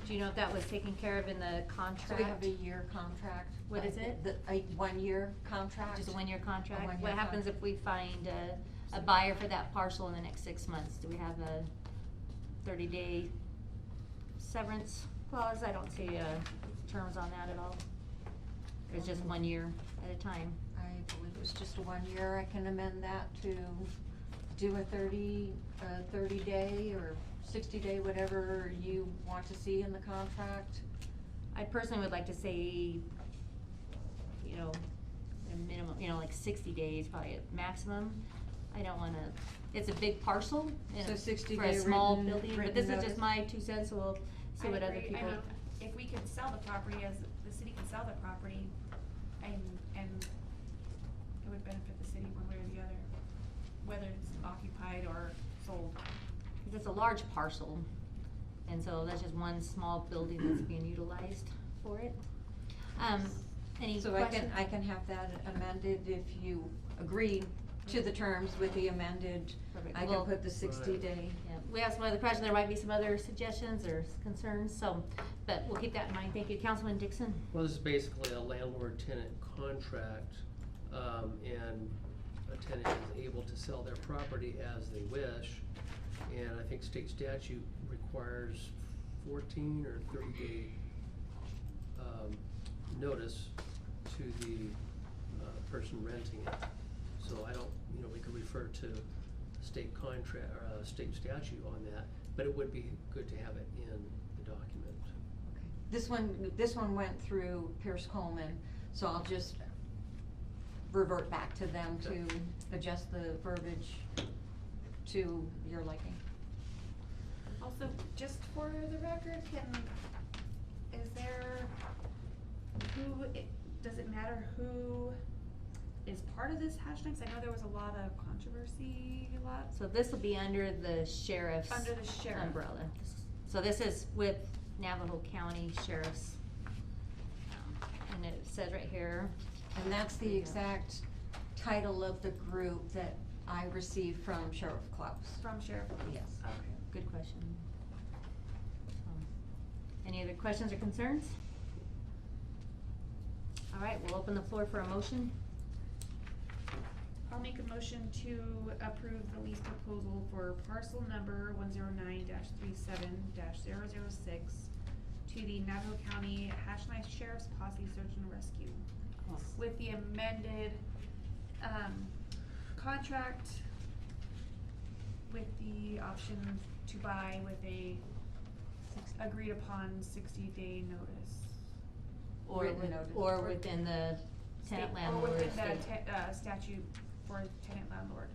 do you know if that was taken care of in the contract? So we have a year contract. What is it? A 1-year contract. Just a 1-year contract? A 1-year What happens if we find a buyer for that parcel in the next 6 months? Do we have a 30-day severance clause? I don't see, terms on that at all. Or it's just 1 year at a time? I believe it was just a 1 year. I can amend that to do a 30-day or 60-day, whatever you want to see in the contract. I personally would like to say, you know, a minimum, you know, like 60 days, probably at maximum. I don't wanna, it's a big parcel, and So it's 60 for a day small written- building, but written this is notice? just my 2 cents, so we'll see I what other agree. people. I mean, if we could sell the property, as the city can sell the property, and it would benefit the city one way or the other, whether it's occupied or sold. Cause it's a large parcel, and so that's just one small building that's being utilized for it. Any So questions? I can have that amended if you agree to the terms with the amended. Perfect. I can Well- put the 60-day. Yeah, we have some other questions, there might be some other suggestions or concerns, so, but we'll keep that in mind. Thank you. Councilman Dixon? Well, this is basically a landlord-tenant contract, and a tenant is able to sell their property as they wish. And I think state statute requires 14 or 30-day, notice to the, person renting it. So I don't, you know, we could refer to state contract, or, state statute on that, but it would be good to have it in the document. This one went through Pierce Coleman, so I'll just revert back to them to adjust the verbiage to your liking. Also, just for the record, does it matter who is part of this hashtag? 'Cause I know there was a lot of controversy, So this will be under the sheriff's Under the sheriff. umbrella. So this is with Navajo County Sheriff's. And it says right here. And that's the exact title of the group that I received from Sheriff Klaus. From Sheriff Klaus. Yes. Okay. Good question. Any other questions or concerns? All right, we'll open the floor for a motion. I'll make a motion to approve the lease proposal for parcel number 109-37-006 to the Navajo County Hash-Knife Sheriff's Posse Search and Rescue. With the amended, contract with the option to buy with a agreed upon 60-day notice. Or within the tenant landlord. Or within state. the statute for tenant landlord.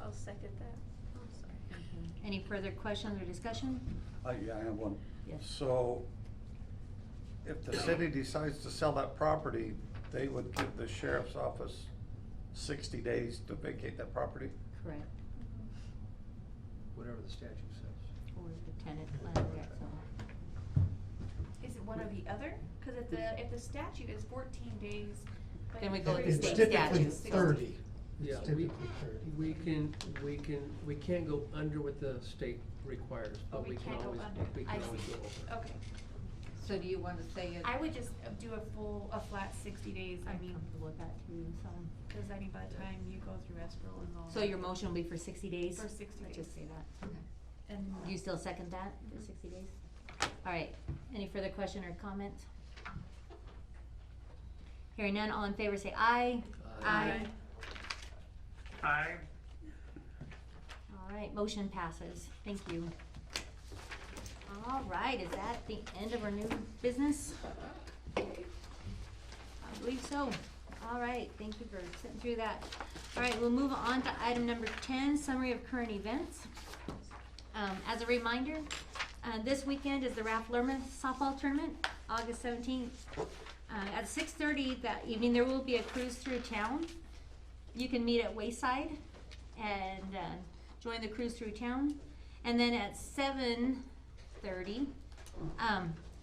I'll second that. Oh, sorry. Any further questions or discussion? Yeah, I have one. Yes. So, if the city decides to sell that property, they would give the sheriff's office 60 days to vacate that property? Correct. Whatever the statute says. Or the tenant landlord, so. Is it one or the other? Cause if the statute is 14 days. but Then we go with the It's state typically statute. 30. Yeah, It's typically 30. we can't go under what the state requires, Oh, but we we can can't go always, under. we I can always see. go over. Okay. So do you wanna say it? I would just do a flat 60 days, I I'm mean, comfortable with that too, so. cause I mean, by the time you go through escrow and all. So your motion will be for 60 days? For 60 Let's days. just say that. Okay. And Do you still second that, the 60 days? All right, any further question or comment? Hearing none, all in favor say aye. Aye. Aye. All right, motion passes, thank you. All right, is that the end of our new business? I believe so. All right, thank you for sitting through that. All right, we'll move on to item number 10, summary of current events. As a reminder, this weekend is the Ralph Lerman softball tournament, August 17th. At 6:30 that evening, there will be a cruise through town. You can meet at Wayside and join the cruise through town. And then at 7:30,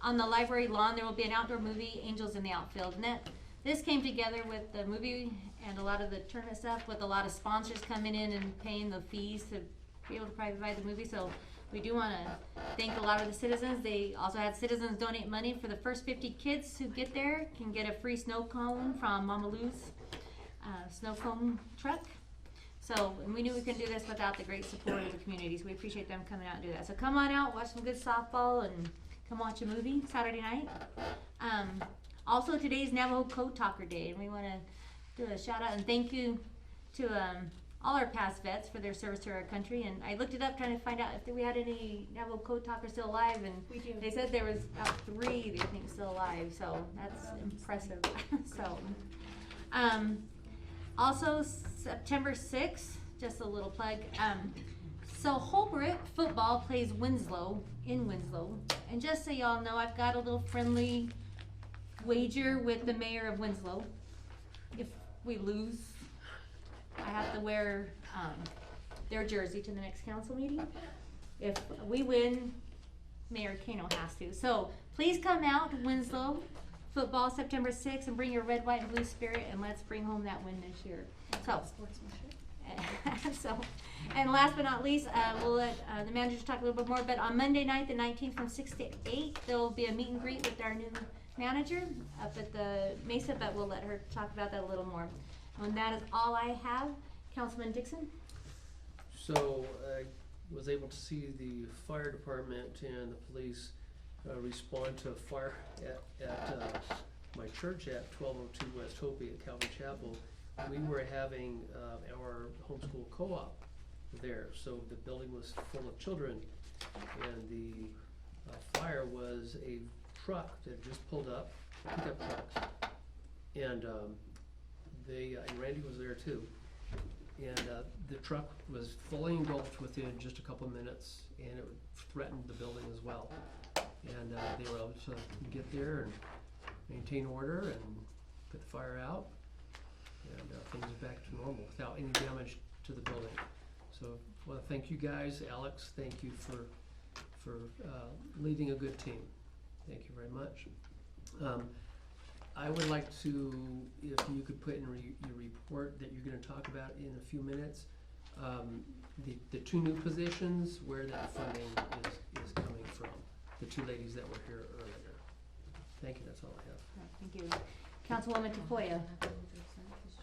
on the library lawn, there will be an outdoor movie, Angels in the Outfield. And this came together with the movie and a lot of the tournament stuff, with a lot of sponsors coming in and paying the fees to be able to provide the movie. So we do want to thank a lot of the citizens. They also had citizens donate money for the first 50 kids who get there can get a free snow cone from Mama Lou's snow cone truck. So, and we knew we couldn't do this without the great support of the community, so we appreciate them coming out and do that. So come on out, watch some good softball, and come watch a movie Saturday night. Also, today's Navajo Code Talker Day, and we want to do a shout out and thank you to all our past vets for their service to our country. And I looked it up trying to find out if we had any Navajo Code Talkers still alive, and We do. they said there was about 3 they think still alive, so that's impressive. So, also September 6th, just a little plug. So Holbrook football plays Winslow in Winslow, and just so y'all know, I've got a little friendly wager with the mayor of Winslow. If we lose, I have to wear their jersey to the next council meeting. If we win, Mayor Kano has to. So please come out to Winslow football September 6th and bring your red, white, and blue spirit, and let's bring home that win this year. So, and last but not least, we'll let the manager talk a little bit more. But on Monday night, the 19th, from 6 to 8, there will be a meet and greet with our new manager up at the Mesa. But we'll let her talk about that a little more. And that is all I have. Councilman Dixon. So I was able to see the fire department and the police respond to a fire at my church at 1202 West Hopi at Calvary Chapel. We were having our homeschool co-op there, so the building was full of children, and the fire was a truck that just pulled up, pickup truck, and and Randy was there too. And the truck was fully engulfed within just a couple minutes, and it threatened the building as well. and they were able to get there and maintain order and put the fire out, and things are back to normal without any damage to the building. So I want to thank you guys. Alex, thank you for leading a good team. Thank you very much. I would like to, if you could put in your report that you're going to talk about in a few minutes, the two new positions, where that funding is coming from, the two ladies that were here earlier. Thank you, that's all I have. Thank you. Councilwoman Tafoya. I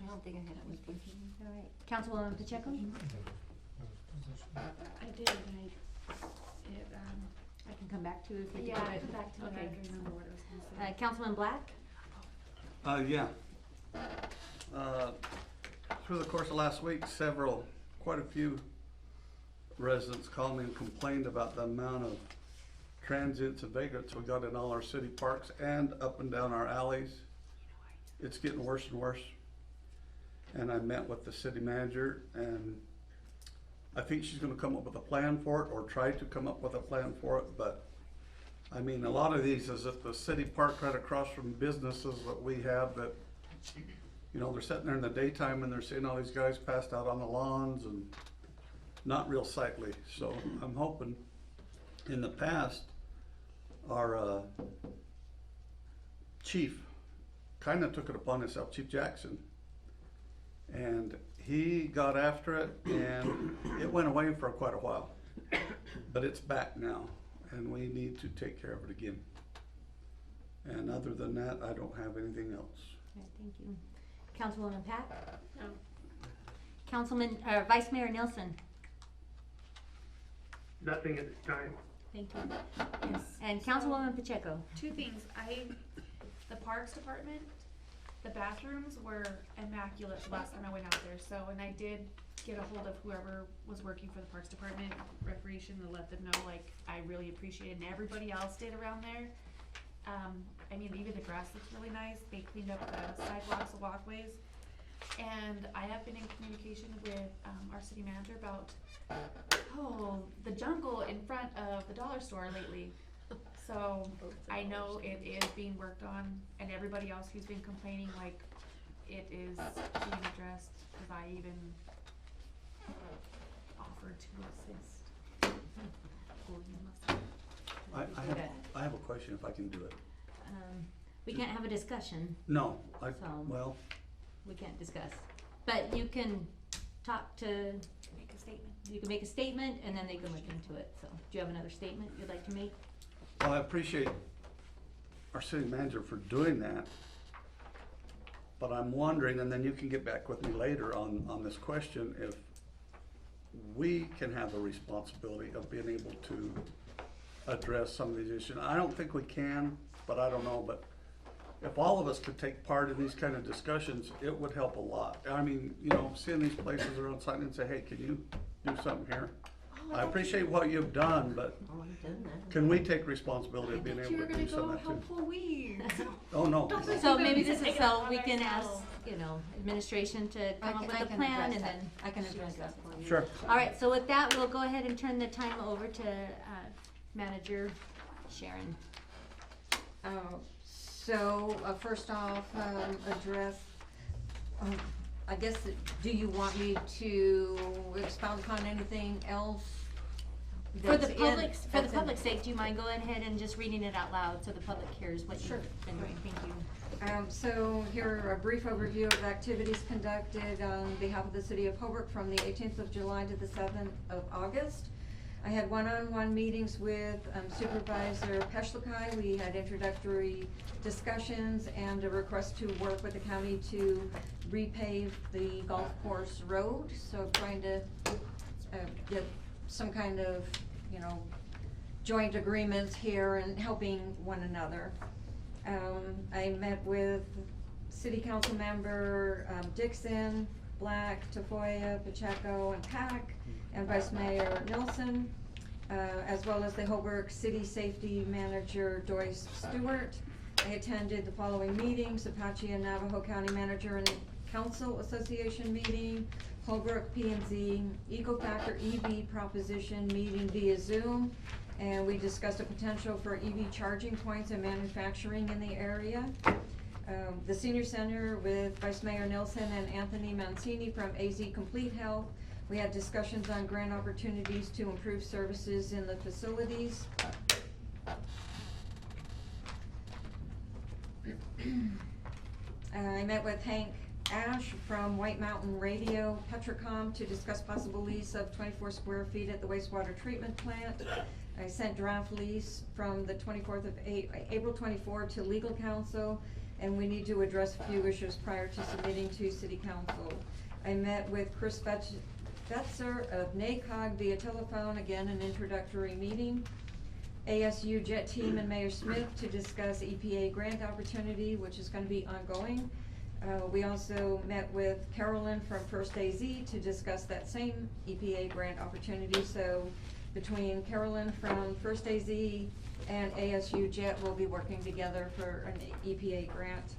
don't think I had anything. All right. Councilwoman Pacheco? I did, and I can come back to it if you yeah, do I it. come back to it, I Okay. don't remember what I was gonna say. Councilman Black? Yeah. Through the course of last week, quite a few residents called me and complained about the amount of transients and vagrants we got in all our city parks and up and down our alleys. It's getting worse and worse. And I met with the city manager, and I think she's gonna come up with a plan for it, or try to come up with a plan for it, but I mean, a lot of these is at the city park right across from businesses that we have that, you know, they're sitting there in the daytime and they're seeing all these guys passed out on the lawns and not real sightly. So I'm hoping, in the past, our chief kind of took it upon himself, Chief Jackson, and he got after it, and it went away for quite a while, but it's back now, and we need to take care of it again. And other than that, I don't have anything else. Okay, thank you. Councilwoman Pat? No. Vice Mayor Nelson? Nothing at this time. Thank you. Yes. And Councilwoman Pacheco? Two things. The Parks Department, the bathrooms were immaculate last time I went out there. So, and I did get a hold of whoever was working for the Parks Department, Recreation, to let them know, like, I really appreciate it, and everybody else did around there. I mean, even the grass looks really nice. They cleaned up the sidewalks, the walkways. And I have been in communication with our city manager about, the jungle in front of the dollar store lately. So I know it is being worked on, and everybody else who's been complaining, like, it is being addressed, because I even offered to assist. I have a question if I can do it. We can't have a discussion. No, So- We can't discuss. But you can talk to, Make a statement. you can make a statement, and then they can look into it. So, do you have another statement you'd like to make? well, I appreciate our city manager for doing that, but I'm wondering, and then you can get back with me later on this question, if we can have the responsibility of being able to address some of these issues. I don't think we can, but I don't know, but if all of us could take part in these kind of discussions, it would help a lot. I mean, you know, seeing these places around sign and say, hey, can you do something here? I appreciate what you've done, but can we take responsibility of being able to do some of that too? police. Oh, no. So maybe this is so we can ask, administration to come up with a plan, and then. I can address that for you. Sure. All right, so with that, we'll go ahead and turn the time over to Manager Sharon. So, first off, address, I guess, do you want me to expound upon anything else? For the that's in- public's sake, do you mind going ahead and just reading it out loud so the public hears what you've been doing? Thank you. So here are a brief overview of activities conducted on behalf of the city of Holbrook from the 18th of July to the 7th of August. I had one-on-one meetings with Supervisor Peshlikai. We had introductory discussions and a request to work with the county to repave the golf course road. So trying to get some kind of, joint agreements here and helping one another. I met with City Council member Dixon, Black, Tafoya, Pacheco, and Pack, and Vice Mayor Nelson, as well as the Holbrook City Safety Manager Joyce Stewart. I attended the following meetings: Apache and Navajo County Manager and Council Association meeting, Holbrook P&Z Eco Factor EV proposition meeting via Zoom, and we discussed a potential for EV charging points and manufacturing in the area. The senior center with Vice Mayor Nilsson and Anthony Mancini from AZ Complete Health. We had discussions on grant opportunities to improve services in the facilities. I met with Hank Ash from White Mountain Radio Petrocom to discuss possible lease of 24 square feet at the wastewater treatment plant. I sent draft lease from the 24th of April 24 to legal counsel, and we need to address a few issues prior to submitting to city council. I met with Chris Fetzer of NACOG via telephone, again an introductory meeting. ASU Jet Team and Mayor Smith to discuss EPA grant opportunity, which is going to be ongoing. We also met with Carolyn from First AZ to discuss that same EPA grant opportunity. So between Carolyn from First AZ and ASU Jet, we'll be working together for an EPA grant.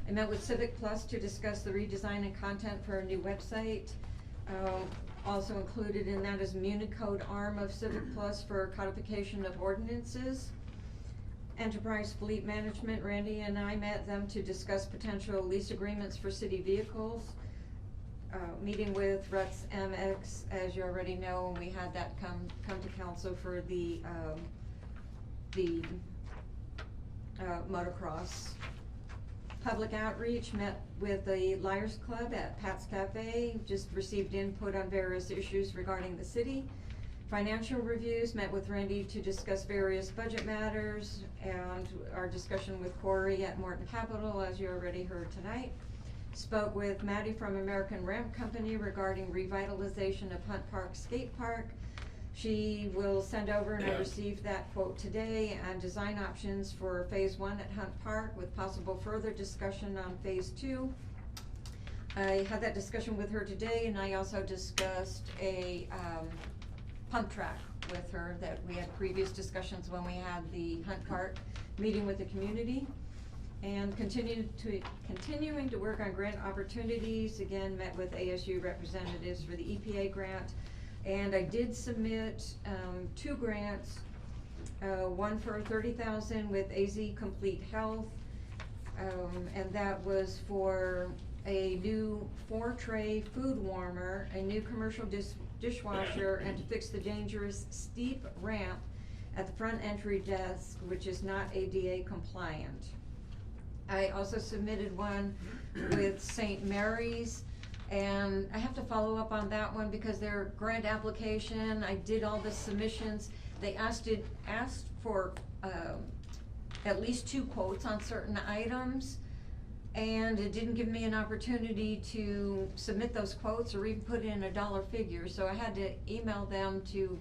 I met with Civic Plus to discuss the redesign and content for a new website. Also included in that is Municode arm of Civic Plus for codification of ordinances. Enterprise Fleet Management, Randy and I met them to discuss potential lease agreements for city vehicles. Meeting with Rex MX, as you already know, and we had that come to council for the motocross. Public outreach, met with the Liars Club at Pat's Cafe, just received input on various issues regarding the city. Financial reviews, met with Randy to discuss various budget matters, and our discussion with Corey at Morton Capital, as you already heard tonight. Spoke with Maddie from American Ramp Company regarding revitalization of Hunt Park Skate Park. She will send over, and I received that quote today, and design options for phase 1 at Hunt Park with possible further discussion on phase 2. I had that discussion with her today, and I also discussed a pump track with her that we had previous discussions when we had the Hunt Park meeting with the community. And continuing to work on grant opportunities. Again, met with ASU representatives for the EPA grant. And I did submit 2 grants, one for $30,000 with AZ Complete Health, and that was for a new 4-tray food warmer, a new commercial dishwasher, and to fix the dangerous steep ramp at the front entry desk, which is not ADA compliant. I also submitted one with St. Mary's, and I have to follow up on that one because their grant application, I did all the submissions. They asked for at least 2 quotes on certain items, and it didn't give me an opportunity to submit those quotes or even put in a dollar figure. So I had to email them to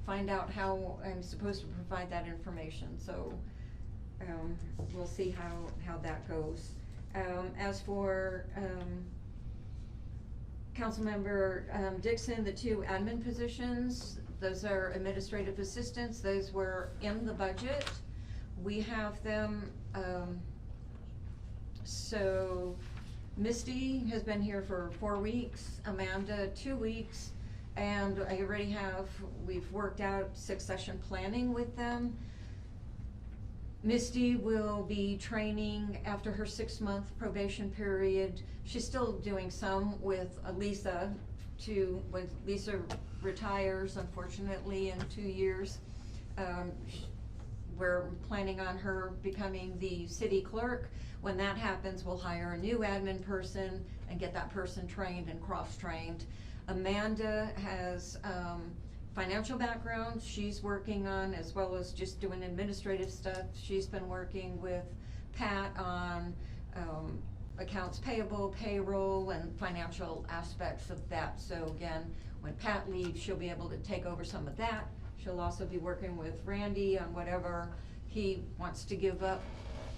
find out how I'm supposed to provide that information. So we'll see how that goes. As for Councilmember Dixon, the 2 admin positions, those are administrative assistants. Those were in the budget. We have them, so Misty has been here for 4 weeks, Amanda 2 weeks, and we've worked out succession planning with them. Misty will be training after her 6-month probation period. She's still doing some with Lisa, when Lisa retires, unfortunately, in 2 years. We're planning on her becoming the city clerk. When that happens, we'll hire a new admin person and get that person trained and cross-trained. Amanda has financial background she's working on, as well as just doing administrative stuff. She's been working with Pat on accounts payable, payroll, and financial aspects of that. So again, when Pat leaves, she'll be able to take over some of that. She'll also be working with Randy on whatever he wants to give up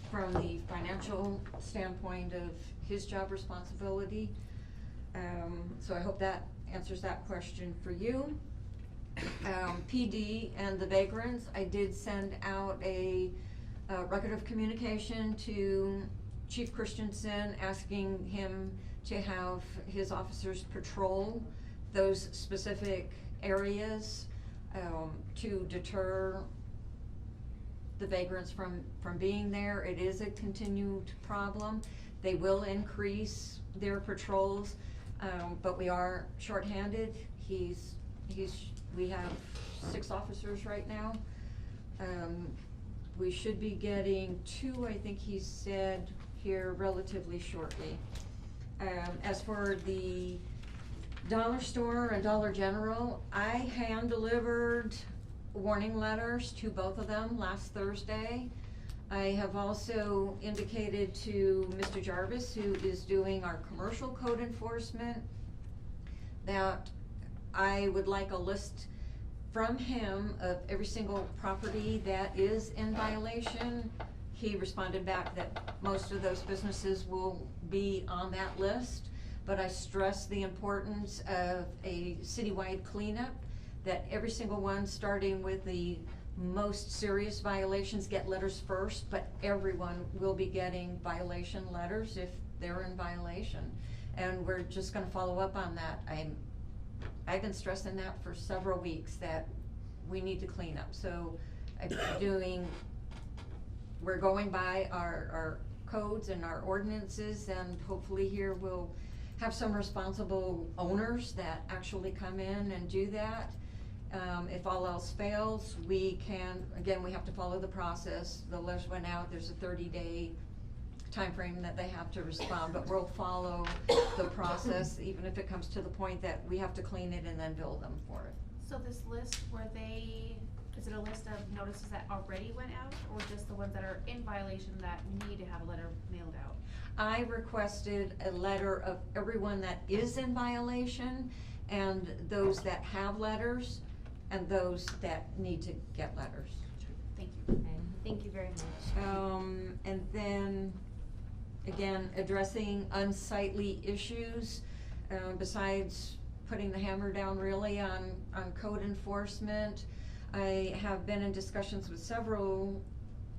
from the financial standpoint of his job responsibility. So I hope that answers that question for you. PD and the vagrants, I did send out a record of communication to Chief Christensen asking him to have his officers patrol those specific areas to deter the vagrants from being there. It is a continued problem. They will increase their patrols, but we are shorthanded. We have 6 officers right now. We should be getting 2, I think he said, here relatively shortly. As for the Dollar Store and Dollar General, I hand delivered warning letters to both of them last Thursday. I have also indicated to Mr. Jarvis, who is doing our commercial code enforcement, that I would like a list from him of every single property that is in violation. He responded back that most of those businesses will be on that list, but I stress the importance of a citywide cleanup, that every single one, starting with the most serious violations, get letters first, but everyone will be getting violation letters if they're in violation. And we're just gonna follow up on that. I've been stressing that for several weeks, that we need to clean up. So we're going by our codes and our ordinances, and hopefully here we'll have some responsible owners that actually come in and do that. If all else fails, we have to follow the process. The letters went out, there's a 30-day time frame that they have to respond, but we'll follow the process, even if it comes to the point that we have to clean it and then bill them for it. So this list, is it a list of notices that already went out, or just the ones that are in violation that need to have a letter mailed out? I requested a letter of everyone that is in violation, and those that have letters, and those that need to get letters. Thank you. Okay, thank you very much. And then, again, addressing unsightly issues, besides putting the hammer down really on code enforcement. I have been in discussions with several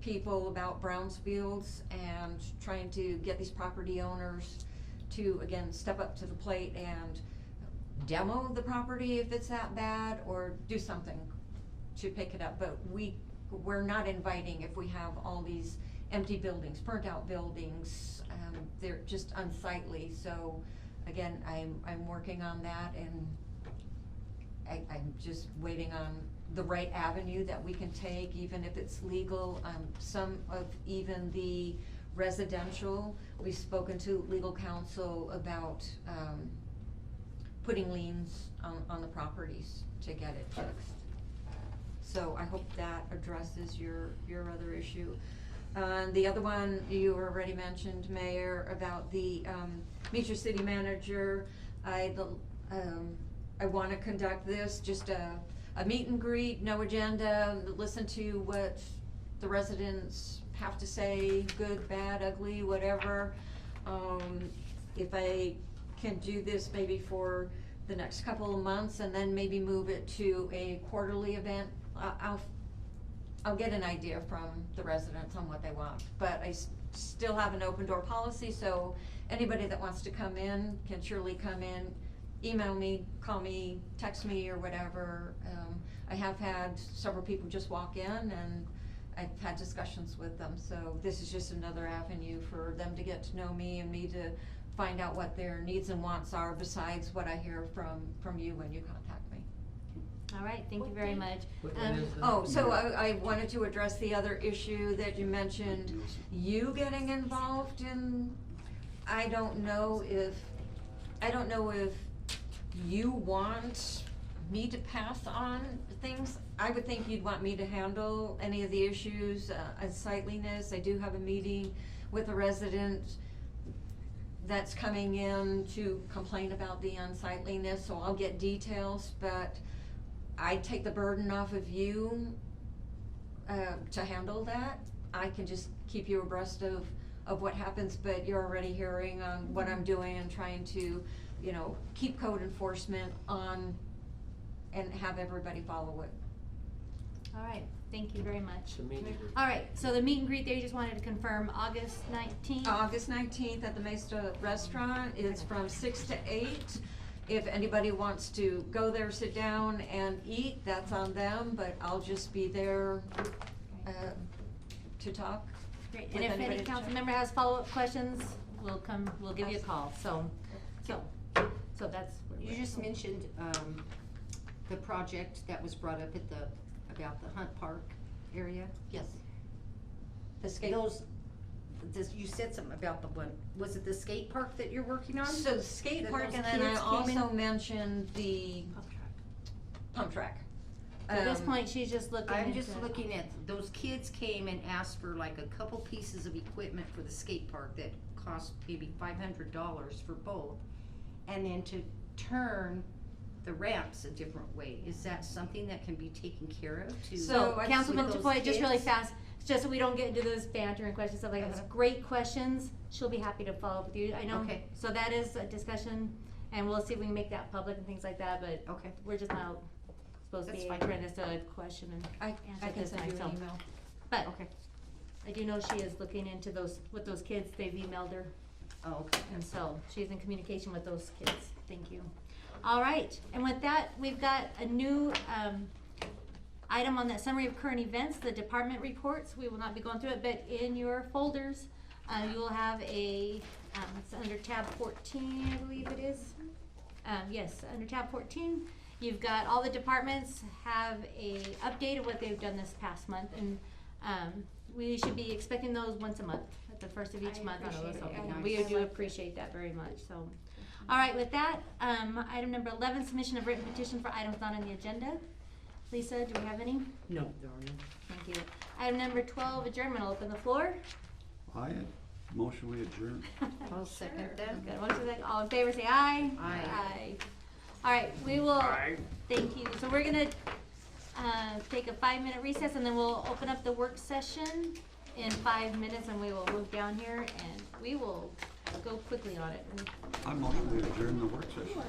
people about brownfields and trying to get these property owners to, again, step up to the plate and demo the property if it's that bad, or do something to pick it up. But we're not inviting if we have all these empty buildings, burnt out buildings. They're just unsightly. So again, I'm working on that, and I'm just waiting on the right avenue that we can take, even if it's legal. Some of even the residential, we've spoken to legal counsel about putting liens on the properties to get it fixed. So I hope that addresses your other issue. The other one you already mentioned, Mayor, about the Meet Your City Manager. I want to conduct this, just a meet and greet, no agenda, listen to what the residents have to say, good, bad, ugly, whatever. If I can do this maybe for the next couple of months, and then maybe move it to a quarterly event, I'll get an idea from the residents on what they want. But I still have an open door policy, so anybody that wants to come in can surely come in, email me, call me, text me, or whatever. I have had several people just walk in, and I've had discussions with them. So this is just another avenue for them to get to know me, and me to find out what their needs and wants are, besides what I hear from you when you contact me. All right, thank you very much. So I wanted to address the other issue that you mentioned, you getting involved in. I don't know if you want me to pass on things. I would think you'd want me to handle any of the issues, unsightliness. I do have a meeting with a resident that's coming in to complain about the unsightliness, so I'll get details, but I take the burden off of you to handle that. I can just keep you abreast of what happens, but you're already hearing on what I'm doing and trying to, keep code enforcement on and have everybody follow it. All right, thank you very much. The meet and greet. All right, so the meet and greet there, you just wanted to confirm August 19th? August 19th at the Mesa Restaurant. It's from 6 to 8. if anybody wants to go there, sit down and eat, that's on them, but I'll just be there, to talk. Great, with and if anybody any to council chat. member has follow-up questions, we'll give you a call, so that's. where You we're just at. mentioned, the project that was brought up about the Hunt Park area. Yes. The skate. You said something about the one, was it the skate park that you're working on? So the skate That park, those and then I kids came in? also mentioned the pump track. At this point, she's just looking I'm into. just looking at, those kids came and asked for like a couple pieces of equipment for the skate park that cost maybe $500 for both. And then to turn the ramps a different way. Is that something that can be taken care of to? So, Councilman with those Tapoy, just really kids? fast, just so we don't get into those banter and questions, stuff like that. It's great questions. She'll be happy to follow up with you. I know. Okay. So that is a discussion, and we'll see if we can make that public and things like that, but Okay. we're just not supposed to That's be fine. trying to question and I answer can this send night, you so. an email. But Okay. I do know she is looking into with those kids. They've emailed her. Oh, okay. And so she's in communication with those kids. Thank you. All right, and with that, we've got a new item on that summary of current events, the department reports. We will not be going through it, but in your folders, you will have it's under tab 14, I believe it is. Yes, under tab 14, you've got all the departments have a update of what they've done this past month, and we should be expecting those once a month, at the first of each I month. appreciate it. So Yeah, we I do like appreciate that very much, so. All right, with that, item number 11, submission of written petition for items not on the agenda. Lisa, do we have any? No, there are no. Thank you. Item number 12, adjournment. I'll open the floor. Motion we adjourn. I'll second that. Good. Motion second. All in favor, say aye. Aye. All right, we will. Aye. Thank you. So we're gonna take a 5-minute recess, and then we'll open up the work session in 5 minutes, and we will move down here, and we will go quickly on it. I motion we adjourn the work session.